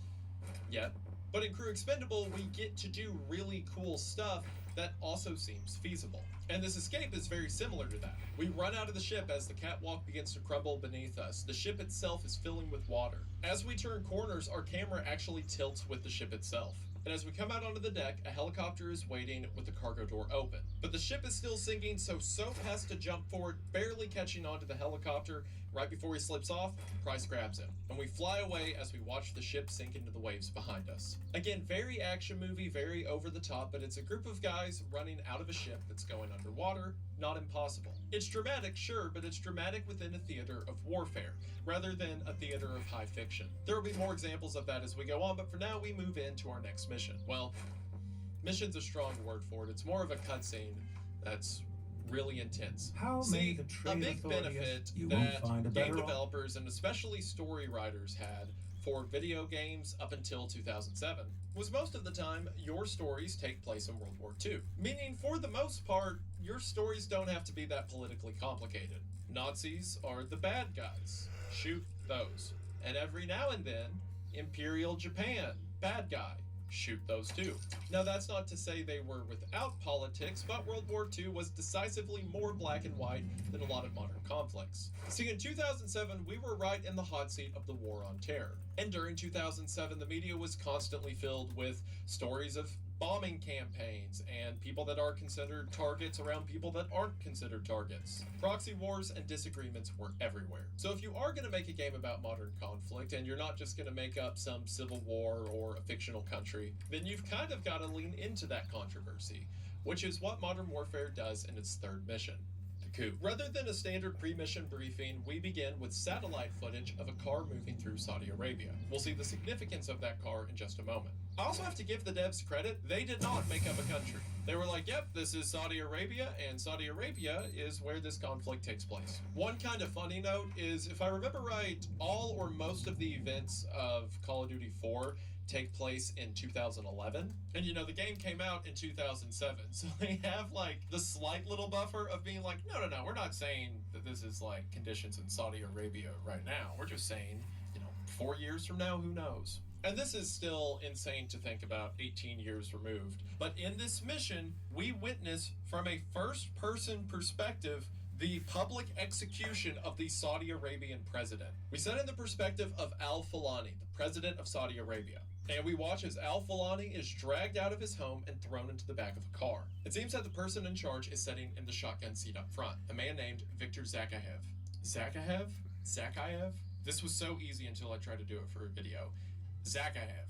[SPEAKER 4] yet. But in Crew Expendable, we get to do really cool stuff that also seems feasible. And this escape is very similar to that. We run out of the ship as the catwalk begins to crumble beneath us. The ship itself is filling with water. As we turn corners, our camera actually tilts with the ship itself. And as we come out onto the deck, a helicopter is waiting with the cargo door open. But the ship is still sinking, so Soap has to jump forward, barely catching onto the helicopter. Right before he slips off, Price grabs him, and we fly away as we watch the ship sink into the waves behind us. Again, very action movie, very over the top, but it's a group of guys running out of a ship that's going underwater. Not impossible. It's dramatic, sure, but it's dramatic within a theater of warfare, rather than a theater of high fiction. There will be more examples of that as we go on, but for now we move into our next mission. Well, mission's a strong word for it. It's more of a cutscene that's really intense. See, a big benefit that game developers and especially story writers had for video games up until 2007 was most of the time your stories take place in World War II. Meaning, for the most part, your stories don't have to be that politically complicated. Nazis are the bad guys. Shoot those. And every now and then, Imperial Japan, bad guy. Shoot those too. Now, that's not to say they were without politics, but World War II was decisively more black and white than a lot of modern conflicts. See, in 2007, we were right in the hot seat of the War on Terror. And during 2007, the media was constantly filled with stories of bombing campaigns and people that are considered targets around people that aren't considered targets. Proxy wars and disagreements were everywhere. So if you are going to make a game about modern conflict and you're not just going to make up some civil war or a fictional country, then you've kind of got to lean into that controversy, which is what Modern Warfare does in its third mission. Coup. Rather than a standard pre-mission briefing, we begin with satellite footage of a car moving through Saudi Arabia. We'll see the significance of that car in just a moment. I also have to give the devs credit, they did not make up a country. They were like, yep, this is Saudi Arabia, and Saudi Arabia is where this conflict takes place. One kind of funny note is, if I remember right, all or most of the events of Call of Duty 4 take place in 2011, and you know the game came out in 2007, so they have like the slight little buffer of being like, no, we're not saying that this is like conditions in Saudi Arabia right now, we're just saying, 4 years from now, who knows. And this is still insane to think about 18 years removed, but in this mission we witness from a first-person perspective the public execution of the Saudi Arabian president. We set in the perspective of Al-Fulani, the president of Saudi Arabia. And we watch as Al-Fulani is dragged out of his home and thrown into the back of a car. It seems that the person in charge is sitting in the shotgun seat up front, a man named Viktor Zakayev. Zakayev? This was so easy until I tried to do it for a video. Zakayev.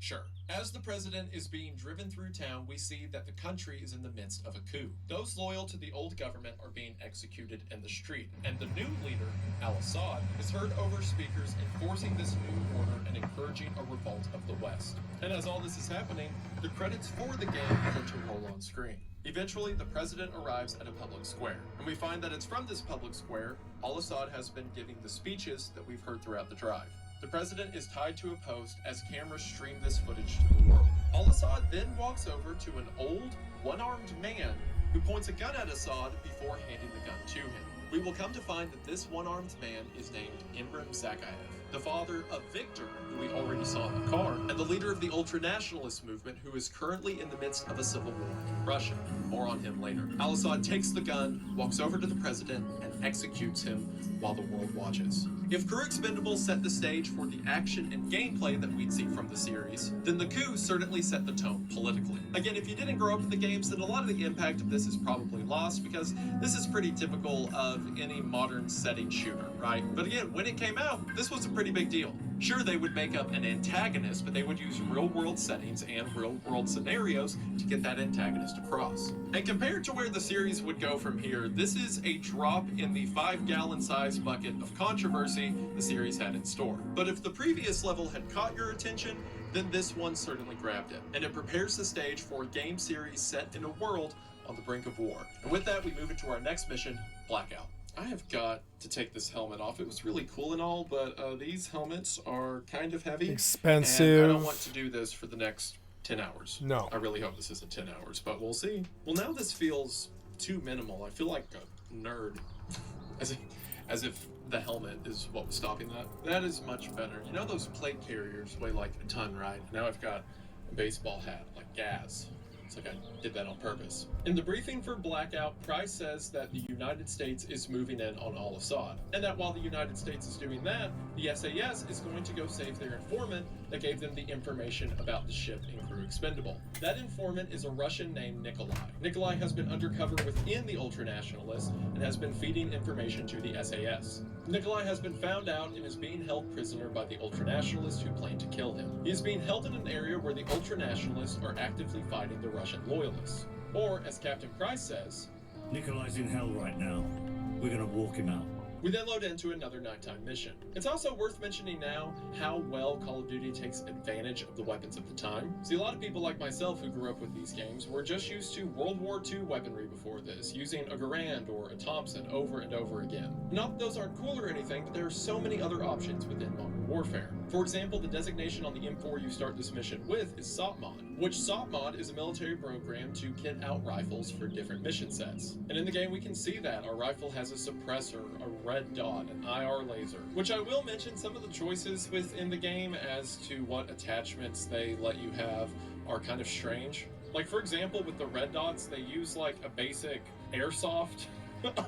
[SPEAKER 4] Sure. As the president is being driven through town, we see that the country is in the midst of a coup. Those loyal to the old government are being executed in the street, and the new leader, Al-Assad, is heard over speakers enforcing this new order and encouraging a revolt of the West. And as all this is happening, the credits for the game begin to roll on screen. Eventually, the president arrives at a public square, and we find that it's from this public square Al-Assad has been giving the speeches that we've heard throughout the drive. The president is tied to a post as cameras stream this footage to the world. Al-Assad then walks over to an old, one-armed man who points a gun at Assad before handing the gun to him. We will come to find that this one-armed man is named Imran Zakayev, the father of Viktor, who we already saw in the car, and the leader of the ultra-nationalist movement who is currently in the midst of a civil war in Russia. More on him later. Al-Assad takes the gun, walks over to the president, and executes him while the world watches. If Crew Expendables set the stage for the action and gameplay that we'd see from the series, then the coup certainly set the tone politically. Again, if you didn't grow up in the games, then a lot of the impact of this is probably lost, because this is pretty typical of any modern setting shooter, right? But again, when it came out, this was a pretty big deal. Sure, they would make up an antagonist, but they would use real-world settings and real-world scenarios to get that antagonist across. And compared to where the series would go from here, this is a drop in the 5-gallon size bucket of controversy the series had in store. But if the previous level had caught your attention, then this one certainly grabbed it. And it prepares the stage for a game series set in a world on the brink of war. And with that, we move into our next mission, Blackout. I have got to take this helmet off. It was really cool and all, but these helmets are kind of heavy.
[SPEAKER 1] Expensive.
[SPEAKER 4] And I don't want to do this for the next 10 hours.
[SPEAKER 1] No.
[SPEAKER 4] I really hope this isn't 10 hours, but we'll see. Well, now this feels too minimal. I feel like a nerd. As if the helmet is what was stopping that. That is much better. You know those plate carriers weigh like a ton, right? Now I've got a baseball hat, like Gaz. It's like I did that on purpose. In the briefing for Blackout, Price says that the United States is moving in on Al-Assad, and that while the United States is doing that, the SAS is going to go save their informant that gave them the information about the ship in Crew Expendable. That informant is a Russian named Nikolai. Nikolai has been undercover within the Ultranationalists and has been feeding information to the SAS. Nikolai has been found out and is being held prisoner by the Ultranationalists who plan to kill him. He is being held in an area where the Ultranationalists are actively fighting the Russian loyalists. Or, as Captain Price says,
[SPEAKER 3] Nikolai's in hell right now. We're gonna walk him out.
[SPEAKER 4] We then load into another nighttime mission. It's also worth mentioning now how well Call of Duty takes advantage of the weapons of the time. See, a lot of people like myself who grew up with these games were just used to World War II weaponry before this, using a Garand or a Thompson over and over again. Not that those aren't cool or anything, but there are so many other options within Modern Warfare. For example, the designation on the M4 you start this mission with is SOPMOD, which SOPMOD is a military program to kit out rifles for different mission sets. And in the game we can see that our rifle has a suppressor, a red dot, an IR laser, which I will mention some of the choices within the game as to what attachments they let you have are kind of strange. Like, for example, with the red dots, they use like a basic airsoft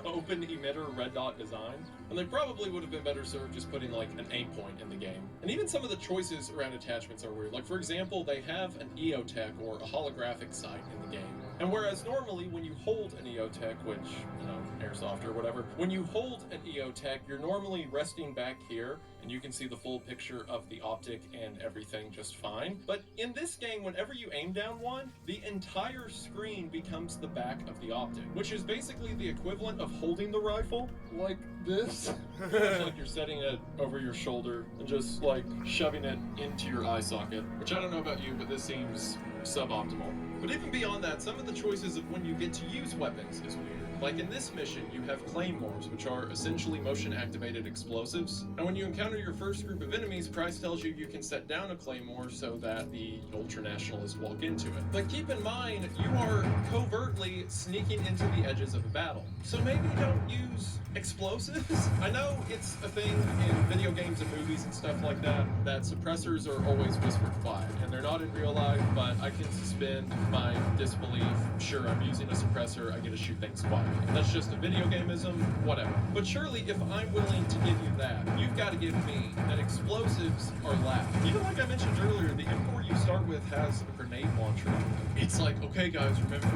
[SPEAKER 4] open emitter red dot design, and they probably would have been better served just putting like an aim point in the game. And even some of the choices around attachments are weird. Like for example, they have an EOTech or a holographic sight in the game. And whereas normally when you hold an EOTech, which, you know, airsoft or whatever, when you hold an EOTech, you're normally resting back here and you can see the full picture of the optic and everything just fine. But in this game, whenever you aim down one, the entire screen becomes the back of the optic, which is basically the equivalent of holding the rifle like this. It's like you're setting it over your shoulder and just like shoving it into your eye socket, which I don't know about you, but this seems suboptimal. But even beyond that, some of the choices of when you get to use weapons is weird. Like in this mission, you have claymores, which are essentially motion-activated explosives. And when you encounter your first group of enemies, Price tells you you can set down a claymore so that the ultranationalists walk into it. But keep in mind, you are covertly sneaking into the edges of a battle. So maybe don't use explosives? I know it's a thing in video games and movies and stuff like that, that suppressors are always whispered quiet, and they're not in real life, but I can suspend my disbelief. Sure, I'm using a suppressor, I get to shoot things quietly. That's just a video gameism, whatever. But surely if I'm willing to give you that, you've got to give me that explosives are loud. Even like I mentioned earlier, the M4 you start with has a grenade launcher. It's like, okay guys, remember,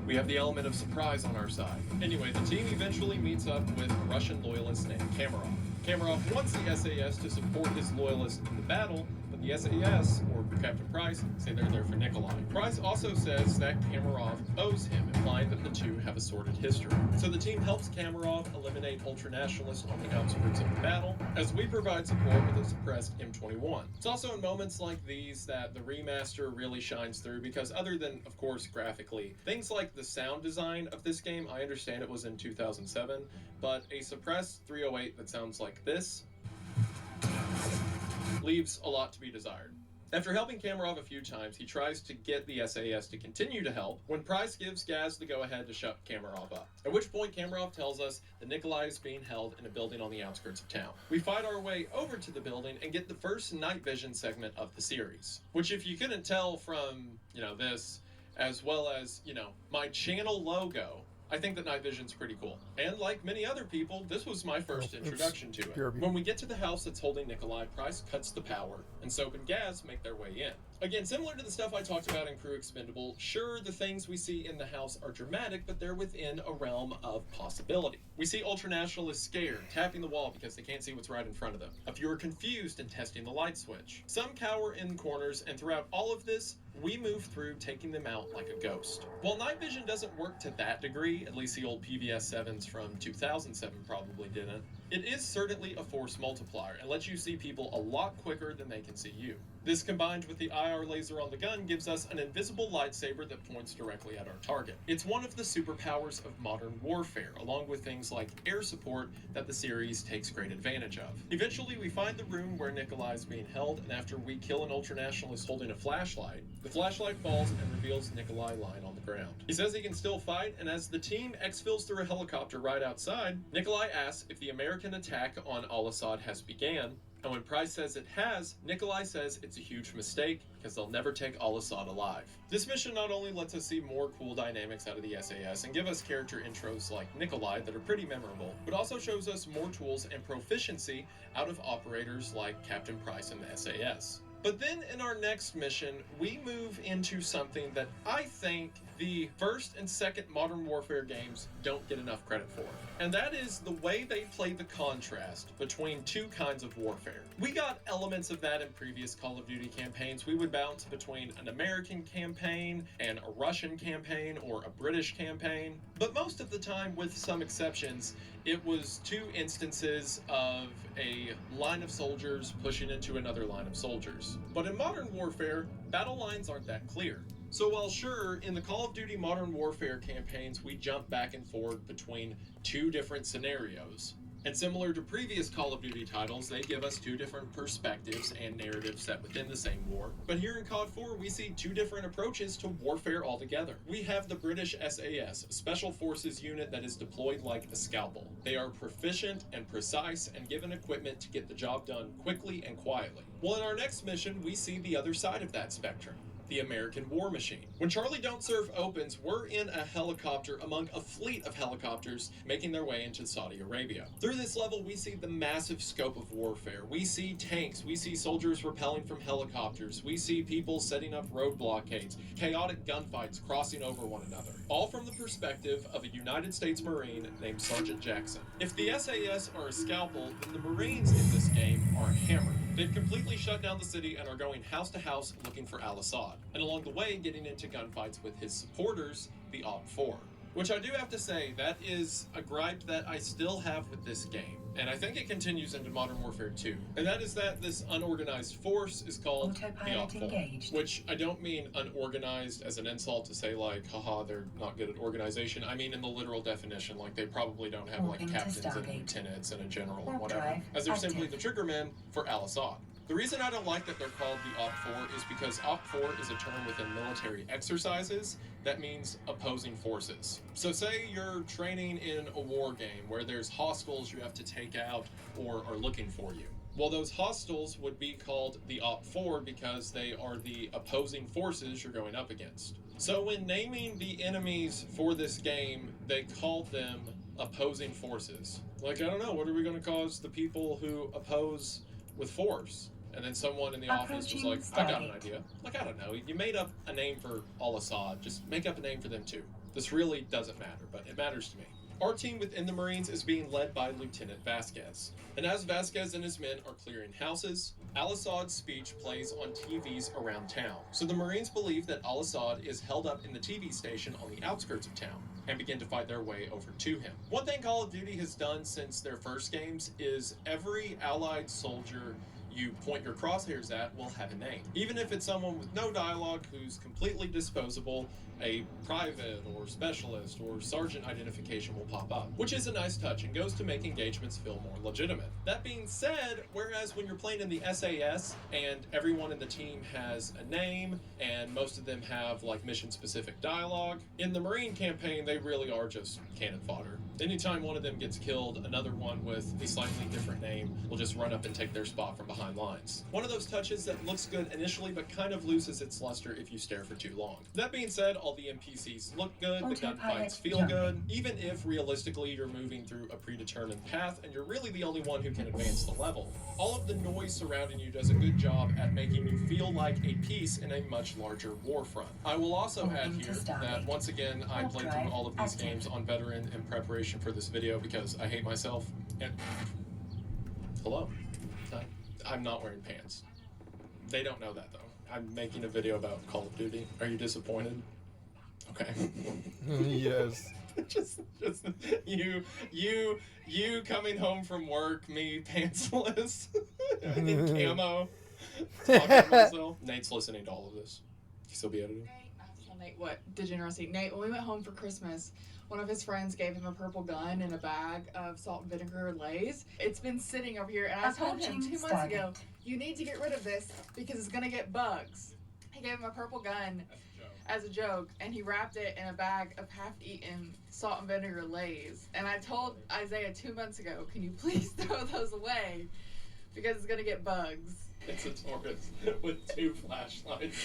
[SPEAKER 4] we have the element of surprise on our side. Anyway, the team eventually meets up with a Russian loyalist named Kamarov. Kamarov wants the SAS to support his loyalists in the battle, but the SAS, or Captain Price, say they're there for Nikolai. Price also says that Kamarov owes him, implying that the two have a sordid history. So the team helps Kamarov eliminate ultranationalists on the outskirts of the battle, as we provide support with a suppressed M21. It's also in moments like these that the remaster really shines through, because other than, of course, graphically, things like the sound design of this game, I understand it was in 2007, but a suppressed 308 that sounds like this leaves a lot to be desired. After helping Kamarov a few times, he tries to get the SAS to continue to help when Price gives Gaz the go-ahead to shut Kamarov up. At which point Kamarov tells us that Nikolai is being held in a building on the outskirts of town. We fight our way over to the building and get the first night vision segment of the series. Which, if you couldn't tell from, this, as well as, my channel logo, I think that night vision's pretty cool. And like many other people, this was my first introduction to it. When we get to the house that's holding Nikolai, Price cuts the power, and Soap and Gaz make their way in. Again, similar to the stuff I talked about in Crew Expendable, sure, the things we see in the house are dramatic, but they're within a realm of possibility. We see ultranationalists scared, tapping the wall because they can't see what's right in front of them. A few are confused and testing the light switch. Some cower in corners, and throughout all of this, we move through taking them out like a ghost. While night vision doesn't work to that degree, at least the old PVS-7s from 2007 probably didn't, it is certainly a force multiplier and lets you see people a lot quicker than they can see you. This combined with the IR laser on the gun gives us an invisible lightsaber that points directly at our target. It's one of the superpowers of modern warfare, along with things like air support that the series takes great advantage of. Eventually we find the room where Nikolai is being held, and after we kill an ultranationalist holding a flashlight, the flashlight falls and reveals Nikolai lying on the ground. He says he can still fight, and as the team exfils through a helicopter right outside, Nikolai asks if the American attack on Al-Assad has began, and when Price says it has, Nikolai says it's a huge mistake because they'll never take Al-Assad alive. This mission not only lets us see more cool dynamics out of the SAS and give us character intros like Nikolai that are pretty memorable, but also shows us more tools and proficiency out of operators like Captain Price and the SAS. But then in our next mission, we move into something that I think the first and second Modern Warfare games don't get enough credit for. And that is the way they play the contrast between two kinds of warfare. We got elements of that in previous Call of Duty campaigns. We would bounce between an American campaign and a Russian campaign or a British campaign. But most of the time, with some exceptions, it was two instances of a line of soldiers pushing into another line of soldiers. But in Modern Warfare, battle lines aren't that clear. So while sure, in the Call of Duty Modern Warfare campaigns, we jump back and forth between two different scenarios. And similar to previous Call of Duty titles, they give us two different perspectives and narratives set within the same war. But here in COD 4, we see two different approaches to warfare altogether. We have the British SAS, a special forces unit that is deployed like a scalpel. They are proficient and precise and given equipment to get the job done quickly and quietly. Well, in our next mission, we see the other side of that spectrum. the American war machine. When Charlie Don't Surf opens, we're in a helicopter among a fleet of helicopters making their way into Saudi Arabia. Through this level, we see the massive scope of warfare. We see tanks, we see soldiers rappelling from helicopters, we see people setting up road blockades, chaotic gunfights crossing over one another, all from the perspective of a United States Marine named Sergeant Jackson. If the SAS are a scalpel, then the Marines in this game are a hammer. They've completely shut down the city and are going house to house looking for Al-Assad, and along the way getting into gunfights with his supporters, the Op-4. Which I do have to say, that is a gripe that I still have with this game, and I think it continues into Modern Warfare 2. And that is that this unorganized force is called the Op-4, which I don't mean unorganized as an insult to say like, haha, they're not good at organization. I mean in the literal definition, like they probably don't have like captains and lieutenants and a general and whatever, as they're simply the triggermen for Al-Assad. The reason I don't like that they're called the Op-4 is because Op-4 is a term within military exercises that means opposing forces. So say you're training in a war game where there's hostiles you have to take out or are looking for you. Well, those hostiles would be called the Op-4 because they are the opposing forces you're going up against. So when naming the enemies for this game, they called them opposing forces. Like, I don't know, what are we going to cause the people who oppose with force? And then someone in the office was like, I got an idea. Like, I don't know, you made up a name for Al-Assad, just make up a name for them too. This really doesn't matter, but it matters to me. Our team within the Marines is being led by Lieutenant Vasquez. And as Vasquez and his men are clearing houses, Al-Assad's speech plays on TVs around town. So the Marines believe that Al-Assad is held up in the TV station on the outskirts of town and begin to fight their way over to him. One thing Call of Duty has done since their first games is every Allied soldier you point your crosshairs at will have a name. Even if it's someone with no dialogue who's completely disposable, a private or specialist or sergeant identification will pop up, which is a nice touch and goes to make engagements feel more legitimate. That being said, whereas when you're playing in the SAS and everyone in the team has a name and most of them have like mission specific dialogue, in the Marine campaign they really are just cannon fodder. Anytime one of them gets killed, another one with a slightly different name will just run up and take their spot from behind lines. One of those touches that looks good initially but kind of loses its luster if you stare for too long. That being said, all the NPCs look good, the gunfights feel good, even if realistically you're moving through a predetermined path and you're really the only one who can advance the level. All of the noise surrounding you does a good job at making you feel like a piece in a much larger war front. I will also add here that once again I played through all of these games on veteran in preparation for this video because I hate myself. And hello, I'm not wearing pants. They don't know that though. I'm making a video about Call of Duty. Are you disappointed? Okay.
[SPEAKER 1] Yes.
[SPEAKER 4] just you coming home from work, me pantsless in camo, talking to myself. Nate's listening to all of this. He'll be editing.
[SPEAKER 6] Nate, what degeneracy? Nate, when we went home for Christmas, one of his friends gave him a purple gun and a bag of salt and vinegar Lay's. It's been sitting over here, and I told him 2 months ago, you need to get rid of this because it's gonna get bugs. He gave him a purple gun as a joke, and he wrapped it in a bag of half-eaten salt and vinegar Lay's. And I told Isaiah 2 months ago, can you please throw those away because it's gonna get bugs.
[SPEAKER 4] It's a Taurus with 2 flashlights.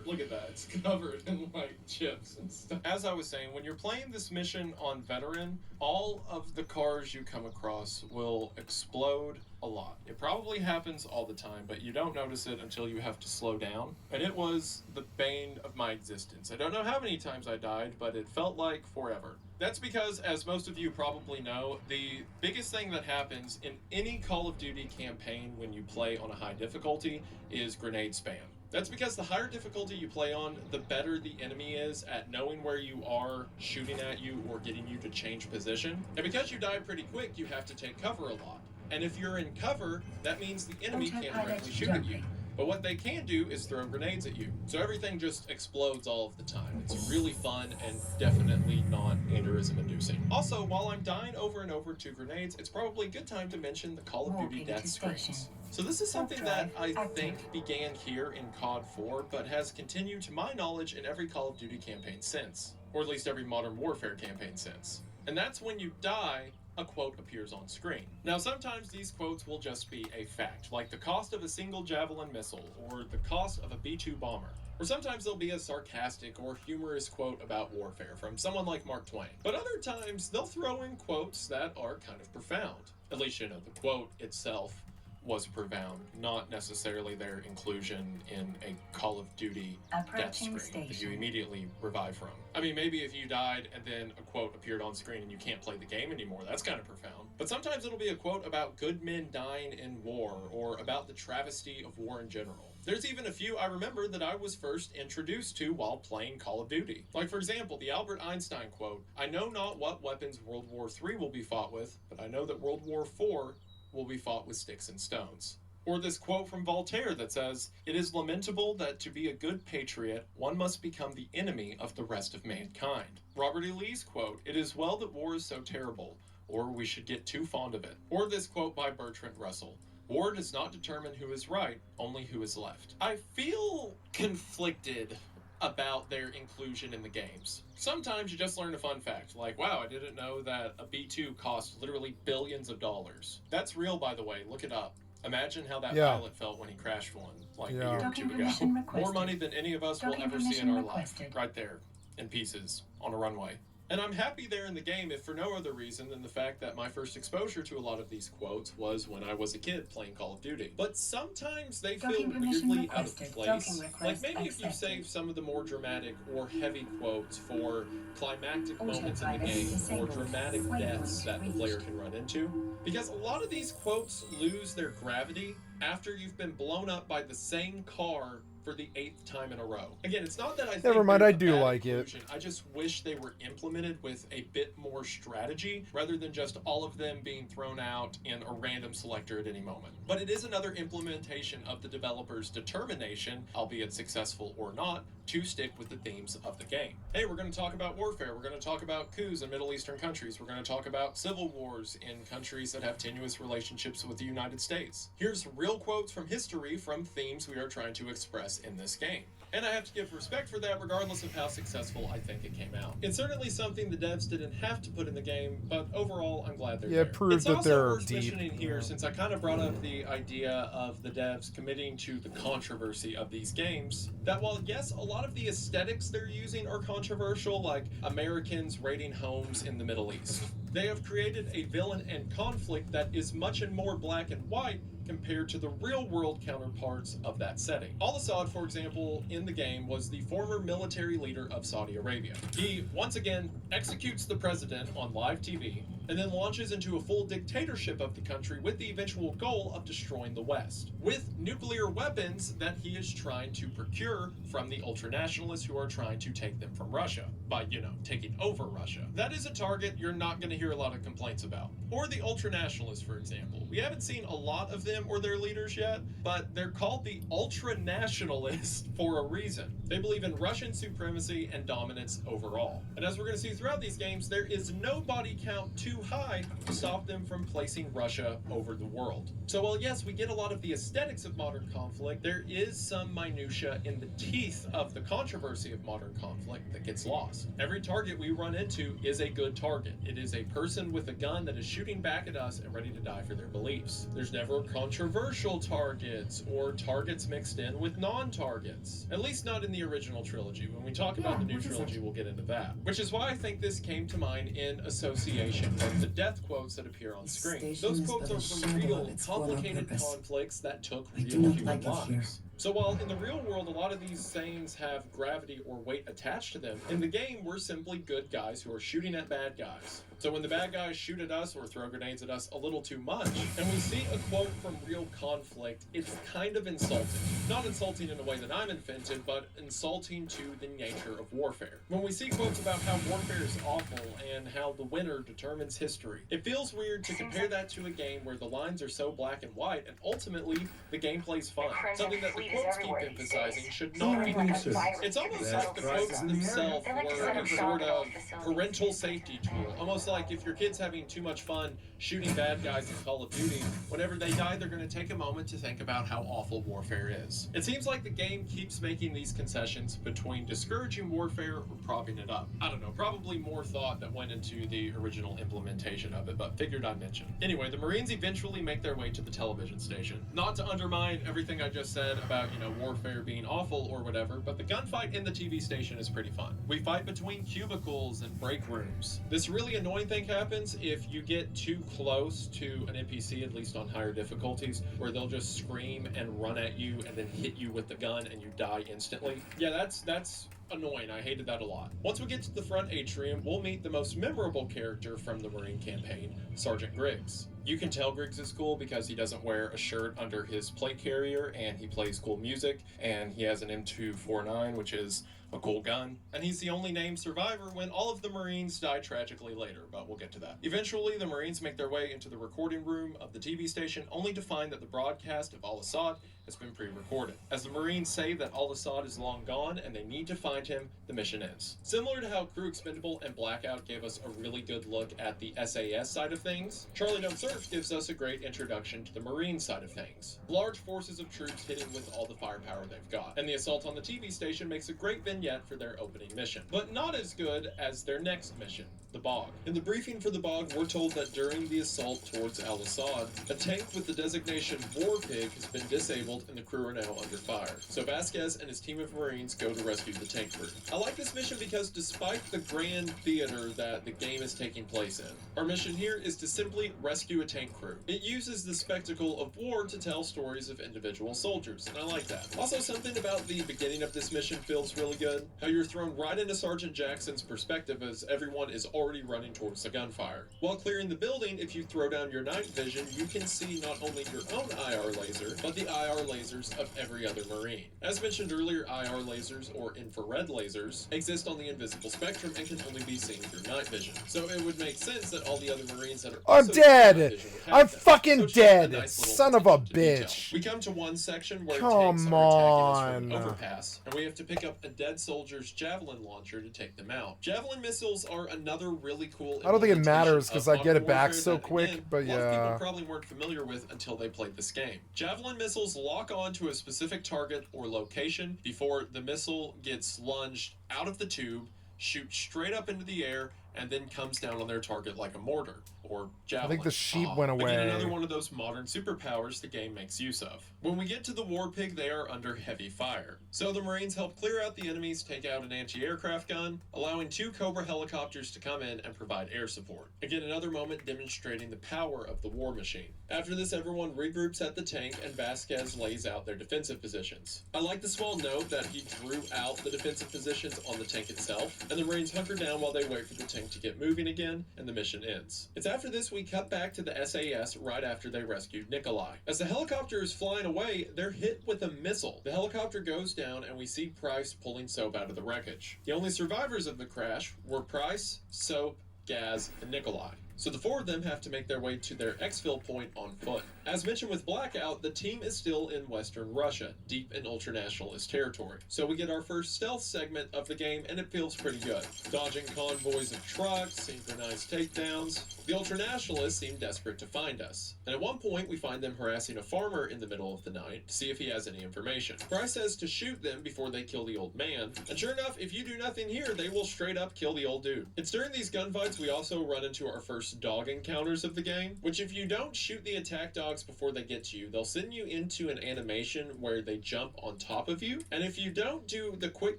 [SPEAKER 4] Look at that, it's covered in like chips and stuff. As I was saying, when you're playing this mission on veteran, all of the cars you come across will explode a lot. It probably happens all the time, but you don't notice it until you have to slow down. And it was the bane of my existence. I don't know how many times I died, but it felt like forever. That's because, as most of you probably know, the biggest thing that happens in any Call of Duty campaign when you play on a high difficulty is grenade spam. That's because the higher difficulty you play on, the better the enemy is at knowing where you are, shooting at you, or getting you to change position. And because you die pretty quick, you have to take cover a lot. And if you're in cover, that means the enemy can't directly shoot at you. But what they can do is throw grenades at you. So everything just explodes all of the time. It's really fun and definitely not aneurysm inducing. Also, while I'm dying over and over to grenades, it's probably a good time to mention the Call of Duty death screens. So this is something that I think began here in COD 4, but has continued to my knowledge in every Call of Duty campaign since. Or at least every Modern Warfare campaign since. And that's when you die, a quote appears on screen. Now, sometimes these quotes will just be a fact, like the cost of a single Javelin missile, or the cost of a B-2 bomber. Or sometimes there'll be a sarcastic or humorous quote about warfare from someone like Mark Twain. But other times, they'll throw in quotes that are kind of profound. At least, you know, the quote itself was profound, not necessarily their inclusion in a Call of Duty death screen that you immediately revive from. I mean, maybe if you died and then a quote appeared on screen and you can't play the game anymore, that's kind of profound. But sometimes it'll be a quote about good men dying in war, or about the travesty of war in general. There's even a few I remember that I was first introduced to while playing Call of Duty. Like, for example, the Albert Einstein quote, "I know not what weapons World War III will be fought with, but I know that World War IV will be fought with sticks and stones." Or this quote from Voltaire that says, "It is lamentable that to be a good patriot, one must become the enemy of the rest of mankind." Robert E. Lee's quote, "It is well that war is so terrible, or we should get too fond of it." Or this quote by Bertrand Russell, "War does not determine who is right, only who is left." I feel conflicted about their inclusion in the games. Sometimes you just learn a fun fact, like, wow, I didn't know that a B-2 cost literally billions of dollars. That's real, by the way, look it up. Imagine how that pilot felt when he crashed one, like a year or two ago. More money than any of us will ever see in our life, right there, in pieces, on a runway. And I'm happy they're in the game, if for no other reason than the fact that my first exposure to a lot of these quotes was when I was a kid playing Call of Duty. But sometimes they feel weirdly out of place. Like maybe if you save some of the more dramatic or heavy quotes for climactic moments in the game, or dramatic deaths that the player can run into. Because a lot of these quotes lose their gravity after you've been blown up by the same car for the 8th time in a row. Again, it's not that I think
[SPEAKER 1] Never mind,
[SPEAKER 4] they're
[SPEAKER 1] I
[SPEAKER 4] a
[SPEAKER 1] do
[SPEAKER 4] bad
[SPEAKER 1] like it.
[SPEAKER 4] inclusion. I just wish they were implemented with a bit more strategy, rather than just all of them being thrown out in a random selector at any moment. But it is another implementation of the developer's determination, albeit successful or not, to stick with the themes of the game. Hey, we're going to talk about warfare. We're going to talk about coups in Middle Eastern countries. We're going to talk about civil wars in countries that have tenuous relationships with the United States. Here's real quotes from history from themes we are trying to express in this game. And I have to give respect for that regardless of how successful I think it came out. It's certainly something the devs didn't have to put in the game, but overall I'm glad they're there.
[SPEAKER 1] It proves that
[SPEAKER 4] also
[SPEAKER 1] they're
[SPEAKER 4] worth
[SPEAKER 1] deep.
[SPEAKER 4] mentioning here, since I kind of brought up the idea of the devs committing to the controversy of these games, that while yes, a lot of the aesthetics they're using are controversial, like Americans raiding homes in the Middle East, they have created a villain and conflict that is much more black and white compared to the real-world counterparts of that setting. Al-Assad, for example, in the game was the former military leader of Saudi Arabia. He, once again, executes the president on live TV, and then launches into a full dictatorship of the country with the eventual goal of destroying the West, with nuclear weapons that he is trying to procure from the ultranationalists who are trying to take them from Russia, by, you know, taking over Russia. That is a target you're not going to hear a lot of complaints about. Or the ultranationalists, for example. We haven't seen a lot of them or their leaders yet, but they're called the ultranationalists for a reason. They believe in Russian supremacy and dominance overall. And as we're going to see throughout these games, there is no body count too high to stop them from placing Russia over the world. So while yes, we get a lot of the aesthetics of modern conflict, there is some minutia in the teeth of the controversy of modern conflict that gets lost. Every target we run into is a good target. It is a person with a gun that is shooting back at us and ready to die for their beliefs. There's never controversial targets or targets mixed in with non-targets. At least not in the original trilogy. When we talk about the new trilogy, we'll get into that. Which is why I think this came to mind in association with the death quotes that appear on screen. Those quotes are from real, complicated conflicts that took real human lives. So while in the real world, a lot of these sayings have gravity or weight attached to them, in the game, we're simply good guys who are shooting at bad guys. So when the bad guys shoot at us or throw grenades at us a little too much, and we see a quote from real conflict, it's kind of insulting. Not insulting in a way that I'm invented, but insulting to the nature of warfare. When we see quotes about how warfare is awful and how the winner determines history, it feels weird to compare that to a game where the lines are so black and white and ultimately the gameplay's fun. Something that the quotes keep emphasizing should not be the case. It's almost like the quotes themselves were a sort of parental safety tool. Almost like if your kid's having too much fun shooting bad guys in Call of Duty, whenever they die, they're going to take a moment to think about how awful warfare is. It seems like the game keeps making these concessions between discouraging warfare or propping it up. I don't know, probably more thought that went into the original implementation of it, but figured I'd mention. Anyway, the Marines eventually make their way to the television station. Not to undermine everything I just said about, warfare being awful or whatever, but the gunfight in the TV station is pretty fun. We fight between cubicles and break rooms. This really annoying thing happens if you get too close to an NPC, at least on higher difficulties, where they'll just scream and run at you and then hit you with the gun and you die instantly. Yeah, that's annoying. I hated that a lot. Once we get to the front atrium, we'll meet the most memorable character from the Marine campaign, Sergeant Griggs. You can tell Griggs is cool because he doesn't wear a shirt under his plate carrier, and he plays cool music, and he has an M249, which is a cool gun, and he's the only named survivor when all of the Marines die tragically later, but we'll get to that. Eventually, the Marines make their way into the recording room of the TV station, only to find that the broadcast of Al-Assad has been pre-recorded. As the Marines say that Al-Assad is long gone and they need to find him, the mission ends. Similar to how Crew Expendable and Blackout gave us a really good look at the SAS side of things, Charlie Don't Surf gives us a great introduction to the Marine side of things. Large forces of troops hitting with all the firepower they've got, and the assault on the TV station makes a great vignette for their opening mission, but not as good as their next mission, the Bog. In the briefing for the Bog, we're told that during the assault towards Al-Assad, a tank with the designation War Pig has been disabled and the crew are now under fire. So Vasquez and his team of Marines go to rescue the tank crew. I like this mission because despite the grand theater that the game is taking place in, our mission here is to simply rescue a tank crew. It uses the spectacle of war to tell stories of individual soldiers, and I like that. Also, something about the beginning of this mission feels really good. How you're thrown right into Sergeant Jackson's perspective as everyone is already running towards the gunfire. While clearing the building, if you throw down your night vision, you can see not only your own IR laser, but the IR lasers of every other Marine. As mentioned earlier, IR lasers, or infrared lasers, exist on the invisible spectrum and can only be seen through night vision. So it would make sense that all the other Marines that are
[SPEAKER 1] I'm
[SPEAKER 4] also
[SPEAKER 1] dead!
[SPEAKER 4] night vision would have
[SPEAKER 1] I'm
[SPEAKER 4] them.
[SPEAKER 1] fucking
[SPEAKER 4] So it's just a
[SPEAKER 1] dead!
[SPEAKER 4] nice little
[SPEAKER 1] Son of a
[SPEAKER 4] attention to detail.
[SPEAKER 1] bitch.
[SPEAKER 4] We come to one section where
[SPEAKER 1] Come
[SPEAKER 4] tanks are attacking us from
[SPEAKER 1] on.
[SPEAKER 4] an overpass, and we have to pick up a dead soldier's javelin launcher to take them out. Javelin missiles are another really cool
[SPEAKER 1] I don't think it matters
[SPEAKER 4] because
[SPEAKER 1] because I get it back so quick, but
[SPEAKER 4] a lot of
[SPEAKER 1] yeah.
[SPEAKER 4] people probably weren't familiar with until they played this game. Javelin missiles lock on to a specific target or location before the missile gets lunged out of the tube, shoots straight up into the air, and then comes down on their target like a mortar or javelin.
[SPEAKER 1] I think the sheep went away.
[SPEAKER 4] Again, another one of those modern superpowers the game makes use of. When we get to the War Pig, they are under heavy fire. So the Marines help clear out the enemies, take out an anti-aircraft gun, allowing 2 Cobra helicopters to come in and provide air support. Again, another moment demonstrating the power of the war machine. After this, everyone regroups at the tank and Vasquez lays out their defensive positions. I like the small note that he drew out the defensive positions on the tank itself, and the Marines hunker down while they wait for the tank to get moving again, and the mission ends. It's after this we cut back to the SAS right after they rescued Nikolai. As the helicopter is flying away, they're hit with a missile. The helicopter goes down and we see Price pulling Soap out of the wreckage. The only survivors of the crash were Price, Soap, Gaz, and Nikolai. So the 4 of them have to make their way to their exfil point on foot. As mentioned with Blackout, the team is still in Western Russia, deep in ultranationalist territory. So we get our first stealth segment of the game, and it feels pretty good. Dodging convoys of trucks, synchronized takedowns. The ultranationalists seem desperate to find us. And at one point, we find them harassing a farmer in the middle of the night to see if he has any information. Price says to shoot them before they kill the old man. And sure enough, if you do nothing here, they will straight up kill the old dude. It's during these gunfights we also run into our first dog encounters of the game, which if you don't shoot the attack dogs before they get to you, they'll send you into an animation where they jump on top of you, and if you don't do the quick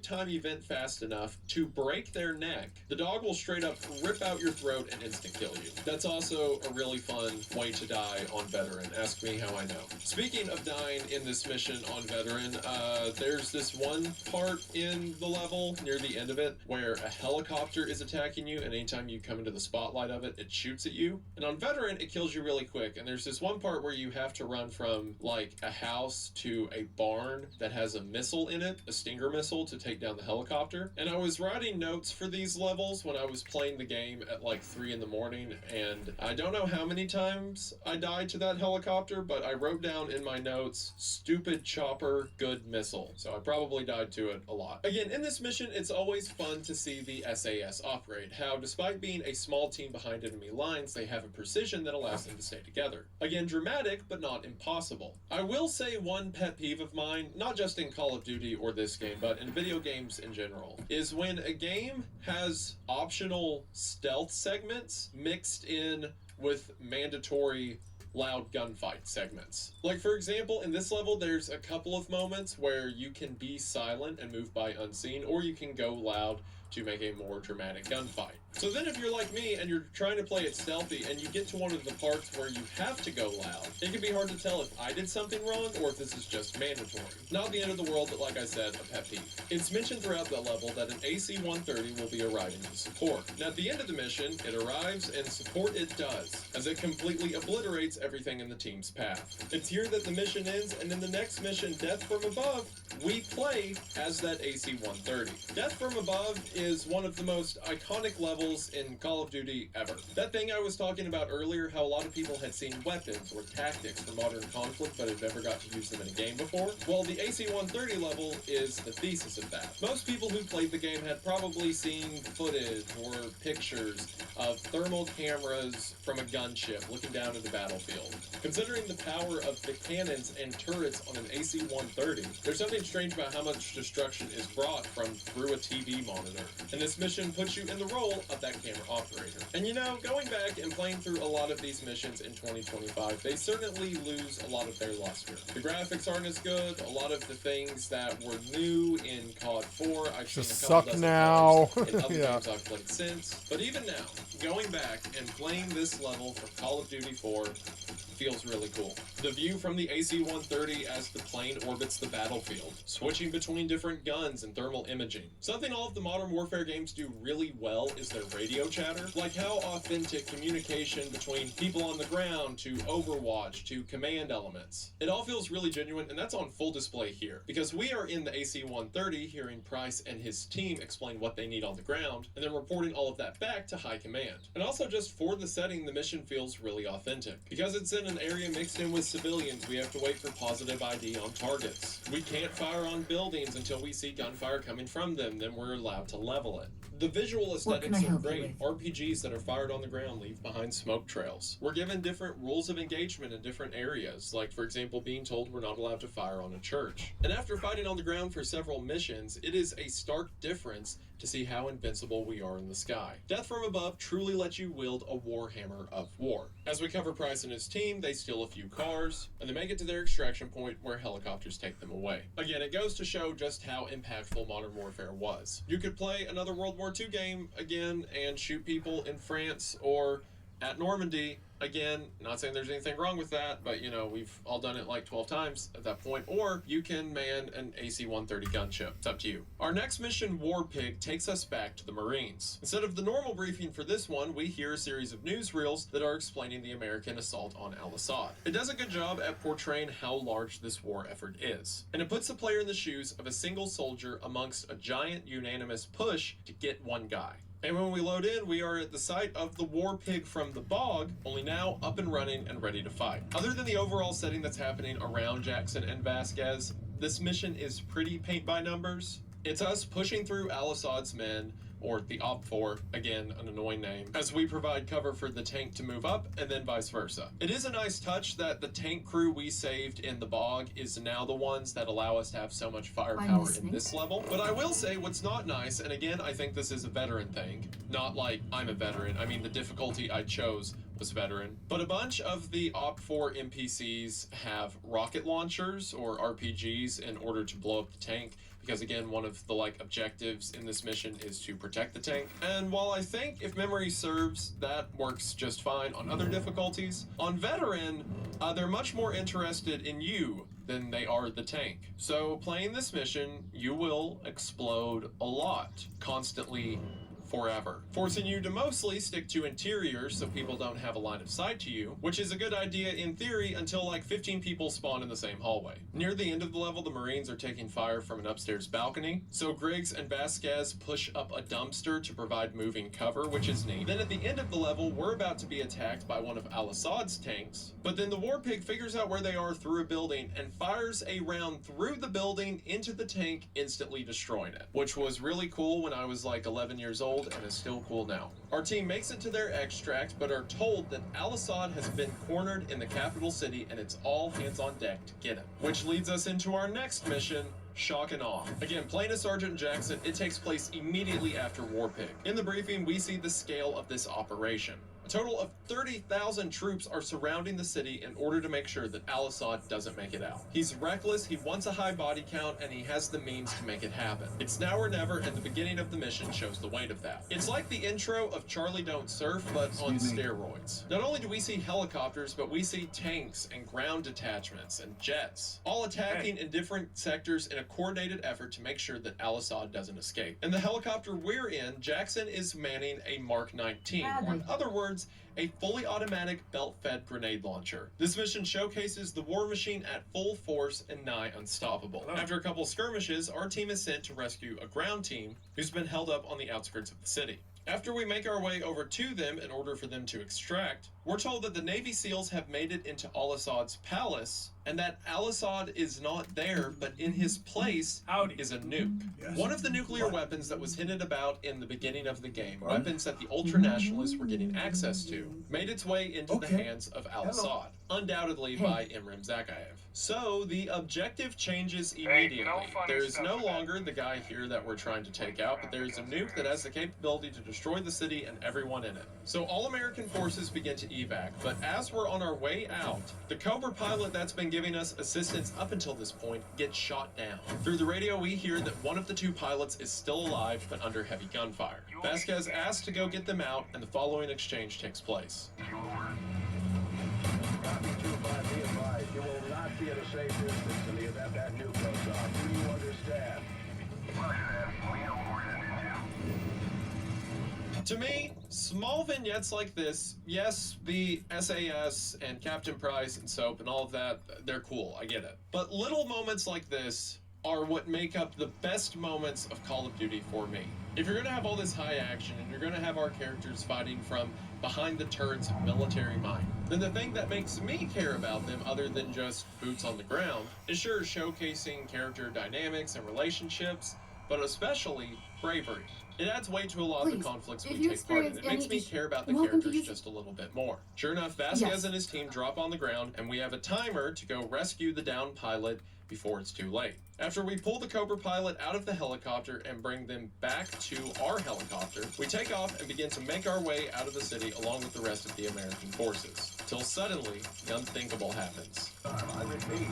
[SPEAKER 4] time event fast enough to break their neck, the dog will straight up rip out your throat and instant kill you. That's also a really fun way to die on Veteran. Ask me how I know. Speaking of dying in this mission on Veteran, there's this one part in the level near the end of it where a helicopter is attacking you, and anytime you come into the spotlight of it, it shoots at you. And on Veteran, it kills you really quick. And there's this one part where you have to run from like a house to a barn that has a missile in it, a Stinger missile, to take down the helicopter. And I was writing notes for these levels when I was playing the game at like 3 in the morning, and I don't know how many times I died to that helicopter, but I wrote down in my notes, stupid chopper, good missile. So I probably died to it a lot. Again, in this mission, it's always fun to see the SAS operate, how despite being a small team behind enemy lines, they have a precision that allows them to stay together. Again, dramatic, but not impossible. I will say one pet peeve of mine, not just in Call of Duty or this game, but in video games in general, is when a game has optional stealth segments mixed in with mandatory loud gunfight segments. Like, for example, in this level, there's a couple of moments where you can be silent and move by unseen, or you can go loud to make a more dramatic gunfight. So then if you're like me and you're trying to play it stealthy and you get to one of the parts where you have to go loud, it can be hard to tell if I did something wrong or if this is just mandatory. Not the end of the world, but like I said, a pet peeve. It's mentioned throughout the level that an AC-130 will be arriving to support. Now at the end of the mission, it arrives, and support it does, as it completely obliterates everything in the team's path. It's here that the mission ends, and in the next mission, Death from Above, we play as that AC-130. Death from Above is one of the most iconic levels in Call of Duty ever. That thing I was talking about earlier, how a lot of people had seen weapons or tactics for modern conflict but had never got to use them in a game before, well, the AC-130 level is the thesis of that. Most people who played the game had probably seen footage or pictures of thermal cameras from a gunship looking down at the battlefield. Considering the power of the cannons and turrets on an AC-130, there's something strange about how much destruction is brought from through a TV monitor. And this mission puts you in the role of that camera operator. And you know, going back and playing through a lot of these missions in 2025, they certainly lose a lot of their luster. The graphics aren't as good. A lot of the things that were new in COD 4, I've seen
[SPEAKER 1] Just
[SPEAKER 4] a couple
[SPEAKER 1] suck
[SPEAKER 4] dozen
[SPEAKER 1] now.
[SPEAKER 4] times in other
[SPEAKER 1] Yeah.
[SPEAKER 4] games I've played since. But even now, going back and playing this level for Call of Duty 4 feels really cool. The view from the AC-130 as the plane orbits the battlefield, switching between different guns and thermal imaging. Something all of the Modern Warfare games do really well is their radio chatter, like how authentic communication between people on the ground to Overwatch to command elements. It all feels really genuine, and that's on full display here, because we are in the AC-130 hearing Price and his team explain what they need on the ground, and then reporting all of that back to high command. And also just for the setting, the mission feels really authentic. Because it's in an area mixed in with civilians, we have to wait for positive ID on targets. We can't fire on buildings until we see gunfire coming from them, then we're allowed to level it. The visual aesthetics are great. RPGs that are fired on the ground leave behind smoke trails. We're given different rules of engagement in different areas, like for example being told we're not allowed to fire on a church. And after fighting on the ground for several missions, it is a stark difference to see how invincible we are in the sky. Death from Above truly lets you wield a warhammer of war. As we cover Price and his team, they steal a few cars, and they make it to their extraction point where helicopters take them away. Again, it goes to show just how impactful Modern Warfare was. You could play another World War II game again and shoot people in France or at Normandy. Again, not saying there's anything wrong with that, but you know, we've all done it like 12 times at that point. Or you can man an AC-130 gunship. It's up to you. Our next mission, War Pig, takes us back to the Marines. Instead of the normal briefing for this one, we hear a series of newsreels that are explaining the American assault on Al-Assad. It does a good job at portraying how large this war effort is. And it puts the player in the shoes of a single soldier amongst a giant unanimous push to get one guy. And when we load in, we are at the site of the War Pig from the Bog, only now up and running and ready to fight. Other than the overall setting that's happening around Jackson and Vasquez, this mission is pretty paint by numbers. It's us pushing through Al-Assad's men, or the OPFOR, again, an annoying name, as we provide cover for the tank to move up, and then vice versa. It is a nice touch that the tank crew we saved in the Bog is now the ones that allow us to have so much firepower in this level. But I will say what's not nice, and again, I think this is a veteran thing, not like I'm a veteran, I mean the difficulty I chose was veteran, but a bunch of the OPFOR NPCs have rocket launchers or RPGs in order to blow up the tank, because again, one of the objectives in this mission is to protect the tank. And while I think, if memory serves, that works just fine on other difficulties, on veteran, they're much more interested in you than they are the tank. So playing this mission, you will explode a lot, constantly forever, forcing you to mostly stick to interiors so people don't have a line of sight to you, which is a good idea in theory until like 15 people spawn in the same hallway. Near the end of the level, the Marines are taking fire from an upstairs balcony, so Griggs and Vasquez push up a dumpster to provide moving cover, which is neat. Then at the end of the level, we're about to be attacked by one of Al-Assad's tanks, but then the War Pig figures out where they are through a building and fires a round through the building into the tank, instantly destroying it, which was really cool when I was like 11 years old and is still cool now. Our team makes it to their extract, but are told that Al-Assad has been cornered in the capital city and it's all hands on deck to get him. Which leads us into our next mission, Shock and Awe. Again, playing as Sergeant Jackson, it takes place immediately after War Pig. In the briefing, we see the scale of this operation. A total of 30,000 troops are surrounding the city in order to make sure that Al-Assad doesn't make it out. He's reckless, he wants a high body count, and he has the means to make it happen. It's now or never, and the beginning of the mission shows the weight of that. It's like the intro of Charlie Don't Surf, but on steroids. Not only do we see helicopters, but we see tanks and ground detachments and jets, all attacking in different sectors in a coordinated effort to make sure that Al-Assad doesn't escape. In the helicopter we're in, Jackson is manning a Mark 19, or in other words, a fully automatic belt-fed grenade launcher. This mission showcases the war machine at full force and nigh unstoppable. After a couple skirmishes, our team is sent to rescue a ground team who's been held up on the outskirts of the city. After we make our way over to them in order for them to extract, we're told that the Navy SEALs have made it into Al-Assad's palace, and that Al-Assad is not there, but in his place is a nuke. One of the nuclear weapons that was hinted about in the beginning of the game, weapons that the ultra-nationalists were getting access to, made its way into the hands of Al-Assad, undoubtedly by Imran Zakhaev. So the objective changes immediately. There is no longer the guy here that we're trying to take out, but there is a nuke that has the capability to destroy the city and everyone in it. So all American forces begin to evac, but as we're on our way out, the Cobra pilot that's been giving us assistance up until this point gets shot down. Through the radio, we hear that one of the two pilots is still alive, but under heavy gunfire. Vasquez asks to go get them out, and the following exchange takes place.
[SPEAKER 21] You will not be at a safe distance in the event that nuke goes off. Do you understand?
[SPEAKER 4] To me, small vignettes like this, yes, the SAS and Captain Price and Soap and all of that, they're cool, I get it. But little moments like this are what make up the best moments of Call of Duty for me. If you're gonna have all this high action and you're gonna have our characters fighting from behind the turrets of military might, then the thing that makes me care about them, other than just boots on the ground, is sure showcasing character dynamics and relationships, but especially bravery. It adds weight to a lot of the conflicts we take part in. It makes me care about the characters just a little bit more. Sure enough, Vasquez and his team drop on the ground, and we have a timer to go rescue the downed pilot before it's too late. After we pull the Cobra pilot out of the helicopter and bring them back to our helicopter, we take off and begin to make our way out of the city along with the rest of the American forces. Till suddenly, the unthinkable happens.
[SPEAKER 21] I repeat.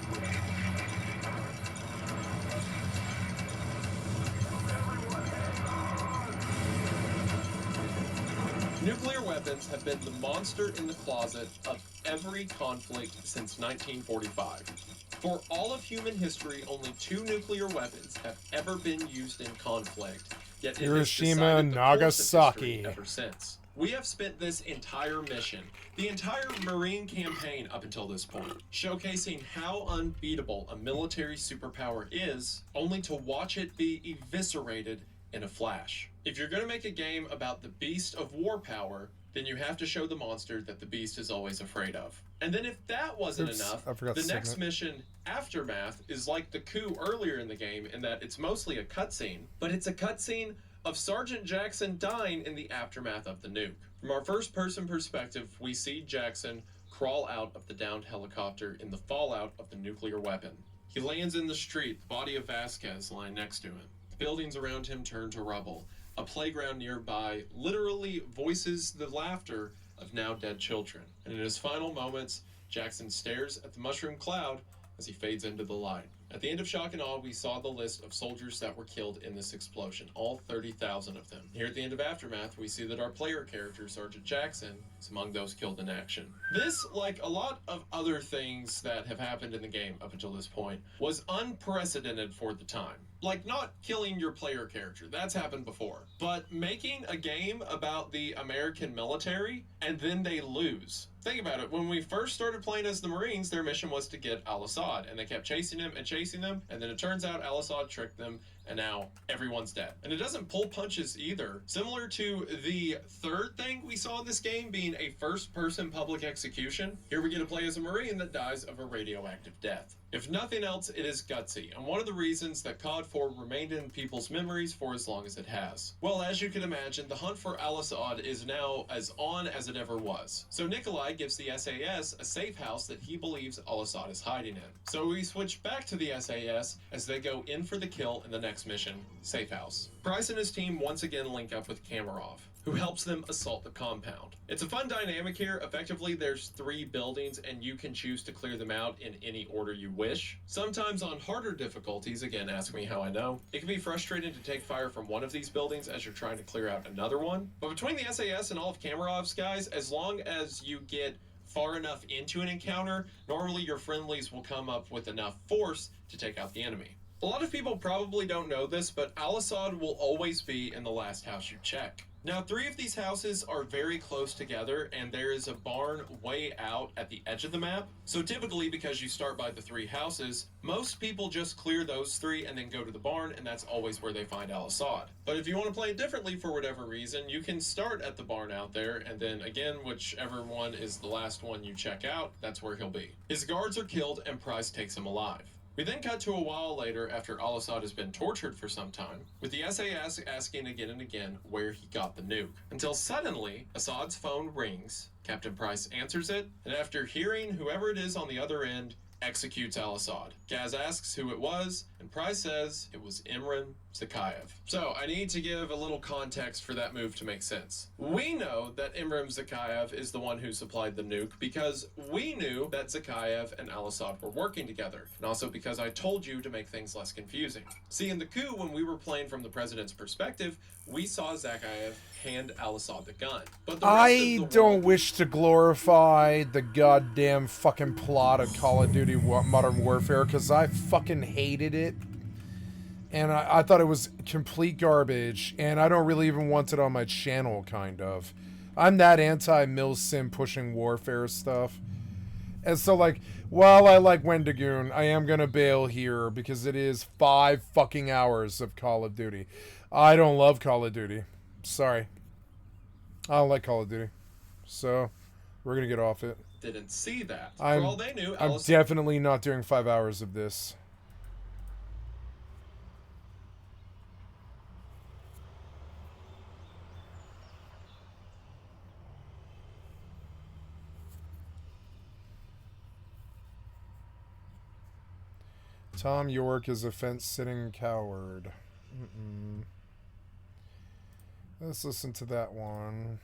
[SPEAKER 4] Nuclear weapons have been the monster in the closet of every conflict since 1945. For all of human history, only 2 nuclear weapons have ever been used in conflict, yet it has
[SPEAKER 1] Hiroshima,
[SPEAKER 4] decided the course of history
[SPEAKER 1] Nagasaki.
[SPEAKER 4] ever since. We have spent this entire mission, the entire Marine campaign up until this point, showcasing how unbeatable a military superpower is, only to watch it be eviscerated in a flash. If you're going to make a game about the beast of war power, then you have to show the monster that the beast is always afraid of. And then if that wasn't enough, the next mission, Aftermath, is like the coup earlier in the game in that it's mostly a cutscene, but it's a cutscene of Sergeant Jackson dying in the aftermath of the nuke. From our first-person perspective, we see Jackson crawl out of the downed helicopter in the fallout of the nuclear weapon. He lands in the street, the body of Vasquez lying next to him. The buildings around him turn to rubble. A playground nearby literally voices the laughter of now dead children. And in his final moments, Jackson stares at the mushroom cloud as he fades into the light. At the end of Shock and Awe, we saw the list of soldiers that were killed in this explosion, all 30,000 of them. Here at the end of Aftermath, we see that our player character, Sergeant Jackson, is among those killed in action. This, like a lot of other things that have happened in the game up until this point, was unprecedented for the time. Like, not killing your player character, that's happened before, but making a game about the American military and then they lose. Think about it, when we first started playing as the Marines, their mission was to get Al-Assad, and they kept chasing him, and then it turns out Al-Assad tricked them, and now everyone's dead. And it doesn't pull punches either. Similar to the third thing we saw in this game being a first-person public execution, here we get to play as a Marine that dies of a radioactive death. If nothing else, it is gutsy, and one of the reasons that COD 4 remained in people's memories for as long as it has. Well, as you can imagine, the hunt for Al-Assad is now as on as it ever was. So Nikolai gives the SAS a safe house that he believes Al-Assad is hiding in. So we switch back to the SAS as they go in for the kill in the next mission, Safe House. Price and his team once again link up with Kamarov, who helps them assault the compound. It's a fun dynamic here. Effectively, there's 3 buildings and you can choose to clear them out in any order you wish. Sometimes on harder difficulties, again, ask me how I know, it can be frustrating to take fire from one of these buildings as you're trying to clear out another one. But between the SAS and all of Kamarov's guys, as long as you get far enough into an encounter, normally your friendlies will come up with enough force to take out the enemy. A lot of people probably don't know this, but Al-Assad will always be in the last house you check. Now, 3 of these houses are very close together, and there is a barn way out at the edge of the map. So typically, because you start by the 3 houses, most people just clear those 3 and then go to the barn, and that's always where they find Al-Assad. But if you want to play it differently for whatever reason, you can start at the barn out there, and then again, whichever one is the last one you check out, that's where he'll be. His guards are killed, and Price takes him alive. We then cut to a while later after Al-Assad has been tortured for some time, with the SAS asking again and again where he got the nuke. Until suddenly, Assad's phone rings, Captain Price answers it, and after hearing whoever it is on the other end, executes Al-Assad. Gaz asks who it was, and Price says it was Imran Zakhaev. So I need to give a little context for that move to make sense. We know that Imran Zakhaev is the one who supplied the nuke because we knew that Zakhaev and Al-Assad were working together, and also because I told you to make things less confusing. See, in the coup, when we were playing from the president's perspective, we saw Zakhaev hand Al-Assad the gun. But
[SPEAKER 1] I don't wish to glorify the goddamn fucking plot of Call of Duty Modern Warfare because I fucking hated it. And I thought it was complete garbage, and I don't really even want it on my channel, kind of. I'm that anti-milsim pushing warfare stuff. And so, like, while I like Wendigoon, I am gonna bail here because it is 5 fucking hours of Call of Duty. I don't love Call of Duty. Sorry. I don't like Call of Duty. So, we're gonna get off it.
[SPEAKER 4] Didn't see that.
[SPEAKER 1] I'm
[SPEAKER 4] For all they knew,
[SPEAKER 1] I'm definitely not doing 5 hours of this. Tom York is a fence-sitting coward. Let's listen to that one.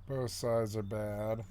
[SPEAKER 1] Both sides are bad.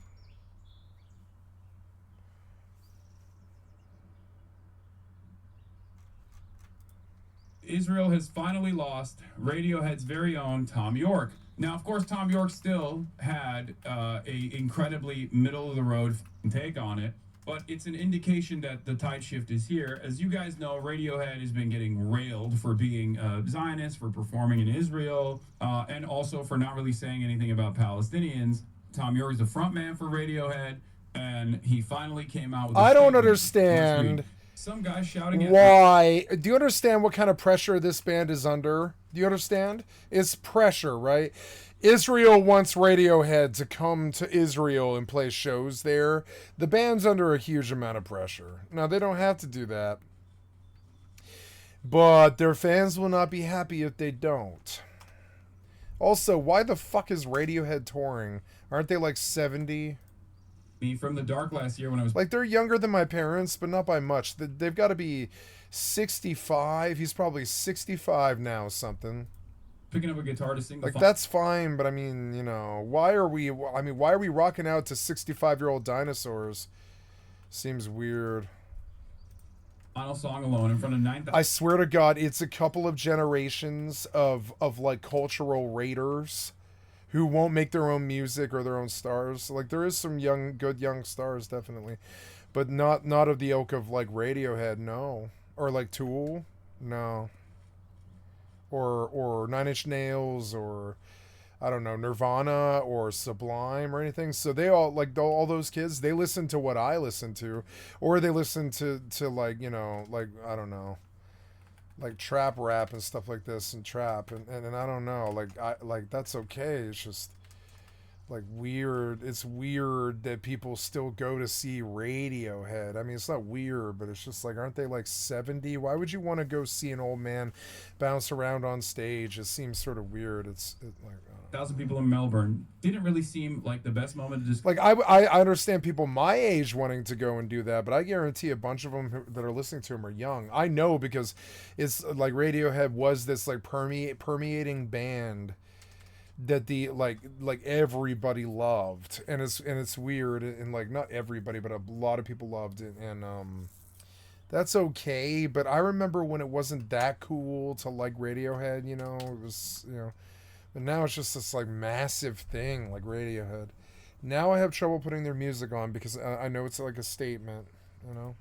[SPEAKER 8] Israel has finally lost Radiohead's very own Tom York. Now, of course, Tom York still had a incredibly middle-of-the-road take on it, but it's an indication that the tide shift is here. As you guys know, Radiohead has been getting railed for being Zionist, for performing in Israel, and also for not really saying anything about Palestinians. Tom York is the frontman for Radiohead, and he finally came out with
[SPEAKER 1] I don't understand
[SPEAKER 8] some guy shouting at
[SPEAKER 1] why. Do you understand what kind of pressure this band is under? Do you understand? It's pressure, right? Israel wants Radiohead to come to Israel and play shows there. The band's under a huge amount of pressure. Now, they don't have to do that. But their fans will not be happy if they don't. Also, why the fuck is Radiohead touring? Aren't they like 70?
[SPEAKER 8] Me from the dark last year when I was
[SPEAKER 1] like, they're younger than my parents, but not by much. They've got to be 65. He's probably 65 now, something.
[SPEAKER 8] Picking up a guitar to sing.
[SPEAKER 1] Like, that's fine, but I mean, you know, why are we rocking out to 65-year-old dinosaurs? Seems weird.
[SPEAKER 8] final song alone in front of 9,000.
[SPEAKER 1] I swear to God, it's a couple of generations of like cultural raiders who won't make their own music or their own stars. Like there is some good young stars definitely, but not of the ilk of like Radiohead, no, or like Tool, no, or Nine Inch Nails, or I don't know, Nirvana or Sublime or anything. So they all, like, all those kids, they listen to what I listen to, or they listen to like, you know, like, I don't know, like trap rap and stuff like this, and trap, and I don't know, like that's okay. It's just like weird. It's weird that people still go to see Radiohead. I mean, it's not weird, but it's just like, aren't they like 70? Why would you want to go see an old man bounce around on stage? It seems sort of weird. It's like
[SPEAKER 8] 1,000 people in Melbourne didn't really seem like the best moment to just
[SPEAKER 1] like I understand people my age wanting to go and do that, but I guarantee a bunch of them that are listening to him are young. I know, because it's like Radiohead was this like permeating band that the like everybody loved, and it's weird, and like not everybody, but a lot of people loved it, and that's okay. But I remember when it wasn't that cool to like Radiohead, you know, it was, you know. But now it's just this like massive thing like Radiohead. Now I have trouble putting their music on because I know it's like a statement, you know.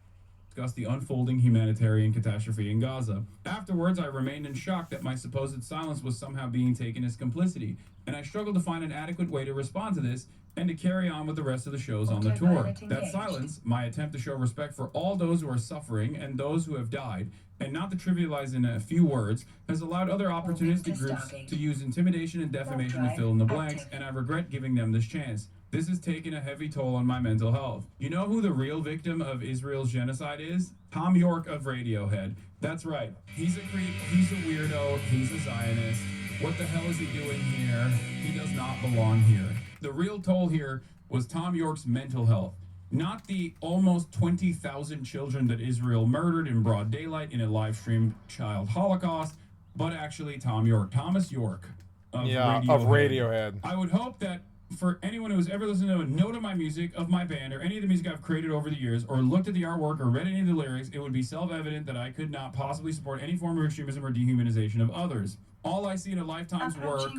[SPEAKER 8] Discuss the unfolding humanitarian catastrophe in Gaza. Afterwards, I remained in shock that my supposed silence was somehow being taken as complicity, and I struggled to find an adequate way to respond to this and to carry on with the rest of the shows on the tour. That silence, my attempt to show respect for all those who are suffering and those who have died, and not to trivialize in a few words, has allowed other opportunistic groups to use intimidation and defamation to fill in the blanks, and I regret giving them this chance. This has taken a heavy toll on my mental health. You know who the real victim of Israel's genocide is? Tom York of Radiohead. That's right. He's a creep, he's a weirdo, he's a Zionist. What the hell is he doing here? He does not belong here. The real toll here was Tom York's mental health. Not the almost 20,000 children that Israel murdered in broad daylight in a live-streamed child holocaust, but actually Thomas York of
[SPEAKER 1] Radiohead.
[SPEAKER 8] I would hope that for anyone who's ever listened to a note of my music, of my band, or any of the music I've created over the years, or looked at the artwork or read any of the lyrics, it would be self-evident that I could not possibly support any form of extremism or dehumanization of others. All I see in a lifetime's worth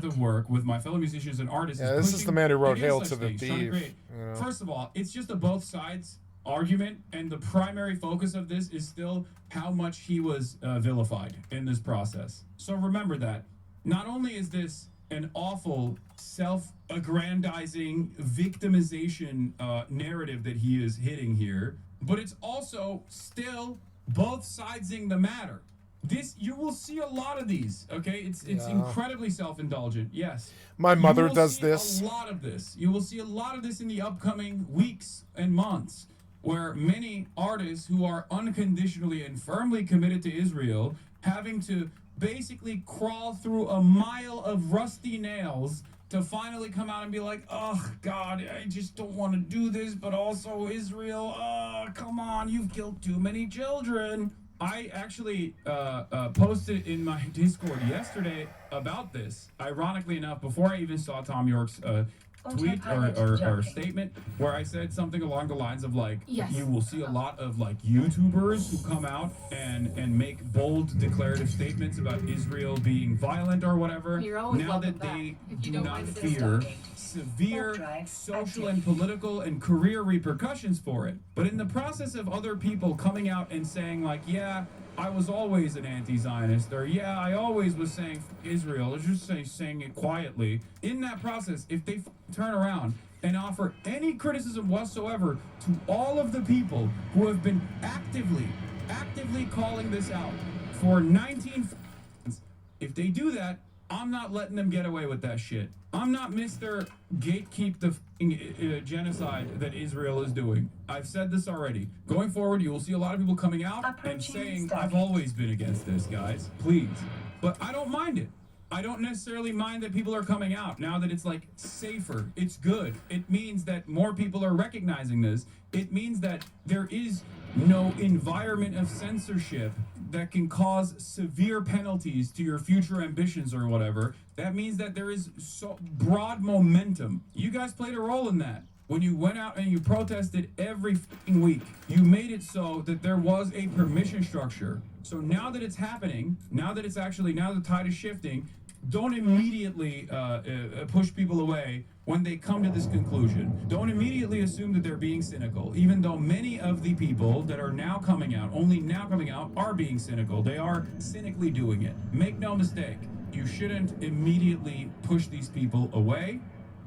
[SPEAKER 8] of work with my fellow musicians and artists is
[SPEAKER 1] this is the man who wrote Hail to the
[SPEAKER 8] things,
[SPEAKER 1] Thief. You know?
[SPEAKER 8] First of all, it's just a both sides argument, and the primary focus of this is still how much he was vilified in this process. So remember that. Not only is this an awful self-aggrandizing victimization narrative that he is hitting here, but it's also still both sidesing the matter. This, you will see a lot of these, okay? It's incredibly self-indulgent, yes.
[SPEAKER 1] My mother does this.
[SPEAKER 8] A lot of this. You will see a lot of this in the upcoming weeks and months, where many artists who are unconditionally and firmly committed to Israel having to basically crawl through a mile of rusty nails to finally come out and be like, oh, God, I just don't want to do this, but also Israel, oh, come on, you've killed too many children. I actually posted in my Discord yesterday about this, ironically enough, before I even saw Tom York's tweet or statement, where I said something along the lines of like, you will see a lot of like YouTubers who come out and make bold declarative statements about Israel being violent or whatever, now that they do not fear severe social and political and career repercussions for it. But in the process of other people coming out and saying like, yeah, I was always an anti-Zionist, or yeah, I always was saying Israel, or just saying it quietly. In that process, if they turn around and offer any criticism whatsoever to all of the people who have been actively calling this out for 19 if they do that, I'm not letting them get away with that shit. I'm not Mr. Gatekeep the genocide that Israel is doing. I've said this already. Going forward, you will see a lot of people coming out and saying, I've always been against this, guys. Please. But I don't mind it. I don't necessarily mind that people are coming out now that it's like safer. It's good. It means that more people are recognizing this. It means that there is no environment of censorship that can cause severe penalties to your future ambitions or whatever. That means that there is so broad momentum. You guys played a role in that. when you went out and you protested every fucking week, you made it so that there was a permission structure. So now that it's happening, now that the tide is shifting, don't immediately push people away when they come to this conclusion. Don't immediately assume that they're being cynical, even though many of the people that are now coming out, only now coming out, are being cynical. They are cynically doing it. Make no mistake, you shouldn't immediately push these people away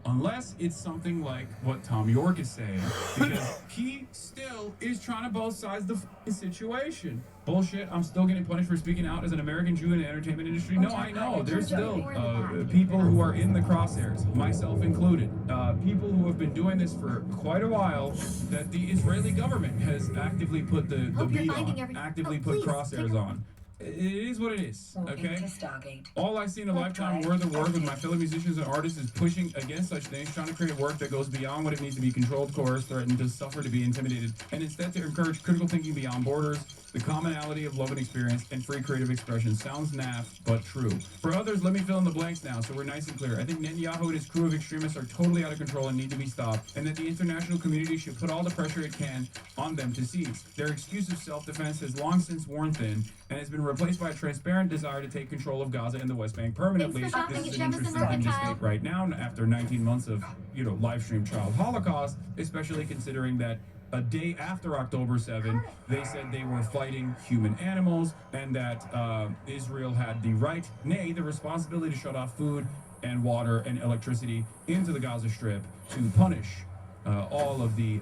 [SPEAKER 8] unless it's something like what Tom York is saying, because he still is trying to both sides of the situation. Bullshit, I'm still getting punished for speaking out as an American Jew in the entertainment industry. No, I know. There's still people who are in the crosshairs, myself included. People who have been doing this for quite a while that the Israeli government has actively put the beat on, actively put crosshairs on. It is what it is, okay? All I see in a lifetime worth of work with my fellow musicians and artists is pushing against such things, trying to create work that goes beyond what it needs to be controlled, coerced, threatened, to suffer, to be intimidated, and instead to encourage critical thinking beyond borders, the commonality of love and experience, and free creative expression. Sounds naff, but true. For others, let me fill in the blanks now, so we're nice and clear. I think Netanyahu and his crew of extremists are totally out of control and need to be stopped, and that the international community should put all the pressure it can on them to cease. Their excuse of self-defense has long since worn thin, and has been replaced by a transparent desire to take control of Gaza and the West Bank permanently. This is an interesting thing to state right now, after 19 months of, live stream child holocaust, especially considering that a day after October 7, they said they were fighting human animals, and that Israel had the right, nay, the responsibility to shut off food and water and electricity into the Gaza Strip to punish all of the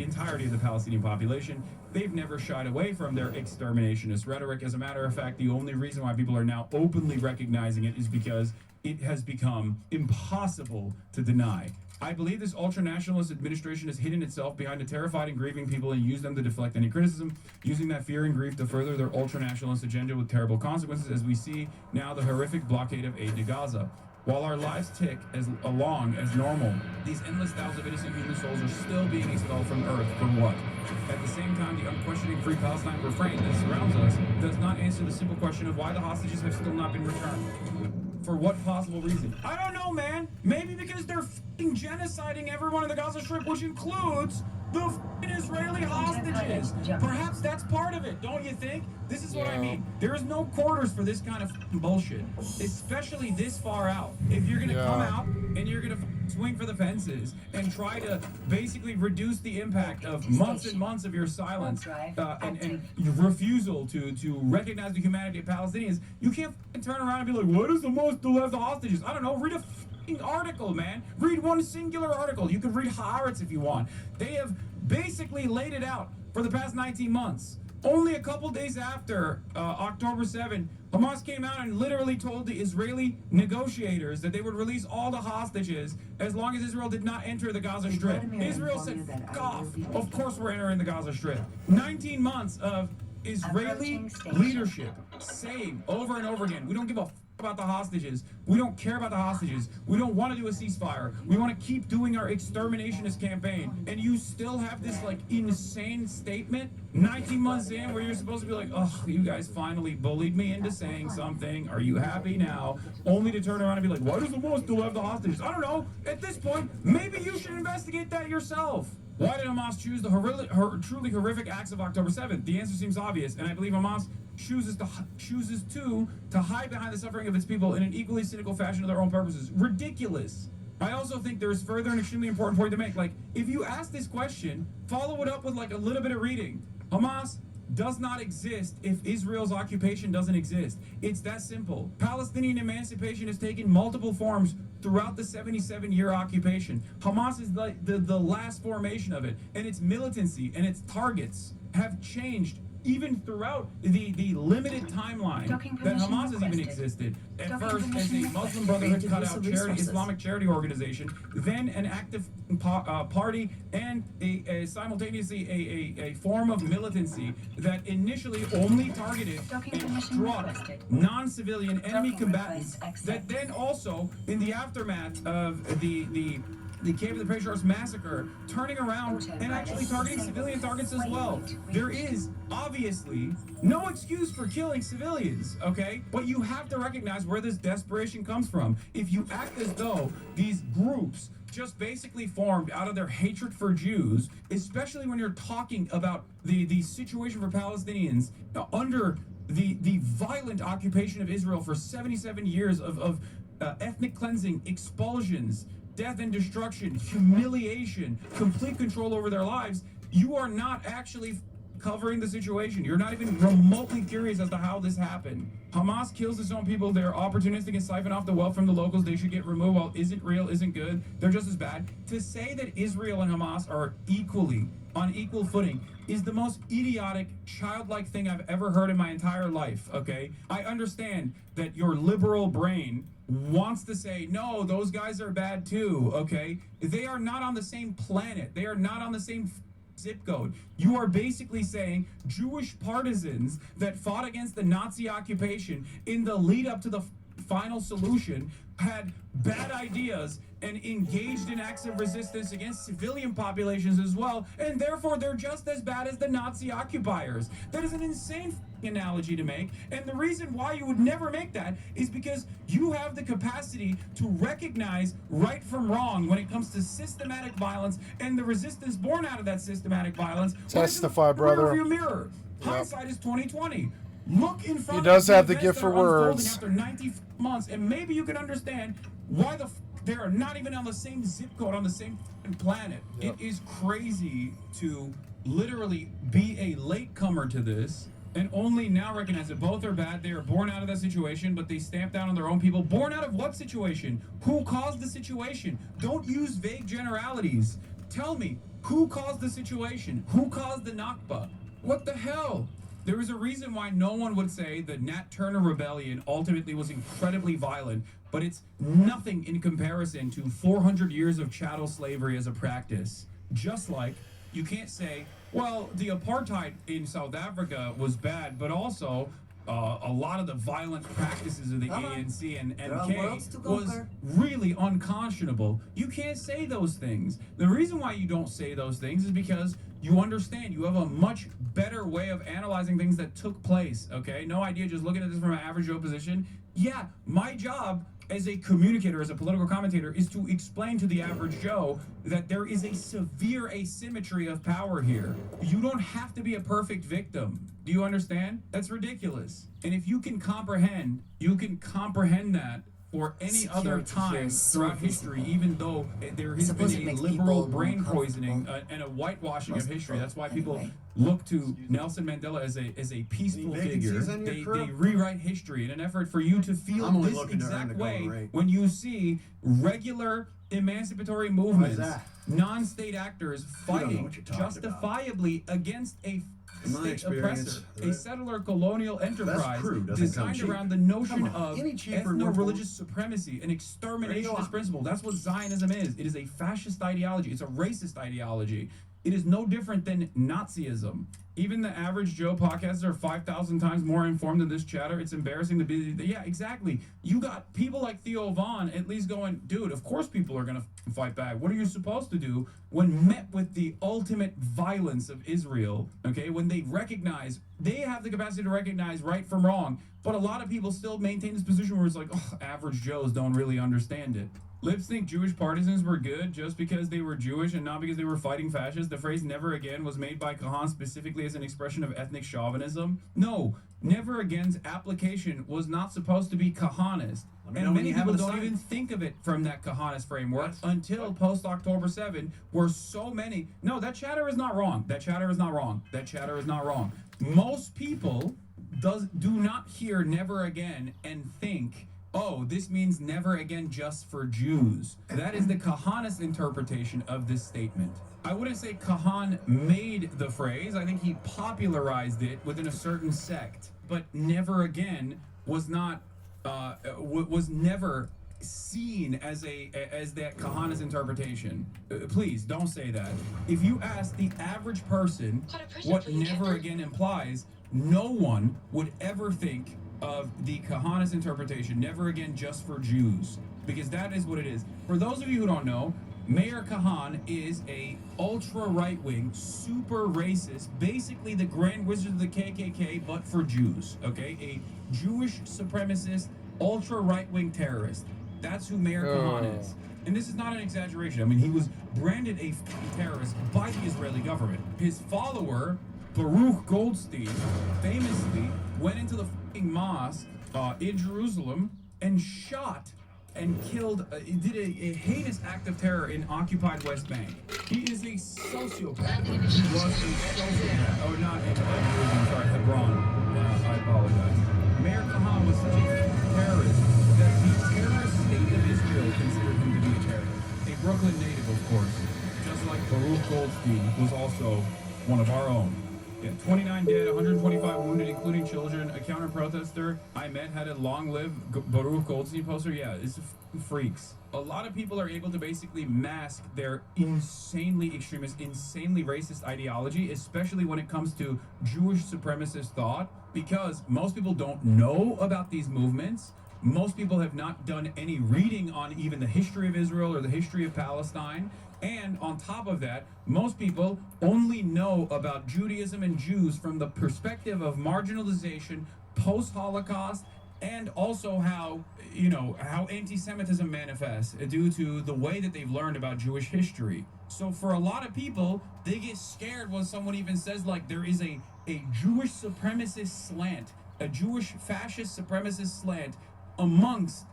[SPEAKER 8] entirety of the Palestinian population. They've never shied away from their exterminationist rhetoric. As a matter of fact, the only reason why people are now openly recognizing it is because it has become impossible to deny. I believe this ultra-nationalist administration has hidden itself behind a terrified and grieving people and used them to deflect any criticism, using that fear and grief to further their ultra-nationalist agenda with terrible consequences, as we see now the horrific blockade of aid to Gaza. While our lives tick along as normal, these endless thousands of innocent human souls are still being expelled from Earth for what? At the same time, the unquestioning free Palestine refrain that surrounds us does not answer the simple question of why the hostages have still not been returned. For what possible reason? I don't know, man. Maybe because they're f***ing genociding everyone in the Gaza Strip, which includes the f***ing Israeli hostages. Perhaps that's part of it, don't you think? This is what I mean. There is no quarters for this kind of f***ing bullshit, especially this far out. If you're gonna come out and you're gonna swing for the fences and try to basically reduce the impact of months and months of your silence and your refusal to recognize the humanity of Palestinians, you can't turn around and be like, what is the most to left the hostages? I don't know, read a f***ing article, man. Read one singular article. You can read Haaretz if you want. They have basically laid it out for the past 19 months. Only a couple days after October 7, Hamas came out and literally told the Israeli negotiators that they would release all the hostages as long as Israel did not enter the Gaza Strip. Israel said, "F*** off. Of course we're entering the Gaza Strip." 19 months of Israeli leadership saying over and over again, we don't give a f*** about the hostages. We don't care about the hostages. We don't want to do a ceasefire. We want to keep doing our exterminationist campaign. And you still have this insane statement 19 months in where you're supposed to be like, oh, you guys finally bullied me into saying something. Are you happy now? Only to turn around and be like, why does the most still have the hostages? I don't know. At this point, maybe you should investigate that yourself. Why did Hamas choose the truly horrific acts of October 7th? The answer seems obvious, and I believe Hamas chooses to hide behind the suffering of its people in an equally cynical fashion to their own purposes. Ridiculous. I also think there is further an extremely important point to make. If you ask this question, follow it up with a little bit of reading. Hamas does not exist if Israel's occupation doesn't exist. It's that simple. Palestinian emancipation has taken multiple forms throughout the 77-year occupation. Hamas is the last formation of it, and its militancy and its targets have changed even throughout the limited timeline that Hamas has even existed. At first as a Muslim Brotherhood cutout Islamic charity organization, then an active party, and simultaneously a form of militancy that initially only targeted and struck non-civilian enemy combatants, that then also, in the aftermath of the Cave of the Patriarchs massacre, turning around and actually targeting civilian targets as well. There is obviously no excuse for killing civilians, okay? But you have to recognize where this desperation comes from. If you act as though these groups just basically formed out of their hatred for Jews, especially when you're talking about the situation for Palestinians under the violent occupation of Israel for 77 years of ethnic cleansing, expulsions, death and destruction, humiliation, complete control over their lives. You are not actually covering the situation. You're not even remotely curious as to how this happened. Hamas kills its own people. They're opportunistic and siphon off the wealth from the locals. They should get removed. Well, isn't real, isn't good. They're just as bad. To say that Israel and Hamas are equally on equal footing is the most idiotic, childlike thing I've ever heard in my entire life, okay? I understand that your liberal brain wants to say, no, those guys are bad too, okay? They are not on the same planet. They are not on the same zip code. You are basically saying Jewish partisans that fought against the Nazi occupation in the lead up to the final solution had bad ideas and engaged in acts of resistance against civilian populations as well, and therefore they're just as bad as the Nazi occupiers. That is an insane analogy to make, and the reason why you would never make that is because you have the capacity to recognize right from wrong when it comes to systematic violence and the resistance born out of that systematic violence.
[SPEAKER 1] Testify, brother.
[SPEAKER 8] Rearview mirror.
[SPEAKER 1] Yep.
[SPEAKER 8] Hindsight is 2020. Look in front.
[SPEAKER 1] He does have the
[SPEAKER 8] events
[SPEAKER 1] gift
[SPEAKER 8] that
[SPEAKER 1] for
[SPEAKER 8] are unfolding
[SPEAKER 1] words.
[SPEAKER 8] After 90 months, and maybe you can understand why they are not even on the same zip code on the same planet.
[SPEAKER 1] Yep.
[SPEAKER 8] It is crazy to literally be a latecomer to this and only now recognize that both are bad. They are born out of that situation, but they stamp down on their own people. Born out of what situation? Who caused the situation? Don't use vague generalities. Tell me, who caused the situation? Who caused the Nakba? What the hell? There is a reason why no one would say the Nat Turner Rebellion ultimately was incredibly violent, but it's nothing in comparison to 400 years of chattel slavery as a practice. Just like you can't say, well, the apartheid in South Africa was bad, but also a lot of the violent practices of the ANC and MK was really unconscionable. You can't say those things. The reason why you don't say those things is because you understand you have a much better way of analyzing things that took place, okay? No idea just looking at this from an average Joe position. Yeah, my job as a communicator, as a political commentator, is to explain to the average Joe that there is a severe asymmetry of power here. You don't have to be a perfect victim. Do you understand? That's ridiculous. And if you can comprehend that for any other time throughout history, even though there has been a liberal brain poisoning and a whitewashing of history. That's why people look to Nelson Mandela as a peaceful figure. They rewrite history in an effort for you to feel this exact way when you see regular emancipatory movements, non-state actors fighting justifiably against a state oppressor, a settler colonial enterprise designed around the notion of ethno-religious supremacy, an exterminationist principle. That's what Zionism is. It is a fascist ideology. It's a racist ideology. It is no different than Nazism. Even the average Joe podcasters are 5,000 times more informed than this chatter. It's embarrassing to be. Yeah, exactly. You got people like Theo Vaughn at least going, dude, of course people are going to fight back. What are you supposed to do when met with the ultimate violence of Israel? Okay, when they have the capacity to recognize right from wrong. But a lot of people still maintain this position where it's like, oh, average Joes don't really understand it. Libs think Jewish partisans were good just because they were Jewish and not because they were fighting fascists. The phrase never again was made by Kahan specifically as an expression of ethnic chauvinism. No, never again's application was not supposed to be Kahanist. And many people don't even think of it from that Kahanist framework until post-October 7, where so many... No, that chatter is not wrong. That chatter is not wrong. That chatter is not wrong. Most people do not hear never again and think, oh, this means never again just for Jews. That is the Kahanist interpretation of this statement. I wouldn't say Kahan made the phrase. I think he popularized it within a certain sect. But never again was not was never seen as that Kahanist interpretation. Please don't say that. If you ask the average person what never again implies, no one would ever think of the Kahanist interpretation, never again just for Jews, because that is what it is. For those of you who don't know, Mayor Kahan is a ultra right-wing, super racist, basically the Grand Wizard of the KKK, but for Jews, okay? A Jewish supremacist, ultra right-wing terrorist. That's who Mayor Kahan is. And this is not an exaggeration. I mean, he was branded a terrorist by the Israeli government. His follower, Baruch Goldstein, famously went into the mosque in Jerusalem and shot and killed, did a heinous act of terror in occupied West Bank. He is a sociopath. He was a sociopath. Oh, not in Jerusalem, sorry, Hebron. I apologize. Mayor Kahan was such a terrorist that the terrorist state of Israel considered him to be a terrorist. A Brooklyn native, of course, just like Baruch Goldstein was also one of our own. Yeah, 29 dead, 125 wounded, including children. A counter-protester I met had a long-live Baruch Goldstein poster. Yeah, it's freaks. A lot of people are able to basically mask their insanely extremist, insanely racist ideology, especially when it comes to Jewish supremacist thought, because most people don't know about these movements. Most people have not done any reading on even the history of Israel or the history of Palestine. And on top of that, most people only know about Judaism and Jews from the perspective of marginalization, post-Holocaust, and also how anti-Semitism manifests due to the way that they've learned about Jewish history. So for a lot of people, they get scared when someone even says, like, there is a Jewish supremacist slant, a Jewish fascist supremacist slant amongst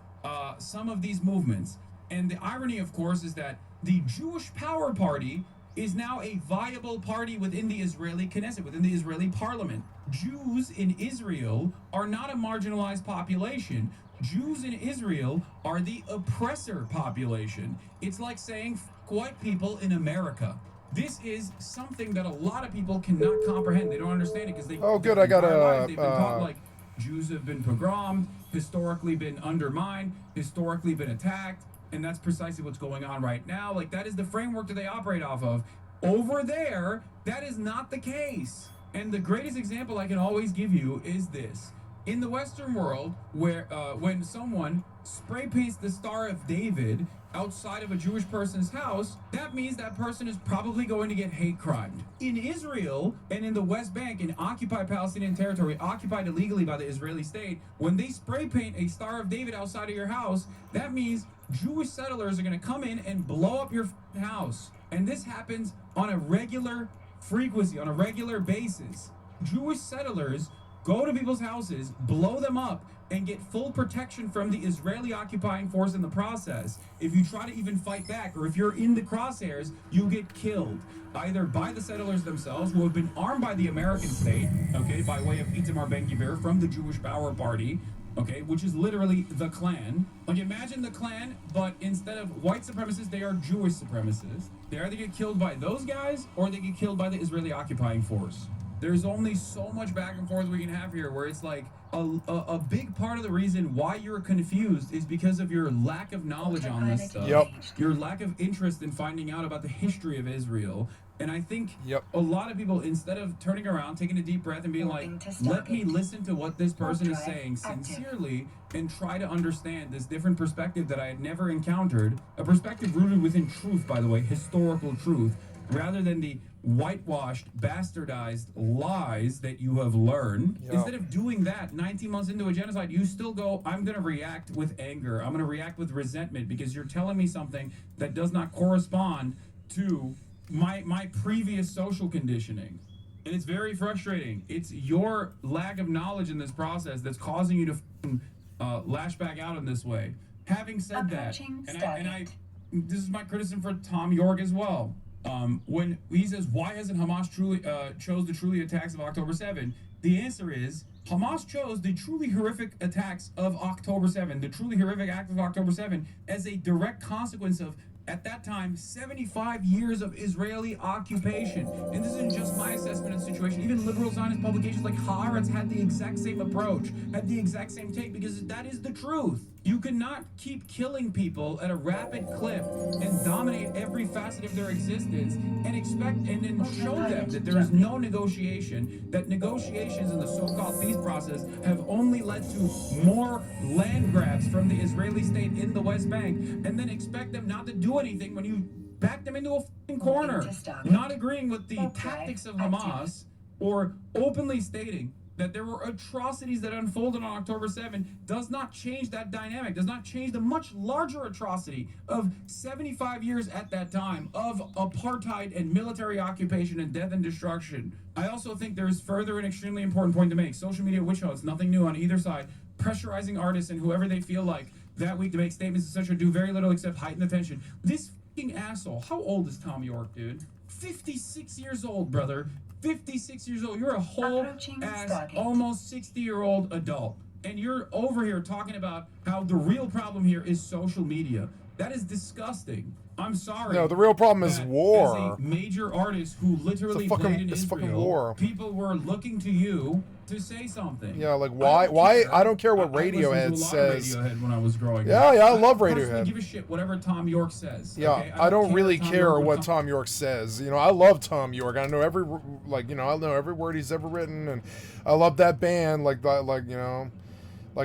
[SPEAKER 8] some of these movements. And the irony, of course, is that the Jewish Power Party is now a viable party within the Israeli Knesset, within the Israeli parliament. Jews in Israel are not a marginalized population. Jews in Israel are the oppressor population. It's like saying white people in America. This is something that a lot of people cannot comprehend. They don't understand it because they.
[SPEAKER 1] Oh, good. I got
[SPEAKER 8] they've been taught like Jews have been pogromed, historically been undermined, historically been attacked. And that's precisely what's going on right now. Like, that is the framework that they operate off of. Over there, that is not the case. And the greatest example I can always give you is this. In the Western world, where when someone spray paints the Star of David outside of a Jewish person's house, that means that person is probably going to get hate crimed. In Israel and in the West Bank, in occupied Palestinian territory, occupied illegally by the Israeli state, when they spray paint a Star of David outside of your house, that means Jewish settlers are going to come in and blow up your house. And this happens on a regular frequency, on a regular basis. Jewish settlers go to people's houses, blow them up, and get full protection from the Israeli occupying force in the process. If you try to even fight back, or if you're in the crosshairs, you get killed, either by the settlers themselves, who have been armed by the American state, okay, by way of Itamar Ben-Gvir from the Jewish Power Party, okay, which is literally the Klan. Like, imagine the Klan, but instead of white supremacists, they are Jewish supremacists. They either get killed by those guys, or they get killed by the Israeli occupying force. There's only so much back and forth we can have here, where it's like a big part of the reason why you're confused is because of your lack of knowledge on this stuff.
[SPEAKER 1] Yep.
[SPEAKER 8] Your lack of interest in finding out about the history of Israel. And I think a lot of people, instead of turning around, taking a deep breath and being like, let me listen to what this person is saying sincerely and try to understand this different perspective that I had never encountered, a perspective rooted within truth, by the way, historical truth, rather than the whitewashed, bastardized lies that you have learned. Instead of doing that 19 months into a genocide, you still go, I'm going to react with anger. I'm going to react with resentment because you're telling me something that does not correspond to my previous social conditioning. And it's very frustrating. It's your lack of knowledge in this process that's causing you to lash back out in this way. Having said that, and I this is my criticism for Tom York as well. When he says, why hasn't Hamas truly chose the truly attacks of October 7? The answer is, Hamas chose the truly horrific attacks of October 7, the truly horrific act of October 7, as a direct consequence of, at that time, 75 years of Israeli occupation. And this isn't just my assessment of the situation. Even liberal Zionist publications like Haaretz had the exact same approach, had the exact same take, because that is the truth. You cannot keep killing people at a rapid clip and dominate every facet of their existence and expect and then show them that there is no negotiation, that negotiations in the so-called peace process have only led to more land grabs from the Israeli state in the West Bank, and then expect them not to do anything when you back them into a f***ing corner, not agreeing with the tactics of Hamas or openly stating that there were atrocities that unfolded on October 7 does not change that dynamic, does not change the much larger atrocity of 75 years at that time of apartheid and military occupation and death and destruction. I also think there is further an extremely important point to make. Social media witch hunts, nothing new on either side, pressurizing artists and whoever they feel like that week to make statements etc. do very little except heighten the tension. This fucking asshole, how old is Tom York, dude? 56 years old, brother. 56 years old. You're a whole ass, almost 60-year-old adult. And you're over here talking about how the real problem here is social media. That is disgusting. I'm sorry.
[SPEAKER 1] No, the real problem is war.
[SPEAKER 8] As a major artist who literally played in Israel,
[SPEAKER 1] fucking war.
[SPEAKER 8] People were looking to you to say something.
[SPEAKER 1] Yeah, like why? I don't care what Radiohead says.
[SPEAKER 8] Radiohead when I was growing
[SPEAKER 1] yeah,
[SPEAKER 8] up.
[SPEAKER 1] I love
[SPEAKER 8] I personally
[SPEAKER 1] Radiohead.
[SPEAKER 8] give a shit whatever Tom York says.
[SPEAKER 1] Yeah,
[SPEAKER 8] okay?
[SPEAKER 1] I don't really
[SPEAKER 8] Tom
[SPEAKER 1] care
[SPEAKER 8] York
[SPEAKER 1] what Tom York says. You know, I love Tom York. I know every I know every word he's ever written, and I love that band. Like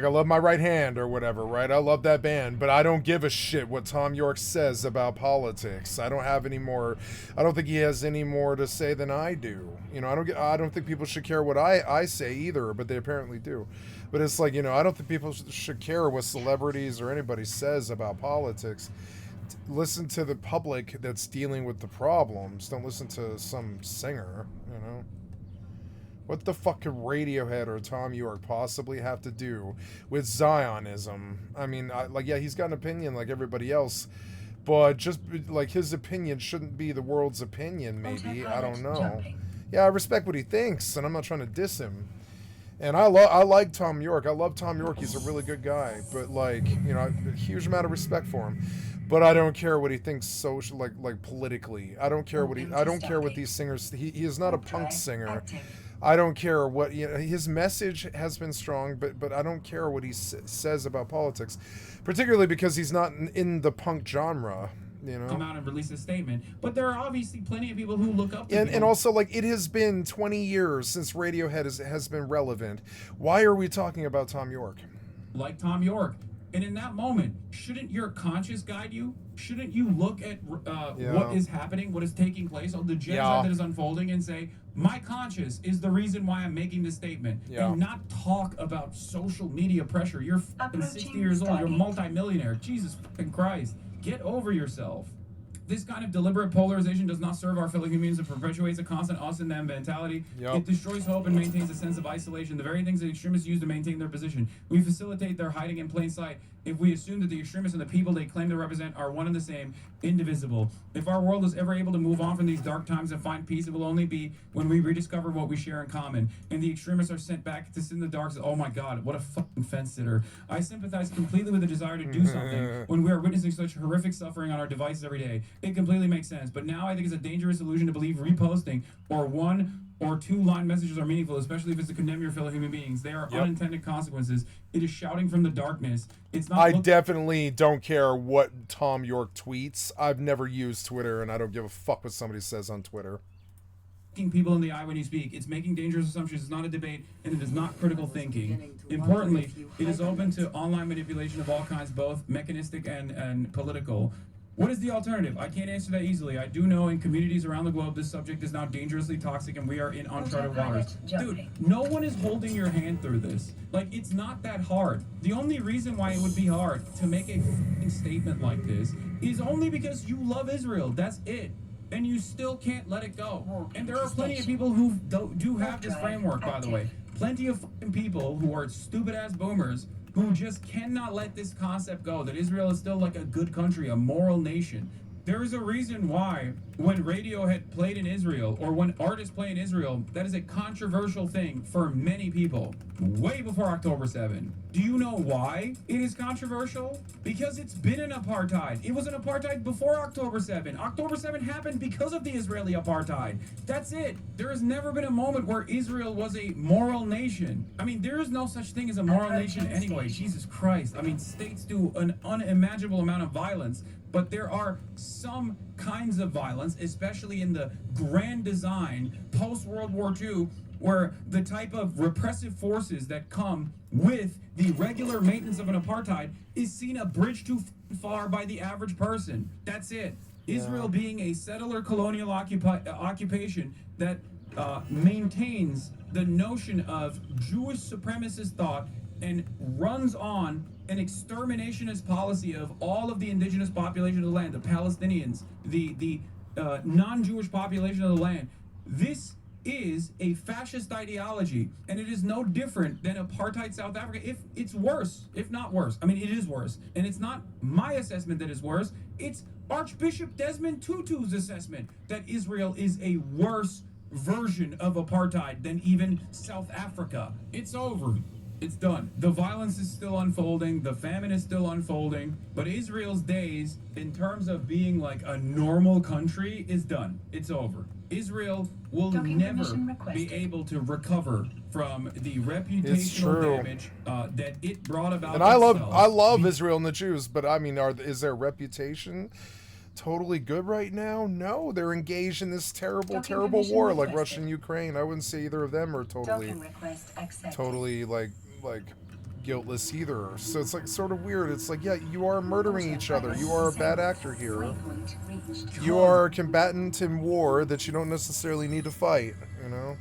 [SPEAKER 1] I love My Right Hand or whatever, right? I love that band, but I don't give a shit what Tom York says about politics. I don't have any more. I don't think he has any more to say than I do. You know, I don't think people should care what I say either, but they apparently do. But it's like, you know, I don't think people should care what celebrities or anybody says about politics. Listen to the public that's dealing with the problems. Don't listen to some singer, you know. What the fuck could Radiohead or Tom York possibly have to do with Zionism? I mean, yeah, he's got an opinion like everybody else, but just like his opinion shouldn't be the world's opinion, maybe. I don't know. Yeah, I respect what he thinks, and I'm not trying to diss him. And I like Tom York. I love Tom York. He's a really good guy, but like, you know, a huge amount of respect for him. But I don't care what he thinks social, like politically. I don't care what these singers. He is not a punk singer. I don't care what, you know, his message has been strong, but I don't care what he says about politics, particularly because he's not in the punk genre, you know.
[SPEAKER 8] Come out and release a statement, but there are obviously plenty of people who look up to him.
[SPEAKER 1] And also, like, it has been 20 years since Radiohead has been relevant. Why are we talking about Tom York?
[SPEAKER 8] Like Tom York. And in that moment, shouldn't your conscience guide you? Shouldn't you look at what is happening, what is taking place, the genocide that is unfolding, and say, my conscience is the reason why I'm making this statement, and not talk about social media pressure? You're fucking 60 years old. You're a multimillionaire. Jesus fucking Christ. Get over yourself. This kind of deliberate polarization does not serve our fellow humans. It perpetuates a constant us and them mentality. It destroys hope and maintains a sense of isolation. The very things that extremists use to maintain their position. We facilitate their hiding in plain sight if we assume that the extremists and the people they claim to represent are one and the same, indivisible. If our world is ever able to move on from these dark times and find peace, it will only be when we rediscover what we share in common. And the extremists are sent back to sit in the dark. Oh my God, what a fucking fence sitter. I sympathize completely with the desire to do something when we are witnessing such horrific suffering on our devices every day. It completely makes sense. But now I think it's a dangerous illusion to believe reposting or one or two line messages are meaningful, especially if it's to condemn your fellow human beings. They are unintended consequences. It is shouting from the darkness. It's not.
[SPEAKER 1] I definitely don't care what Tom York tweets. I've never used Twitter, and I don't give a fuck what somebody says on Twitter.
[SPEAKER 8] Looking people in the eye when you speak. It's making dangerous assumptions. It's not a debate, and it is not critical thinking. Importantly, it is open to online manipulation of all kinds, both mechanistic and political. What is the alternative? I can't answer that easily. I do know in communities around the globe, this subject is now dangerously toxic and we are in uncharted waters. Dude, no one is holding your hand through this. Like, it's not that hard. The only reason why it would be hard to make a f***ing statement like this is only because you love Israel. That's it. And you still can't let it go. And there are plenty of people who do have this framework, by the way. Plenty of fucking people who are stupid-ass boomers who just cannot let this concept go, that Israel is still like a good country, a moral nation. There is a reason why when Radiohead played in Israel, or when artists play in Israel, that is a controversial thing for many people, way before October 7. Do you know why it is controversial? Because it's been an apartheid. It was an apartheid before October 7. October 7 happened because of the Israeli apartheid. That's it. There has never been a moment where Israel was a moral nation. I mean, there is no such thing as a moral nation anyway. Jesus Christ. I mean, states do an unimaginable amount of violence, but there are some kinds of violence, especially in the grand design post-World War II, where the type of repressive forces that come with the regular maintenance of an apartheid is seen a bridge too far by the average person. That's it. Israel being a settler colonial occupation that maintains the notion of Jewish supremacist thought and runs on an exterminationist policy of all of the indigenous population of the land, the Palestinians, the non-Jewish population of the land. This is a fascist ideology, and it is no different than apartheid South Africa. If it's worse, if not worse. I mean, it is worse. And it's not my assessment that is worse. It's Archbishop Desmond Tutu's assessment that Israel is a worse version of apartheid than even South Africa. It's over. It's done. The violence is still unfolding. The famine is still unfolding. But Israel's days, in terms of being like a normal country, is done. It's over. Israel will never be able to recover from the reputational damage that it brought about.
[SPEAKER 1] And I love Israel and the Jews, but I mean, is their reputation totally good right now? No, they're engaged in this terrible war like Russia and Ukraine. I wouldn't say either of them are totally like guiltless either. So it's like sort of weird. It's like, yeah, you are murdering each other. You are a bad actor here. You are a combatant in war that you don't necessarily need to fight, you know?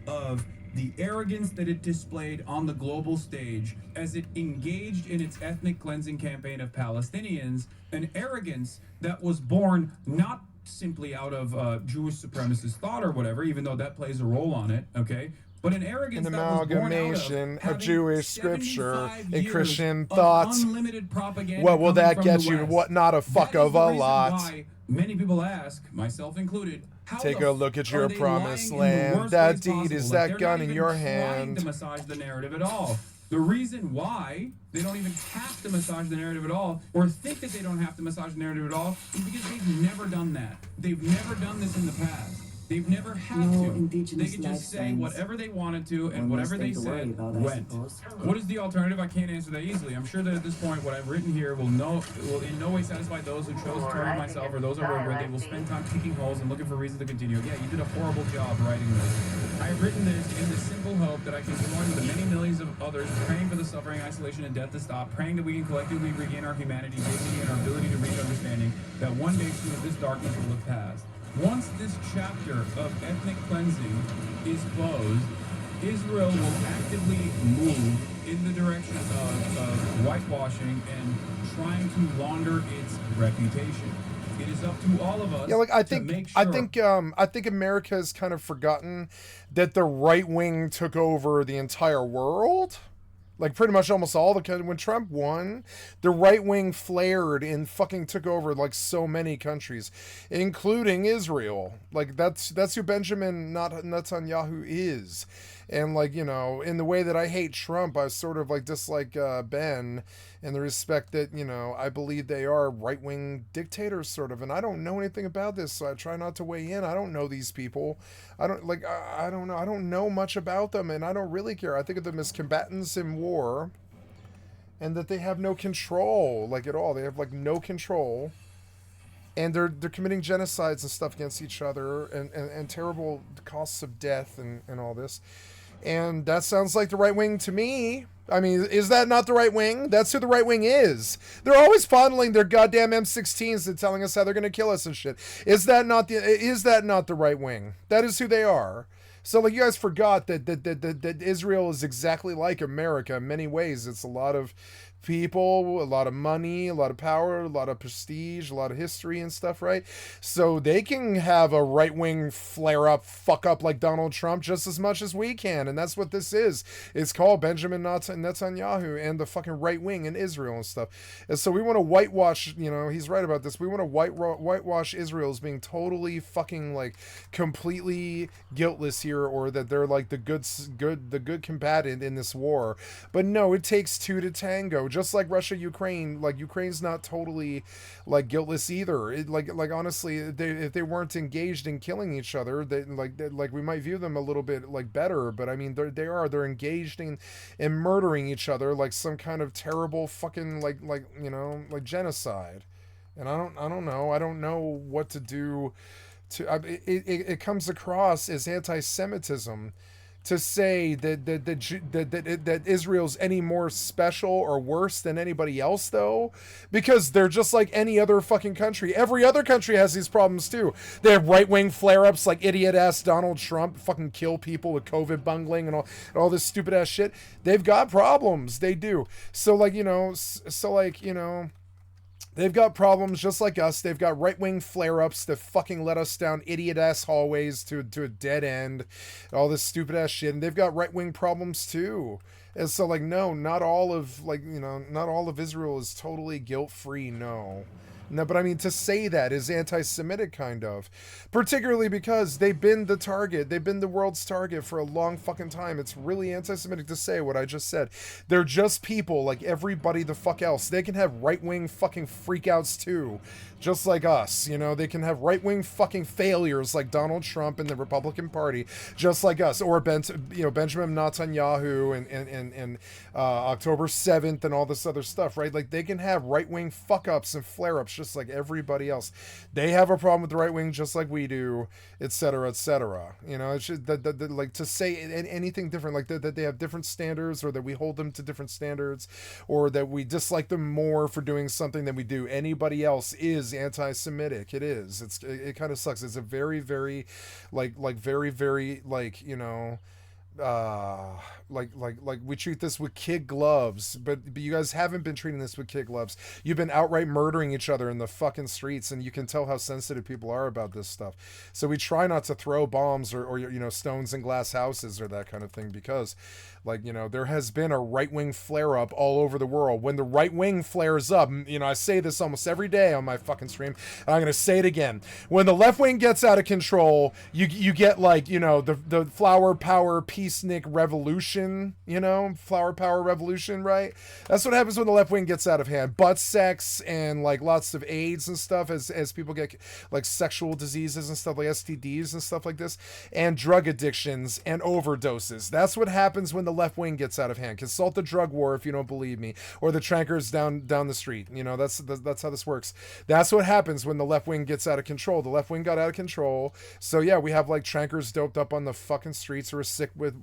[SPEAKER 8] Of the arrogance that it displayed on the global stage as it engaged in its ethnic cleansing campaign of Palestinians, an arrogance that was born not simply out of Jewish supremacist thought or whatever, even though that plays a role on it, okay? But an arrogance
[SPEAKER 1] an
[SPEAKER 8] that was born
[SPEAKER 1] amalgamation
[SPEAKER 8] out
[SPEAKER 1] of Jewish scripture and Christian
[SPEAKER 8] of
[SPEAKER 1] thought.
[SPEAKER 8] Unlimited propaganda.
[SPEAKER 1] What will that get
[SPEAKER 8] the
[SPEAKER 1] you?
[SPEAKER 8] West.
[SPEAKER 1] What? Not a fuck
[SPEAKER 8] That is
[SPEAKER 1] of
[SPEAKER 8] the
[SPEAKER 1] a
[SPEAKER 8] reason
[SPEAKER 1] lot.
[SPEAKER 8] why many people ask, myself included, how
[SPEAKER 1] Take
[SPEAKER 8] the
[SPEAKER 1] a look at
[SPEAKER 8] f-
[SPEAKER 1] your
[SPEAKER 8] are they
[SPEAKER 1] promised
[SPEAKER 8] lying in the
[SPEAKER 1] land.
[SPEAKER 8] worst
[SPEAKER 1] That
[SPEAKER 8] ways
[SPEAKER 1] deed
[SPEAKER 8] possible?
[SPEAKER 1] is
[SPEAKER 8] Like,
[SPEAKER 1] that
[SPEAKER 8] they're
[SPEAKER 1] gun
[SPEAKER 8] not
[SPEAKER 1] in
[SPEAKER 8] even
[SPEAKER 1] your
[SPEAKER 8] trying
[SPEAKER 1] hand.
[SPEAKER 8] to massage the narrative at all. The reason why they don't even have to massage the narrative at all, or think that they don't have to massage the narrative at all, is because they've never done that. They've never done this in the past. They've never had to. They could just say whatever they wanted to, and whatever they said went. What is the alternative? I can't answer that easily. I'm sure that at this point, what I've written here will in no way satisfy those who chose to target myself or those over where they will spend time picking holes and looking for reasons to continue. Yeah, you did a horrible job writing this. I have written this in the simple hope that I can join with the many millions of others praying for the suffering, isolation, and death to stop, praying that we can collectively regain our humanity, dignity, and our ability to reach understanding, that one day soon this darkness will have passed. Once this chapter of ethnic cleansing is closed, Israel will actively move in the direction of whitewashing and trying to launder its reputation. It is up to all of us.
[SPEAKER 1] Yeah, like I
[SPEAKER 8] to make
[SPEAKER 1] think
[SPEAKER 8] sure.
[SPEAKER 1] I think America has kind of forgotten that the right wing took over the entire world. Like pretty much almost all the when Trump won, the right wing flared and fucking took over like so many countries, including Israel. Like that's who Benjamin Netanyahu is. And like, you know, in the way that I hate Trump, I sort of like dislike Ben in the respect that, you know, I believe they are right-wing dictators sort of, and I don't know anything about this, so I try not to weigh in. I don't know these people. I don't know. I don't know much about them, and I don't really care. I think of them as combatants in war, and that they have no control, like at all. They have like no control. And they're committing genocides and stuff against each other and terrible costs of death and all this. And that sounds like the right wing to me. I mean, is that not the right wing? That's who the right wing is. They're always fondling their goddamn M16s and telling us how they're going to kill us and shit. Is that not the right wing? That is who they are. So like you guys forgot that Israel is exactly like America in many ways. It's a lot of people, a lot of money, a lot of power, a lot of prestige, a lot of history and stuff, right? So they can have a right-wing flare-up, fuck-up like Donald Trump just as much as we can, and that's what this is. It's called Benjamin Netanyahu and the fucking right wing in Israel and stuff. And so we want to whitewash, you know, he's right about this, we want to whitewash Israel as being totally fucking, like, completely guiltless here, or that they're, like, the good combatant in this war. But no, it takes two to tango. Just like Russia, Ukraine, like Ukraine's not totally like guiltless either. Like honestly, if they weren't engaged in killing each other, like we might view them a little bit like better. But I mean, they're engaged in murdering each other like some kind of terrible fucking like you know, like genocide. And I don't know what to do. It comes across as anti-Semitism to say that Israel's any more special or worse than anybody else, though, because they're just like any other fucking country. Every other country has these problems too. They have right-wing flare-ups like idiot-ass Donald Trump fucking kill people with COVID bungling and all this stupid-ass shit. They've got problems. They do. So, like, you know, they've got problems just like us. They've got right-wing flare-ups that fucking let us down idiot-ass hallways to a dead end. All this stupid-ass shit. And they've got right-wing problems too. And so, like, no, not all of Israel is totally guilt-free, no. No, but I mean, to say that is anti-Semitic, kind of. Particularly because they've been the target. They've been the world's target for a long fucking time. It's really anti-Semitic to say what I just said. They're just people like everybody the fuck else. They can have right-wing fucking freakouts too. Just like us, you know, they can have right-wing fucking failures like Donald Trump and the Republican Party, just like us, or Benjamin Netanyahu and October 7th and all this other stuff, right? Like, they can have right-wing fuck-ups and flare-ups just like everybody else. They have a problem with the right-wing just like we do, etc., etc. You know, it's just like, to say anything different, like that they have different standards, or that we hold them to different standards, or that we dislike them more for doing something than we do anybody else, is anti-Semitic. It is. It kind of sucks. It's a very, very, very, very, you know, like we treat this with kid gloves, but you guys haven't been treating this with kid gloves. You've been outright murdering each other in the fucking streets, and you can tell how sensitive people are about this stuff. So we try not to throw bombs or you know, stones in glass houses or that kind of thing, because, like, you know, there has been a right-wing flare-up all over the world. When the right-wing flares up, you know, I say this almost every day on my fucking stream, and I'm gonna say it again. When the left-wing gets out of control, you get, like, you know, the flower power peacenik revolution, you know, flower power revolution, right? That's what happens when the left wing gets out of hand. Butt sex and, like, lots of AIDS and stuff, as people get, like, sexual diseases and stuff, like STDs and stuff like this, and drug addictions and overdoses. That's what happens when the left wing gets out of hand. Consult the drug war if you don't believe me, or the trankers down the street. You know, that's how this works. That's what happens when the left wing gets out of control. The left wing got out of control, so yeah, we have, like, trankers doped up on the fucking streets, who are sick with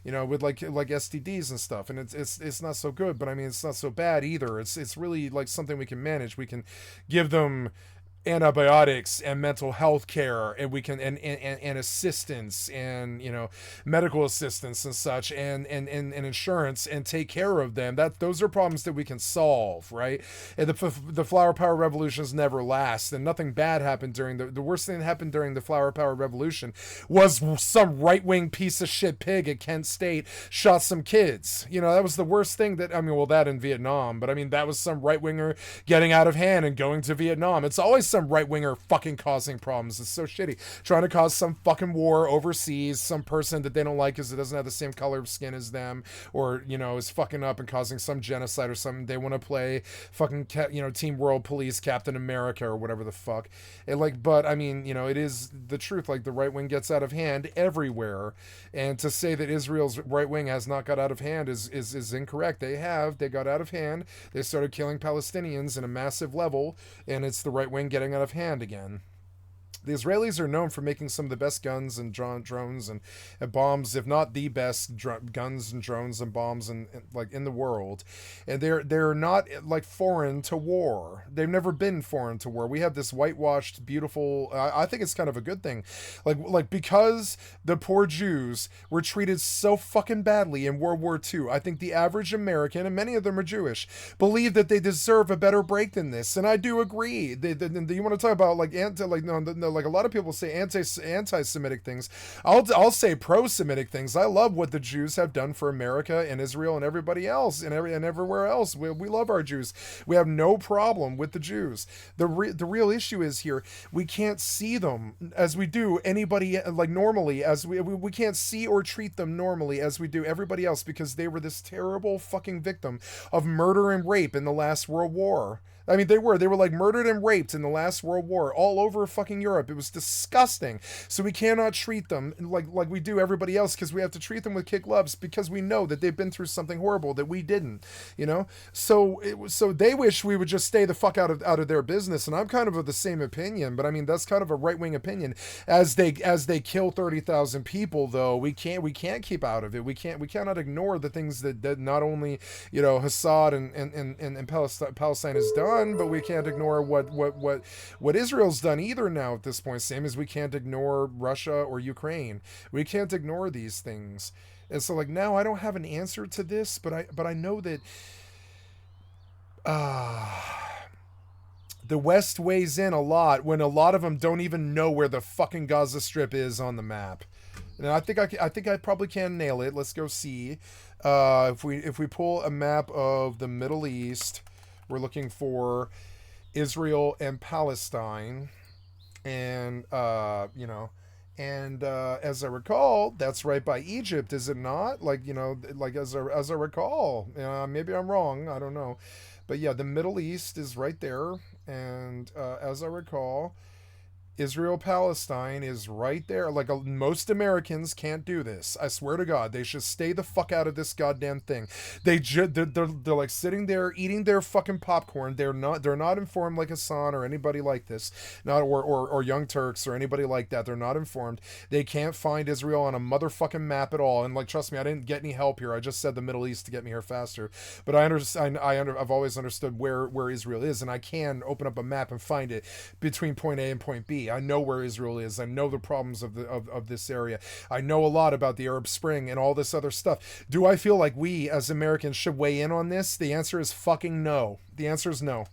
[SPEAKER 1] you know, with like STDs and stuff, and it's not so good, but I mean, it's not so bad either. It's really, like, something we can manage. We can give them antibiotics and mental health care, and we can and assistance, and, you know, medical assistance and such, and insurance, and take care of them. Those are problems that we can solve, right? And the flower power revolutions never last, and nothing bad happened during the worst thing that happened during the flower power revolution was some right-wing piece of shit pig at Kent State shot some kids. You know, that was the worst thing that, I mean, well, that in Vietnam, but I mean, that was some right-winger getting out of hand and going to Vietnam. It's always some right-winger fucking causing problems. It's so shitty. Trying to cause some fucking war overseas, some person that they don't like because it doesn't have the same color of skin as them, or, you know, is fucking up and causing some genocide or something. They want to play fucking, you know, Team World Police, Captain America, or whatever the fuck. And, like, but I mean, you know, it is the truth. Like, the right wing gets out of hand everywhere, and to say that Israel's right wing has not got out of hand is incorrect. They got out of hand. They started killing Palestinians in a massive level, and it's the right wing getting out of hand again. The Israelis are known for making some of the best guns and drones and bombs, if not the best guns and drones and bombs in the world. And they're not, like, foreign to war. They've never been foreign to war. We have this whitewashed, beautiful. I think it's kind of a good thing, like because the poor Jews were treated so fucking badly in World War II. I think the average American, and many of them are Jewish, believe that they deserve a better break than this, and I do agree. You want to talk about, like, like a lot of people say anti-Semitic things. I'll say pro-Semitic things. I love what the Jews have done for America and Israel and everybody else and everywhere else. We love our Jews. We have no problem with the Jews. The real issue is here, we can't see them as we do anybody, like, normally, as we can't see or treat them normally as we do everybody else, because they were this terrible fucking victim of murder and rape in the last World War. I mean, they were like murdered and raped in the last World War all over fucking Europe. It was disgusting. So we cannot treat them like we do everybody else, because we have to treat them with kid gloves, because we know that they've been through something horrible that we didn't, you know? So they wish we would just stay the fuck out of their business, and I'm kind of the same opinion, but I mean, that's kind of a right-wing opinion. As they kill 30,000 people, though, we can't keep out of it. We cannot ignore the things that not only, you know, Assad and Palestine has done, but we can't ignore what Israel's done either now at this point. Same as we can't ignore Russia or Ukraine. We can't ignore these things. And so, like, now I don't have an answer to this, but I know that the West weighs in a lot when a lot of them don't even know where the fucking Gaza Strip is on the map. And I think I probably can nail it. Let's go see. If we pull a map of the Middle East, we're looking for Israel and Palestine, and you know, and as I recall, that's right by Egypt, is it not? Like, you know, like as I recall, maybe I'm wrong, I don't know, but yeah, the Middle East is right there, and as I recall, Israel Palestine is right there. Like, most Americans can't do this. I swear to God, they should stay the fuck out of this goddamn thing. They're like sitting there eating their fucking popcorn. They're not informed like Hassan or anybody like this, not or Young Turks or anybody like that. They're not informed. They can't find Israel on a motherfucking map at all. And like, trust me, I didn't get any help here. I just said the Middle East to get me here faster. But I've always understood where Israel is, and I can open up a map and find it between point A and point B. I know where Israel is. I know the problems of this area. I know a lot about the Arab Spring and all this other stuff. Do I feel like we as Americans should weigh in on this? The answer is fucking no. The answer is no.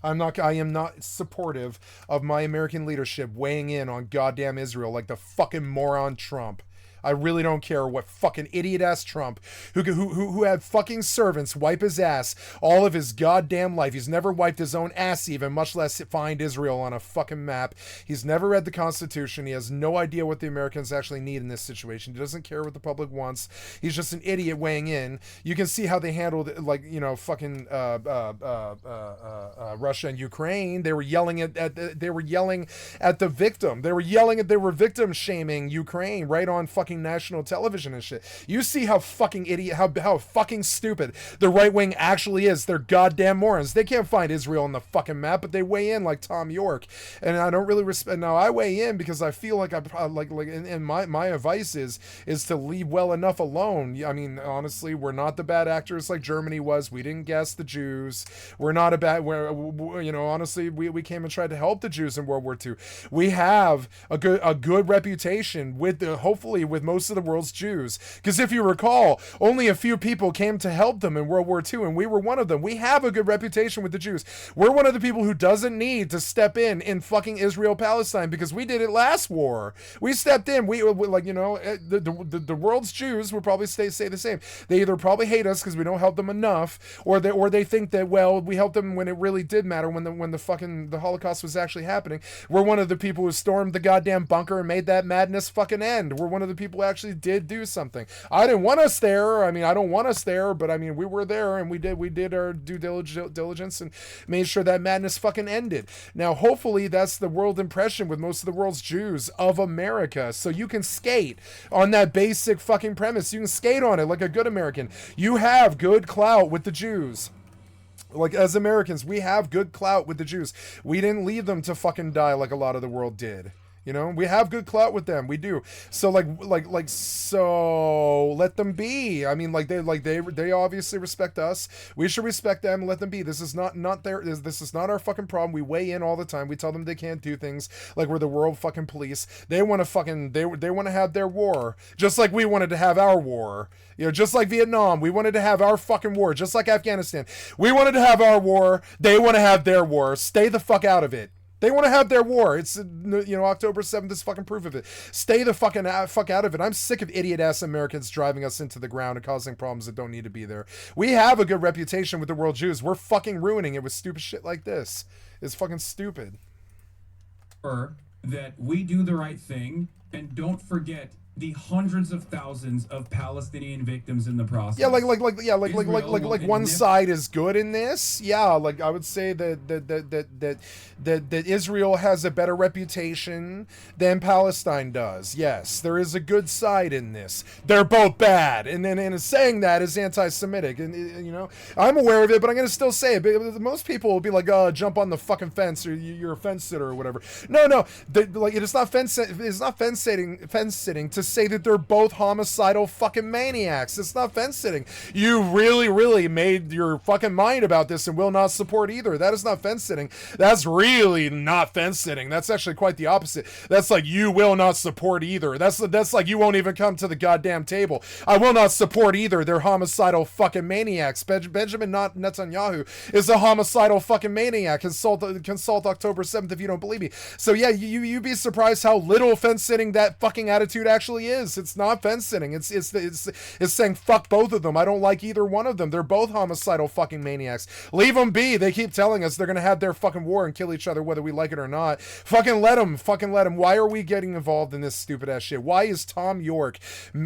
[SPEAKER 1] I am not supportive of my American leadership weighing in on goddamn Israel like the fucking moron Trump. I really don't care what fucking idiot-ass Trump, who had fucking servants wipe his ass all of his goddamn life. He's never wiped his own ass even, much less find Israel on a fucking map. He's never read the Constitution. He has no idea what the Americans actually need in this situation. He doesn't care what the public wants. He's just an idiot weighing in. You can see how they handled, like, you know, fucking Russia and Ukraine. They were yelling at the victim. They were victim shaming Ukraine right on fucking national television and shit. You see how fucking idiot, how fucking stupid the right wing actually is. They're goddamn morons. They can't find Israel on the fucking map, but they weigh in like Tom York. And I don't really respect. Now I weigh in because I feel like and my advice is to leave well enough alone. I mean, honestly, we're not the bad actors like Germany was. We didn't guess the Jews. We're not a bad. You know, honestly, we came and tried to help the Jews in World War II. We have a good reputation with hopefully with most of the world's Jews, because if you recall, only a few people came to help them in World War II, and we were one of them. We have a good reputation with the Jews. We're one of the people who doesn't need to step in fucking Israel Palestine, because we did it last war. We stepped in. We like, you know, the world's Jews would probably say the same. They either probably hate us because we don't help them enough, or they think that, well, we helped them when it really did matter, when the Holocaust was actually happening. We're one of the people who stormed the goddamn bunker and made that madness fucking end. We're one of the people who actually did do something. I didn't want us there. I mean, I don't want us there, but I mean, we were there, and we did our due diligence and made sure that madness fucking ended. Now, hopefully that's the world impression with most of the world's Jews of America. So you can skate on that basic fucking premise. You can skate on it like a good American. You have good clout with the Jews. Like, as Americans, we have good clout with the Jews. We didn't leave them to fucking die like a lot of the world did. You know, we have good clout with them. We do. So so let them be. I mean, they obviously respect us. We should respect them and let them be. This is not this is not our fucking problem. We weigh in all the time. We tell them they can't do things like we're the world fucking police. They want to fucking they want to have their war, just like we wanted to have our war. You know, just like Vietnam, we wanted to have our fucking war, just like Afghanistan. We wanted to have our war. They want to have their war. Stay the fuck out of it. They want to have their war. It's, you know, October 7th is fucking proof of it. Stay the fuck out of it. I'm sick of idiot-ass Americans driving us into the ground and causing problems that don't need to be there. We have a good reputation with the world Jews. We're fucking ruining it with stupid shit like this. It's fucking stupid.
[SPEAKER 8] That we do the right thing and don't forget the hundreds of thousands of Palestinian victims in the process.
[SPEAKER 1] Yeah, like
[SPEAKER 8] Israel
[SPEAKER 1] one
[SPEAKER 8] will
[SPEAKER 1] side is good in this. Yeah, like I would say that Israel has a better reputation than Palestine does. Yes, there is a good side in this. They're both bad, and then saying that is anti-Semitic, and you know I'm aware of it, but I'm gonna still say it. But most people will be like, "Oh, jump on the fucking fence, or you're a fence sitter, or whatever." No, like it is not fence. It's not fence sitting to say that they're both homicidal fucking maniacs. It's not fence sitting. You really made your fucking mind about this and will not support either. That is not fence sitting. That's really not fence sitting. That's actually quite the opposite. That's like you will not support either. That's like you won't even come to the goddamn table. I will not support either. They're homicidal fucking maniacs. Benjamin Netanyahu is a homicidal fucking maniac. Consult October 7th if you don't believe me. So yeah, you'd be surprised how little fence sitting that fucking attitude actually is. It's not fence sitting. It's saying fuck both of them. I don't like either one of them. They're both homicidal fucking maniacs. Leave them be. They keep telling us they're gonna have their fucking war and kill each other whether we like it or not. Fucking let them. Why are we getting involved in this stupid ass shit? Why is Tom York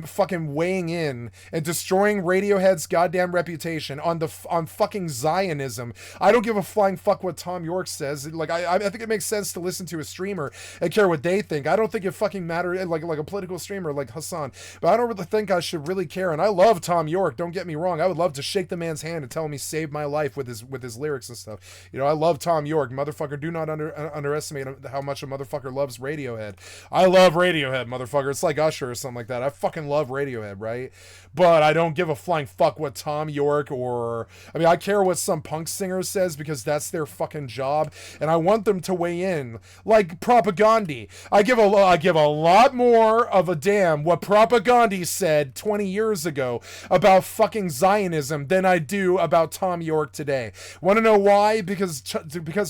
[SPEAKER 1] fucking weighing in and destroying Radiohead's goddamn reputation on fucking Zionism? I don't give a flying fuck what Tom York says. Like I think it makes sense to listen to a streamer and care what they think. I don't think it fucking matters like a political streamer like Hassan, but I don't really think I should really care. And I love Tom York, don't get me wrong. I would love to shake the man's hand and tell him he saved my life with his lyrics and stuff. You know, I love Tom York. Motherfucker, do not underestimate how much a motherfucker loves Radiohead. I love Radiohead, motherfucker. It's like Usher or something like that. I fucking love Radiohead, right? But I don't give a flying fuck what Tom York I care what some punk singer says because that's their fucking job, and I want them to weigh in like Propaganda. I give a lot more of a damn what Propaganda said 20 years ago about fucking Zionism than I do about Tom York today. Want to know why? Because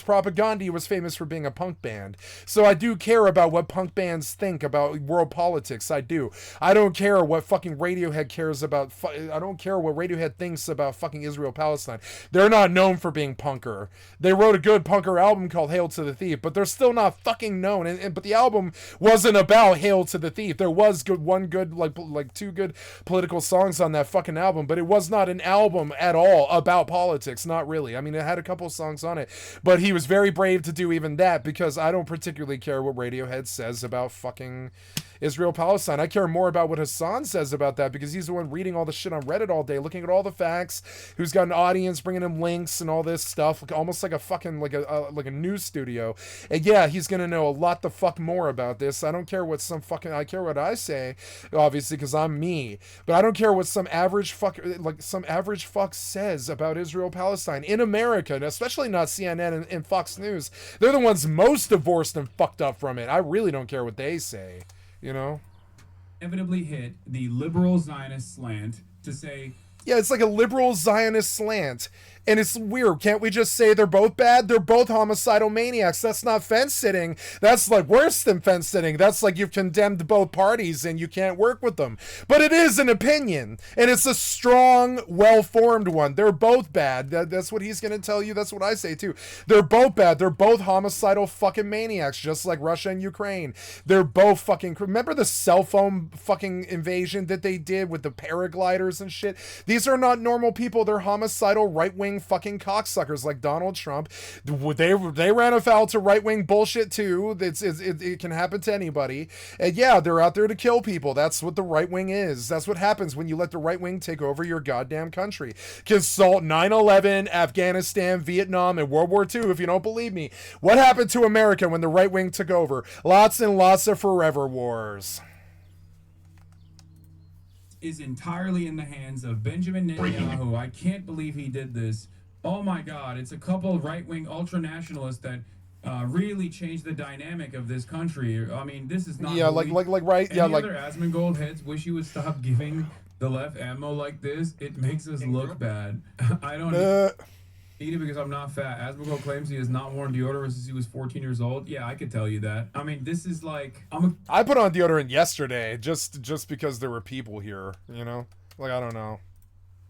[SPEAKER 1] Propaganda was famous for being a punk band. So I do care about what punk bands think about world politics. I do. I don't care what fucking Radiohead cares about. I don't care what Radiohead thinks about fucking Israel Palestine. They're not known for being punker. They wrote a good punker album called Hail to the Thief, but they're still not fucking known. But the album wasn't about Hail to the Thief. There was two good political songs on that fucking album, but it was not an album at all about politics. Not really. I mean, it had a couple songs on it, but he was very brave to do even that because I don't particularly care what Radiohead says about fucking Israel Palestine. I care more about what Hassan says about that because he's the one reading all the shit on Reddit all day, looking at all the facts, who's got an audience bringing him links and all this stuff, almost like a fucking like a news studio. And yeah, he's gonna know a lot the fuck more about this. I don't care what I care what I say, obviously, because I'm me, but I don't care what some average fuck says about Israel Palestine in America, and especially not CNN and Fox News. They're the ones most divorced and fucked up from it. I really don't care what they say. You know,
[SPEAKER 8] inevitably hit the liberal Zionist slant to say,
[SPEAKER 1] yeah, it's like a liberal Zionist slant. And it's weird. Can't we just say they're both bad? They're both homicidal maniacs. That's not fence sitting. That's like worse than fence sitting. That's like you've condemned both parties and you can't work with them. But it is an opinion. And it's a strong, well-formed one. They're both bad. That's what he's going to tell you. That's what I say too. They're both bad. They're both homicidal fucking maniacs, just like Russia and Ukraine. They're both fucking... Remember the cell phone fucking invasion that they did with the paragliders and shit? These are not normal people. They're homicidal, right-wing fucking cocksuckers like Donald Trump. They ran afoul to right-wing bullshit too. It can happen to anybody. And yeah, they're out there to kill people. That's what the right wing is. That's what happens when you let the right wing take over your goddamn country. Consult 9/11, Afghanistan, Vietnam, and World War II if you don't believe me. What happened to America when the right wing took over? Lots and lots of forever wars.
[SPEAKER 8] Is entirely in the hands of Benjamin Netanyahu. I can't believe he did this. Oh my God, it's a couple of right-wing ultra-nationalists that really changed the dynamic of this country. I mean, this is not...
[SPEAKER 1] Yeah, like right, yeah, like...
[SPEAKER 8] other Asmongold heads wish you would stop giving the left ammo like this. It makes us look bad. I don't eat it because I'm not fat. Asmongold claims he has not worn deodorant since he was 14 years old. Yeah, I could tell you that. I mean, this is like...
[SPEAKER 1] I put on deodorant yesterday just because there were people here, you know? Like, I don't know.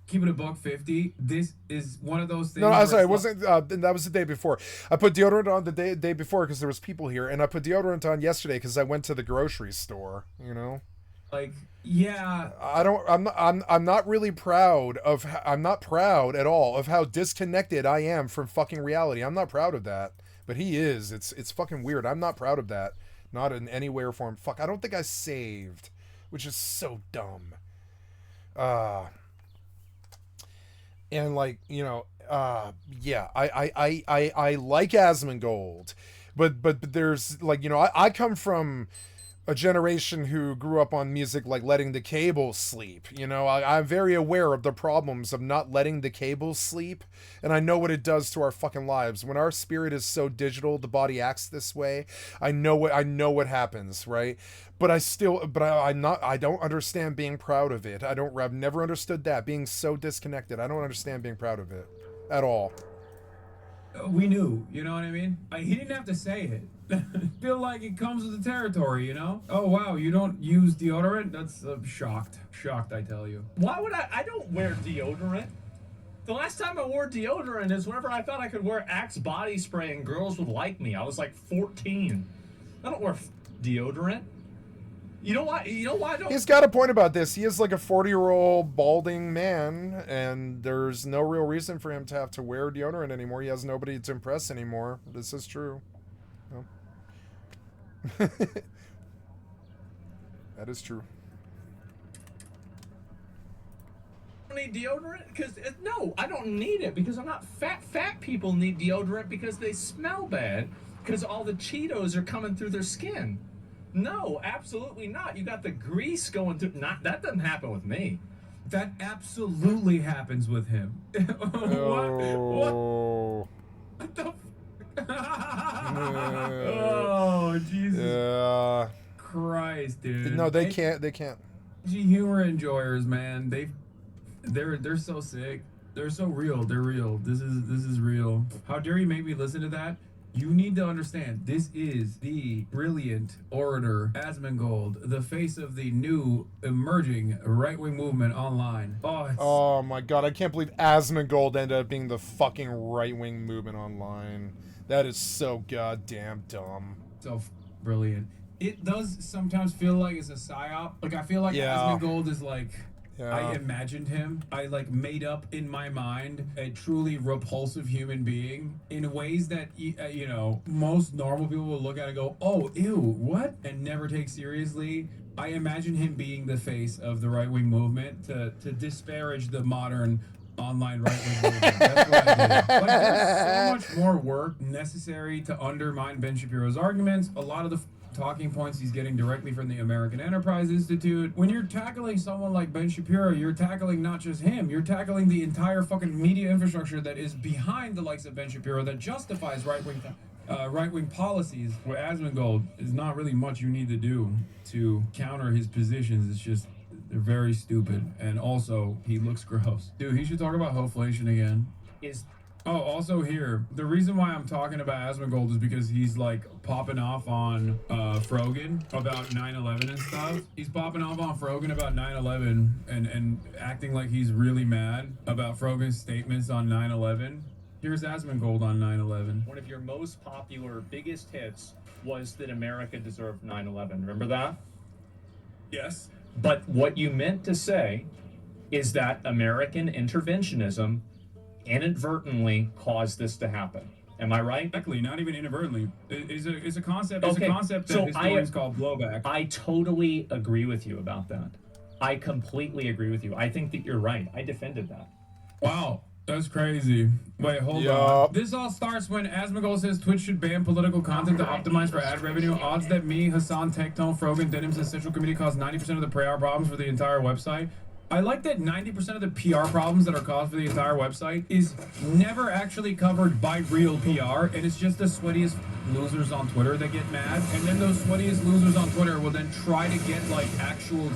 [SPEAKER 8] Keep it a $1.50. This is one of those things.
[SPEAKER 1] No, I'm sorry. It wasn't. That was the day before. I put deodorant on the day before because there was people here, and I put deodorant on yesterday because I went to the grocery store. You know.
[SPEAKER 8] Like, yeah,
[SPEAKER 1] I'm not really proud of. I'm not proud at all of how disconnected I am from fucking reality. I'm not proud of that, but he is. It's fucking weird. I'm not proud of that. Not in any way or form. Fuck. I don't think I saved, which is so dumb. And like, you know, yeah, I like Asmongold, but there's like, you know, I come from a generation who grew up on music like letting the cable sleep. You know, I'm very aware of the problems of not letting the cable sleep, and I know what it does to our fucking lives. When our spirit is so digital, the body acts this way. I know what happens, right? But I don't understand being proud of it. I've never understood that, being so disconnected. I don't understand being proud of it at all.
[SPEAKER 8] We knew, you know what I mean? He didn't have to say it. Feel like it comes with the territory, you know? Oh wow, you don't use deodorant? That's shocked, I tell you.
[SPEAKER 5] Why would I don't wear deodorant. The last time I wore deodorant is whenever I thought I could wear Axe body spray and girls would like me. I was like 14. I don't wear deodorant. You know why I don't?
[SPEAKER 1] He's got a point about this. He is like a 40-year-old balding man, and there's no real reason for him to have to wear deodorant anymore. He has nobody to impress anymore. This is true. No. That is true.
[SPEAKER 5] I don't need deodorant because no, I don't need it because I'm not fat. Fat people need deodorant because they smell bad because all the Cheetos are coming through their skin. No, absolutely not. You got the grease going through. That doesn't happen with me.
[SPEAKER 8] That absolutely happens with him.
[SPEAKER 1] Oh.
[SPEAKER 8] What the? Oh Jesus!
[SPEAKER 1] Yeah.
[SPEAKER 8] Christ, dude.
[SPEAKER 1] No, they can't.
[SPEAKER 8] Humor enjoyers, man. They're so sick. They're so real. They're real. This is real. How dare you make me listen to that? You need to understand, this is the brilliant orator Asmongold, the face of the new emerging right-wing movement online.
[SPEAKER 1] Oh my god, I can't believe Asmongold ended up being the fucking right-wing movement online. That is so goddamn dumb.
[SPEAKER 8] So brilliant. It does sometimes feel like it's a psyop. Like, I feel like Asmongold is like...
[SPEAKER 1] Yeah.
[SPEAKER 8] I imagined him. I like made up in my mind a truly repulsive human being in ways that, you know, most normal people will look at and go, oh, ew, what? And never take seriously. I imagine him being the face of the right-wing movement to disparage the modern online right-wing movement. That's what I did. Like, there's so much more work necessary to undermine Ben Shapiro's arguments. A lot of the talking points he's getting directly from the American Enterprise Institute. When you're tackling someone like Ben Shapiro, you're tackling not just him, you're tackling the entire fucking media infrastructure that is behind the likes of Ben Shapiro that justifies right-wing policies. Where Asmongold is not really much you need to do to counter his positions. It's just they're very stupid, and also he looks gross. Dude, he should talk about hoflation again. Oh, also here, the reason why I'm talking about Asmongold is because he's like popping off on Frogan about 9/11 and stuff. He's popping off on Frogan about 9/11 and acting like he's really mad about Frogan's statements on 9/11. Here's Asmongold on 9/11.
[SPEAKER 5] One of your most popular, biggest hits was that America deserved 9/11. Remember that?
[SPEAKER 8] Yes.
[SPEAKER 5] But what you meant to say is that American interventionism inadvertently caused this to happen. Am I right?
[SPEAKER 8] Exactly, not even inadvertently. It's a concept. It's a concept that historians call blowback.
[SPEAKER 5] I totally agree with you about that. I completely agree with you. I think that you're right. I defended that.
[SPEAKER 8] Wow, that's crazy. Wait, hold on. This all starts when Asmongold says Twitch should ban political content to optimize for ad revenue. Odds that me, Hassan, Tectone, Frogan, Denims, and Central Committee cause 90% of the PR problems for the entire website. I like that 90% of the PR problems that are caused for the entire website is never actually covered by real PR, and it's just the sweatiest losers on Twitter that get mad, and then those sweatiest losers on Twitter will then try to get like actual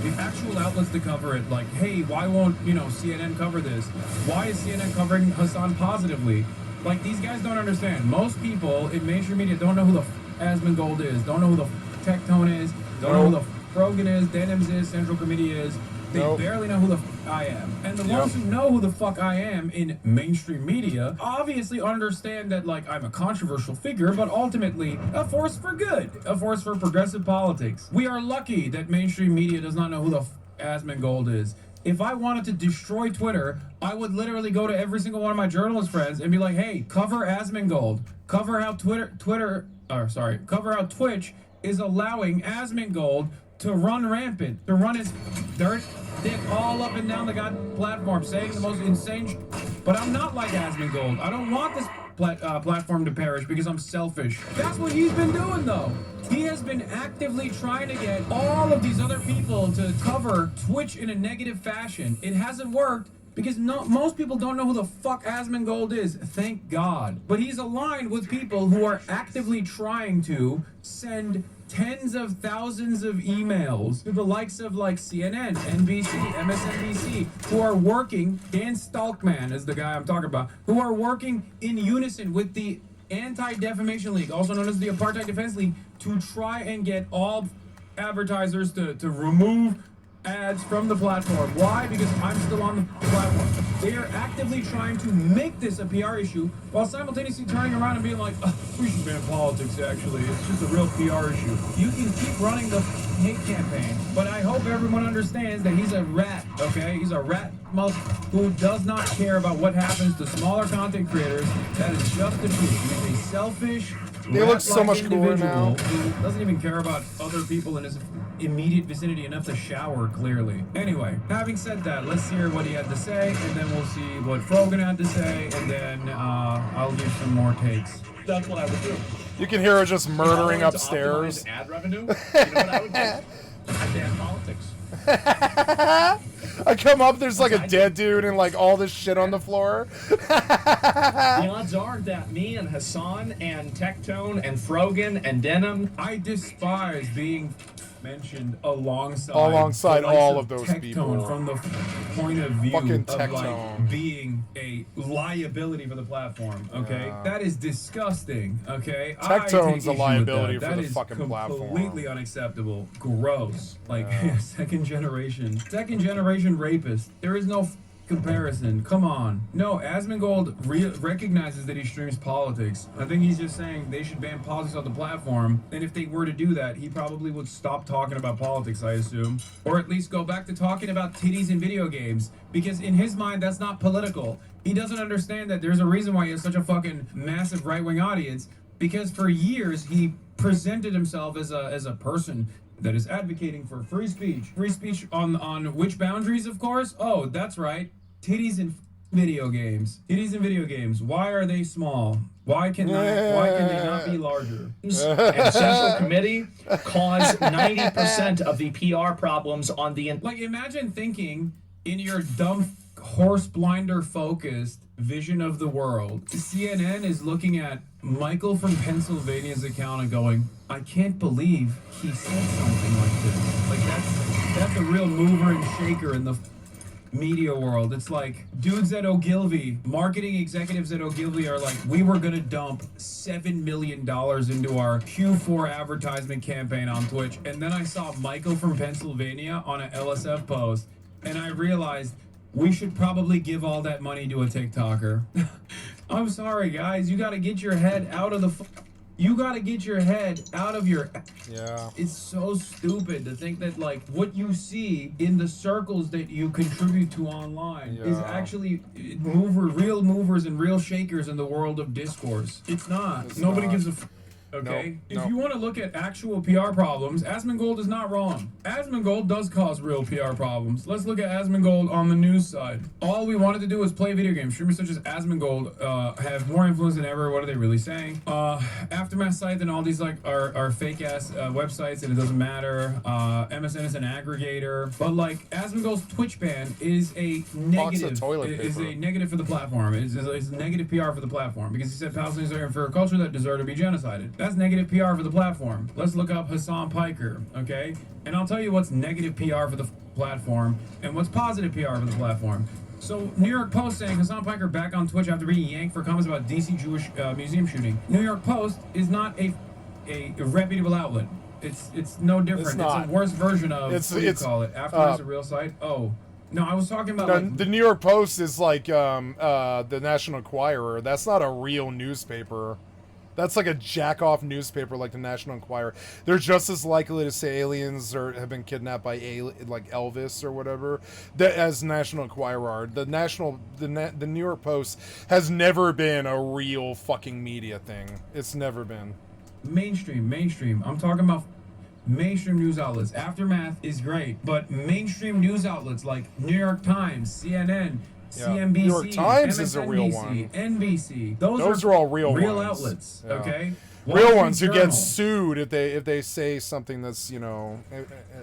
[SPEAKER 8] outlets to cover it. Like, hey, why won't, you know, CNN cover this? Why is CNN covering Hassan positively? Like, these guys don't understand. Most people in mainstream media don't know who the Asmongold is, don't know who the Tectone is, don't know who the Frogan is, Denims is, Central Committee is. They barely know who the I am. And the ones who know who the fuck I am in mainstream media obviously understand that, like, I'm a controversial figure, but ultimately a force for good, a force for progressive politics. We are lucky that mainstream media does not know who the Asmongold is. If I wanted to destroy Twitter, I would literally go to every single one of my journalist friends and be like, hey, cover Asmongold. Cover how cover how Twitch is allowing Asmongold to run rampant, to run his dirt dick all up and down the god platform, saying the most insane But I'm not like Asmongold. I don't want this platform to perish because I'm selfish. That's what he's been doing, though. He has been actively trying to get all of these other people to cover Twitch in a negative fashion. It hasn't worked because most people don't know who the fuck Asmongold is. Thank God. But he's aligned with people who are actively trying to send tens of thousands of emails to the likes of like CNN, NBC, MSNBC, who are working, Dan Stalkman is the guy I'm talking about, who are working in unison with the Anti-Defamation League, also known as the Apartheid Defense League, to try and get all advertisers to remove ads from the platform. Why? Because I'm still on the platform. They are actively trying to make this a PR issue while simultaneously turning around and being like, oh, we should ban politics, actually. It's just a real PR issue. You can keep running the hate campaign, but I hope everyone understands that he's a rat, okay? He's a rat who does not care about what happens to smaller content creators. That is just the truth. He's a selfish,
[SPEAKER 1] they look so much cooler now.
[SPEAKER 8] Who doesn't even care about other people in his immediate vicinity enough to shower, clearly. Anyway, having said that, let's hear what he had to say, and then we'll see what Frogan had to say, and then I'll give some more takes.
[SPEAKER 5] That's what I would do.
[SPEAKER 1] You can hear her just murdering upstairs.
[SPEAKER 5] Ad revenue? You know what I would do? I'd ban politics.
[SPEAKER 1] I come up, there's like a dead dude and like all this shit on the floor.
[SPEAKER 5] The odds are that me and Hassan and Tectone and Frogan and Denim,
[SPEAKER 8] I despise being mentioned alongside
[SPEAKER 1] all of those
[SPEAKER 8] Tectone
[SPEAKER 1] people
[SPEAKER 8] from the point of view
[SPEAKER 1] fucking
[SPEAKER 8] of like
[SPEAKER 1] Tectone
[SPEAKER 8] being a liability for the platform. Okay, that is disgusting. Okay,
[SPEAKER 1] Tectone's a liability
[SPEAKER 8] for
[SPEAKER 1] the fucking platform.
[SPEAKER 8] That is completely unacceptable. Gross. Like second generation rapist. There is no comparison. Come on. No, Asmongold recognizes that he streams politics. I think he's just saying they should ban politics on the platform. And if they were to do that, he probably would stop talking about politics, I assume. Or at least go back to talking about titties in video games. Because in his mind, that's not political. He doesn't understand that there's a reason why he has such a fucking massive right-wing audience. Because for years, he presented himself as a person that is advocating for free speech. Free speech on which boundaries, of course? Oh, that's right. Titties in video games. Titties in video games. Why are they small? Why can they not be larger?
[SPEAKER 5] And Central Committee cause 90% of the PR problems on the
[SPEAKER 8] Like, imagine thinking in your dumb horse blinder focused vision of the world. CNN is looking at Michael from Pennsylvania's account and going, I can't believe he said something like this. Like that's a real mover and shaker in the media world. It's like dudes at Ogilvy, marketing executives at Ogilvy are like, we were gonna dump $7 million into our Q4 advertisement campaign on Twitch, and then I saw Michael from Pennsylvania on an LSF post, and I realized we should probably give all that money to a TikToker. I'm sorry, guys. You gotta get your head out of the... You gotta get your head out of your...
[SPEAKER 1] Yeah.
[SPEAKER 8] It's so stupid to think that, like, what you see in the circles that you contribute to online is actually real movers and real shakers in the world of discourse. It's not. Nobody gives a... Okay? If you want to look at actual PR problems, Asmongold is not wrong. Asmongold does cause real PR problems. Let's look at Asmongold on the news side. All we wanted to do was play video games. Streamers such as Asmongold have more influence than ever. What are they really saying? Aftermath site and all these like are fake ass websites, and it doesn't matter. MSN is an aggregator, but like Asmongold's Twitch ban is a negative. Is a negative for the platform. It's negative PR for the platform because he said Palestinians are for a culture that deserve to be genocided. That's negative PR for the platform. Let's look up Hassan Piker, okay? And I'll tell you what's negative PR for the platform and what's positive PR for the platform. So, New York Post saying Hassan Piker back on Twitch after being yanked for comments about DC Jewish museum shooting. New York Post is not a reputable outlet. It's no different. It's a worse version of, what do you call it? After it's a real site? Oh, No, I was talking about
[SPEAKER 1] No,
[SPEAKER 8] like,
[SPEAKER 1] the New York Post is like the National Enquirer. That's not a real newspaper. That's like a jack-off newspaper like the National Enquirer. They're just as likely to say aliens have been kidnapped by like Elvis or whatever as National Enquirer are. The New York Post has never been a real fucking media thing. It's never been.
[SPEAKER 8] mainstream. I'm talking about mainstream news outlets. Aftermath is great, but mainstream news outlets like New York Times, CNN, CNBC,
[SPEAKER 1] New York Times
[SPEAKER 8] MSNBC,
[SPEAKER 1] is a real one.
[SPEAKER 8] NBC.
[SPEAKER 1] Those are all real ones.
[SPEAKER 8] outlets.
[SPEAKER 1] Yeah.
[SPEAKER 8] Okay.
[SPEAKER 1] Real
[SPEAKER 8] Wall
[SPEAKER 1] ones
[SPEAKER 8] Street
[SPEAKER 1] who
[SPEAKER 8] Journal.
[SPEAKER 1] get sued if they say something that's, you know,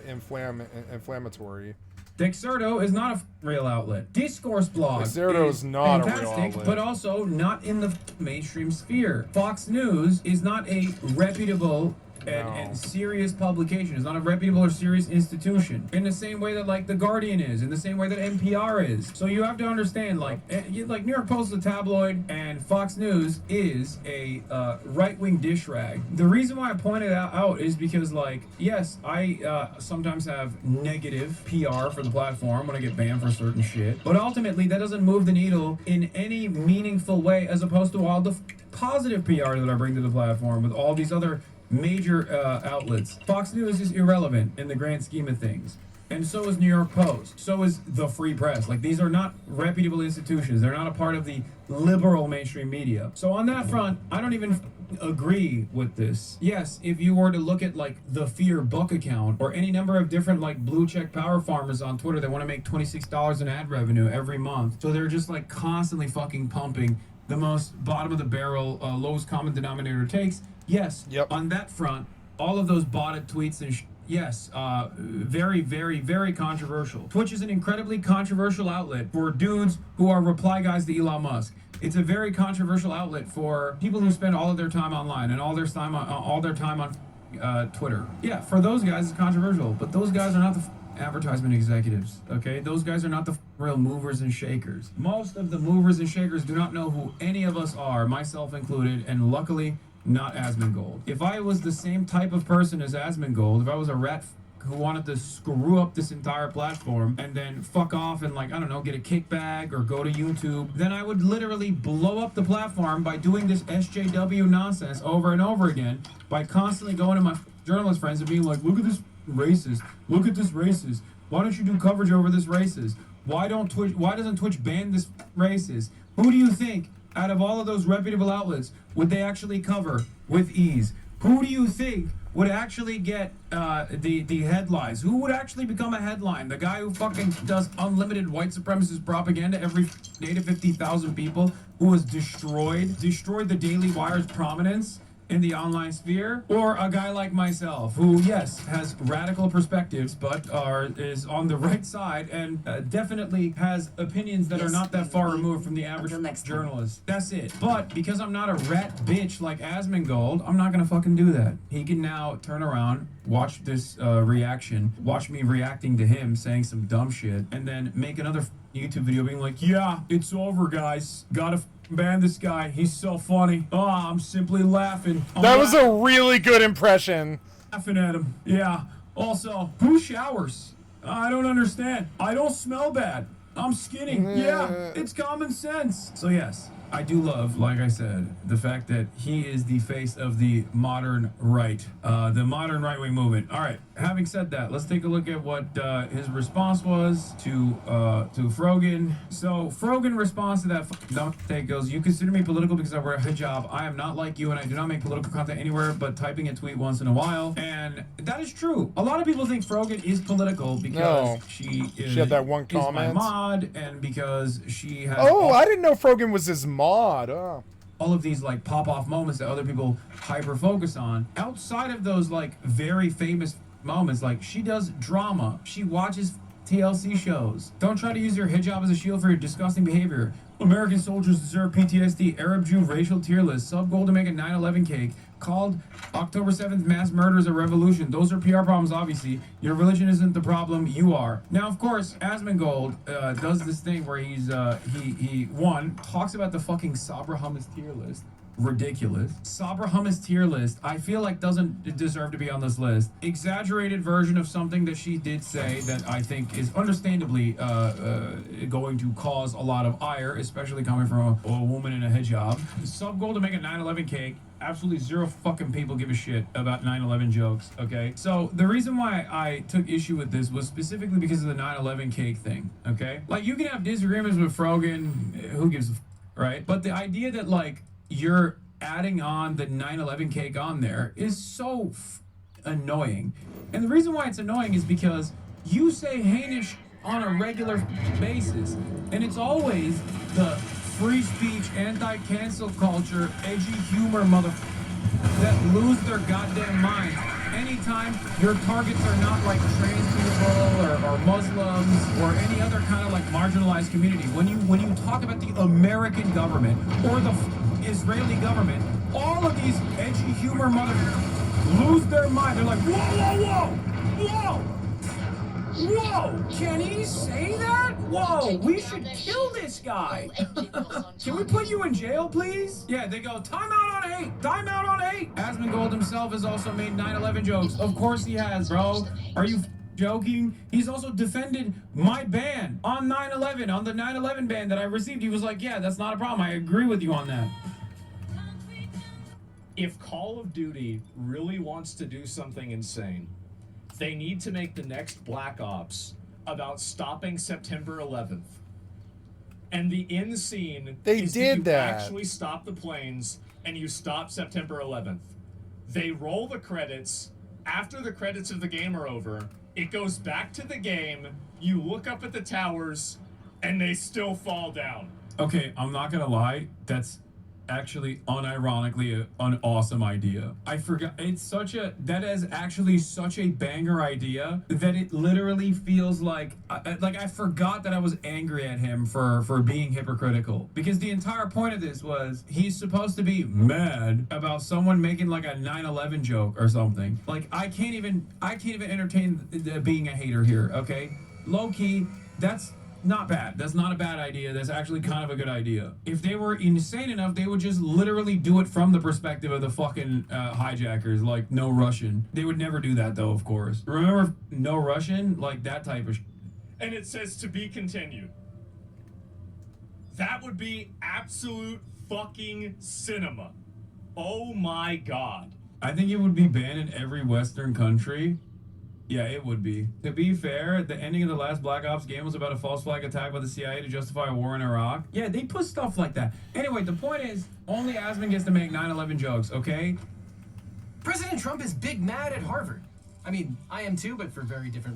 [SPEAKER 1] inflammatory.
[SPEAKER 8] Dexerto is not a real outlet. Discourse blog
[SPEAKER 1] Dexerto is not a real
[SPEAKER 8] fantastic,
[SPEAKER 1] outlet.
[SPEAKER 8] but also not in the mainstream sphere. Fox News is not a reputable and serious publication. It's not a reputable or serious institution. In the same way that like The Guardian is, in the same way that NPR is. So you have to understand, like New York Post is a tabloid, and Fox News is a right-wing dish rag. The reason why I pointed out is because, like, yes, I sometimes have negative PR for the platform when I get banned for certain shit, but ultimately that doesn't move the needle in any meaningful way, as opposed to all the positive PR that I bring to the platform with all these other major outlets. Fox News is irrelevant in the grand scheme of things. And so is New York Post. So is the Free Press. Like, these are not reputable institutions. They're not a part of the liberal mainstream media. So on that front, I don't even agree with this. Yes, if you were to look at like the Fear Book account or any number of different like blue check power farmers on Twitter that want to make $26 in ad revenue every month. So they're just like constantly fucking pumping the most bottom of the barrel, lowest common denominator takes. Yes, on that front, all of those botted tweets and yes, very, very, very controversial. Twitch is an incredibly controversial outlet for dudes who are reply guys to Elon Musk. It's a very controversial outlet for people who spend all of their time online and all their time on Twitter. Yeah, for those guys, it's controversial, but those guys are not the advertisement executives, okay? Those guys are not the real movers and shakers. Most of the movers and shakers do not know who any of us are, myself included, and luckily, not Asmongold. If I was the same type of person as Asmongold, if I was a rat who wanted to screw up this entire platform and then fuck off and, like, I don't know, get a kickback or go to YouTube, then I would literally blow up the platform by doing this SJW nonsense over and over again, by constantly going to my journalist friends and being like, look at this racist, look at this racist, why don't you do coverage over this racist, why doesn't Twitch ban this racist? Who do you think out of all of those reputable outlets would they actually cover with ease? Who do you think would actually get the headlines? Who would actually become a headline? The guy who fucking does unlimited white supremacist propaganda every day to 50,000 people, who has destroyed the Daily Wire's prominence in the online sphere? Or a guy like myself who, yes, has radical perspectives but is on the right side and definitely has opinions that are not that far removed from the average journalist. That's it. But because I'm not a rat bitch like Asmongold, I'm not gonna fucking do that. He can now turn around, watch this reaction, watch me reacting to him saying some dumb shit, and then make another YouTube video being like, yeah, it's over, guys. Gotta ban this guy. He's so funny. Oh, I'm simply laughing.
[SPEAKER 1] That was a really good impression.
[SPEAKER 8] Laughing at him. Yeah. Also, who showers? I don't understand. I don't smell bad. I'm skinny. Yeah, it's common sense. So yes, I do love, like I said, the fact that he is the face of the modern right, the modern right-wing movement. All right, having said that, let's take a look at what his response was to Frogan. So Frogan responds to that take goes, you consider me political because I wear a hijab. I am not like you, and I do not make political content anywhere but typing a tweet once in a while. And that is true. A lot of people think Frogan is political because she
[SPEAKER 1] had that one
[SPEAKER 8] is my
[SPEAKER 1] comment.
[SPEAKER 8] mod, and because she has
[SPEAKER 1] I didn't know Frogan was his mod. Oh.
[SPEAKER 8] All of these like pop-off moments that other people hyper focus on. Outside of those like very famous moments, like she does drama, she watches TLC shows. Don't try to use your hijab as a shield for your disgusting behavior. American soldiers deserve PTSD. Arab Jew racial tier list. Sub goal to make a 9/11 cake. Called October 7th mass murders a revolution. Those are PR problems, obviously. Your religion isn't the problem, you are. Now, of course, Asmongold does this thing where he talks about the fucking Sabra hummus tier list. ridiculous. Sabra Hummus tier list, I feel like doesn't deserve to be on this list. Exaggerated version of something that she did say that I think is understandably going to cause a lot of ire, especially coming from a woman in a hijab. Sub goal to make a 9/11 cake. Absolutely zero fucking people give a shit about 9/11 jokes, okay? So the reason why I took issue with this was specifically because of the 9/11 cake thing, okay? Like, you can have disagreements with Frogan, who gives a right? But the idea that, like, you're adding on the 9/11 cake on there is so annoying. And the reason why it's annoying is because you say Hainish on a regular basis, and it's always the free speech, anti-cancel culture, edgy humor that lose their goddamn minds. Anytime your targets are not like trans people or Muslims or any other kind of like marginalized community, when you talk about the American government or the Israeli government, all of these edgy humor lose their mind. They're like, whoa, whoa, whoa, whoa! Whoa! Can he say that? Whoa! We should kill this guy! Can we put you in jail, please? Yeah, they go, time out on 8! Time out on 8! Asmongold himself has also made 9/11 jokes. Of course he has, bro. Are you joking? He's also defended my ban on 9/11, on the 9/11 ban that I received. He was like, yeah, that's not a problem. I agree with you on that.
[SPEAKER 5] If Call of Duty really wants to do something insane, they need to make the next Black Ops about stopping September 11th. And the end scene is
[SPEAKER 1] did
[SPEAKER 5] you
[SPEAKER 1] that.
[SPEAKER 5] actually stop the planes and you stop September 11th. They roll the credits. After the credits of the game are over, it goes back to the game. You look up at the towers and they still fall down.
[SPEAKER 8] Okay, I'm not gonna lie. That's actually unironically an awesome idea. I forgot, that is actually such a banger idea that it literally feels like I forgot that I was angry at him for being hypocritical, because the entire point of this was he's supposed to be mad about someone making like a 9/11 joke or something. Like, I can't even entertain being a hater here, okay? Low key, that's not bad. That's not a bad idea. That's actually kind of a good idea. If they were insane enough, they would just literally do it from the perspective of the fucking hijackers, like No Russian. They would never do that, though, of course. Remember No Russian? Like that type of
[SPEAKER 5] And it says to be continued. That would be absolute fucking cinema. Oh my god.
[SPEAKER 8] I think it would be banned in every Western country. Yeah, it would be. To be fair, the ending of the last Black Ops game was about a false flag attack by the CIA to justify a war in Iraq. Yeah, they put stuff like that. Anyway, the point is, only Asmon gets to make 9/11 jokes, okay?
[SPEAKER 11] President Trump is big mad at Harvard. I mean, I am too, but for very different reasons.